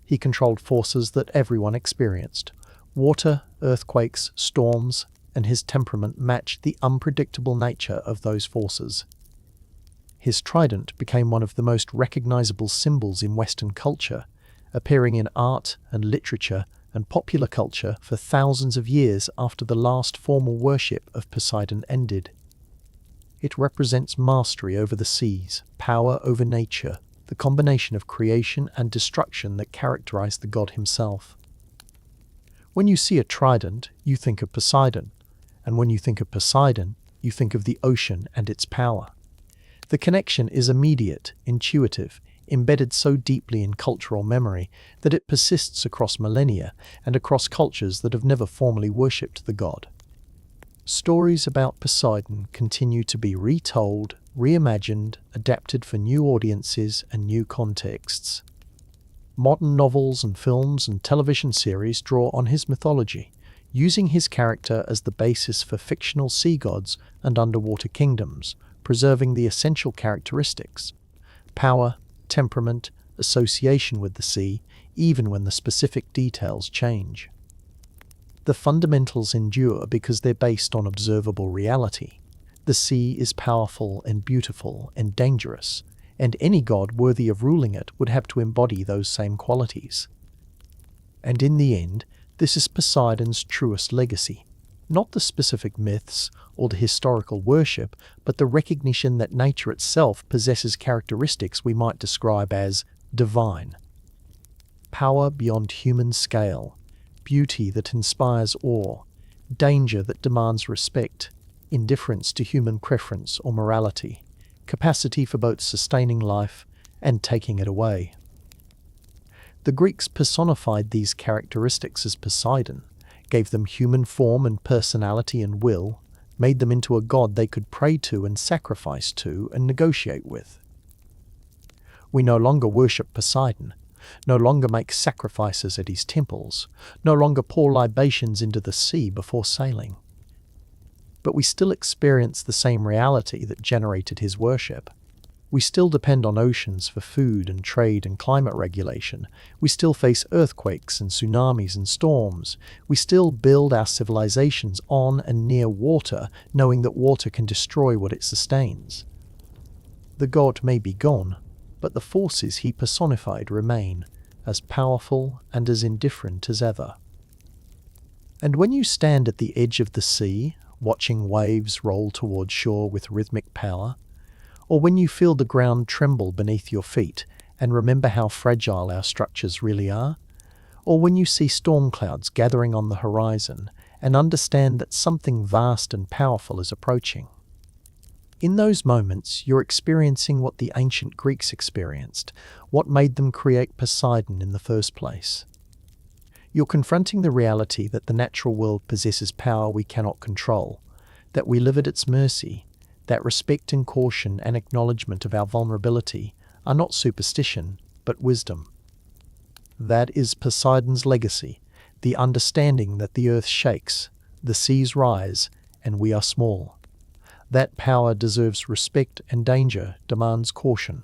He controlled forces that everyone experienced: water, earthquakes, storms, and his temperament matched the unpredictable nature of those forces. His trident became one of the most recognizable symbols in Western culture, appearing in art and literature and popular culture for thousands of years after the last formal worship of Poseidon ended. It represents mastery over the seas, power over nature, the combination of creation and destruction that characterized the god himself. When you see a trident, you think of Poseidon, and when you think of Poseidon, you think of the ocean and its power. The connection is immediate, intuitive, embedded so deeply in cultural memory that it persists across millennia and across cultures that have never formally worshipped the god. Stories about Poseidon continue to be retold, reimagined, adapted for new audiences and new contexts. Modern novels and films and television series draw on his mythology, using his character as the basis for fictional sea gods and underwater kingdoms, preserving the essential characteristics: power, temperament, association with the sea, even when the specific details change. The fundamentals endure because they're based on observable reality. The sea is powerful and beautiful and dangerous, and any god worthy of ruling it would have to embody those same qualities. And in the end, this is Poseidon's truest legacy. Not the specific myths or the historical worship, but the recognition that nature itself possesses characteristics we might describe as divine. Power beyond human scale, beauty that inspires awe, danger that demands respect, indifference to human preference or morality, capacity for both sustaining life and taking it away. The Greeks personified these characteristics as Poseidon, gave them human form and personality and will, made them into a god they could pray to and sacrifice to and negotiate with. We no longer worship Poseidon, no longer make sacrifices at his temples, no longer pour libations into the sea before sailing. But we still experience the same reality that generated his worship. We still depend on oceans for food and trade and climate regulation. We still face earthquakes and tsunamis and storms. We still build our civilizations on and near water, knowing that water can destroy what it sustains. The god may be gone, but the forces he personified remain, as powerful and as indifferent as ever. And when you stand at the edge of the sea, watching waves roll toward shore with rhythmic power, or when you feel the ground tremble beneath your feet and remember how fragile our structures really are, or when you see storm clouds gathering on the horizon and understand that something vast and powerful is approaching. In those moments, you're experiencing what the ancient Greeks experienced, what made them create Poseidon in the first place. You're confronting the reality that the natural world possesses power we cannot control, that we live at its mercy, that respect and caution and acknowledgement of our vulnerability are not superstition, but wisdom. That is Poseidon's legacy, the understanding that the earth shakes, the seas rise, and we are small. That power deserves respect and danger demands caution,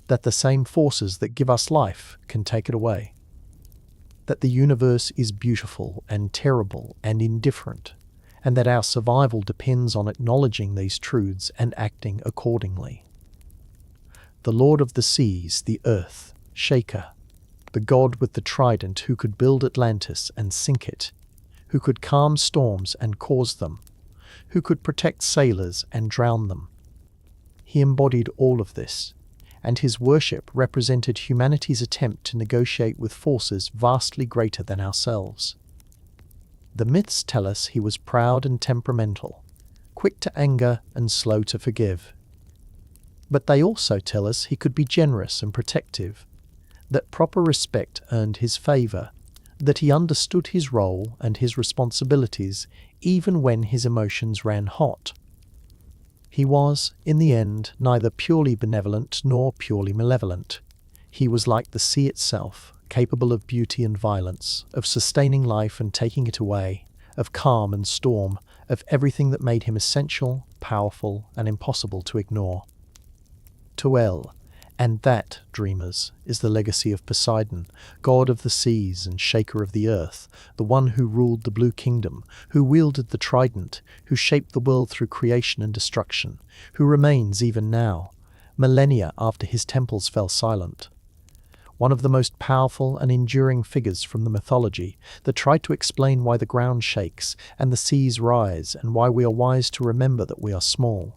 that the same forces that give us life can take it away. That the universe is beautiful and terrible and indifferent, and that our survival depends on acknowledging these truths and acting accordingly. The Lord of the Seas, the Earth, Shaker, the god with the trident who could build Atlantis and sink it, who could calm storms and cause them, who could protect sailors and drown them. He embodied all of this, and his worship represented humanity's attempt to negotiate with forces vastly greater than ourselves. The myths tell us he was proud and temperamental, quick to anger and slow to forgive. But they also tell us he could be generous and protective, that proper respect earned his favor, that he understood his role and his responsibilities even when his emotions ran hot. He was, in the end, neither purely benevolent nor purely malevolent. He was like the sea itself, capable of beauty and violence, of sustaining life and taking it away, of calm and storm, of everything that made him essential, powerful, and impossible to ignore. Toel, and that, dreamers, is the legacy of Poseidon, god of the seas and shaker of the earth, the one who ruled the Blue Kingdom, who wielded the trident, who shaped the world through creation and destruction, who remains even now, millennia after his temples fell silent. One of the most powerful and enduring figures from the mythology that tried to explain why the ground shakes and the seas rise and why we are wise to remember that we are small.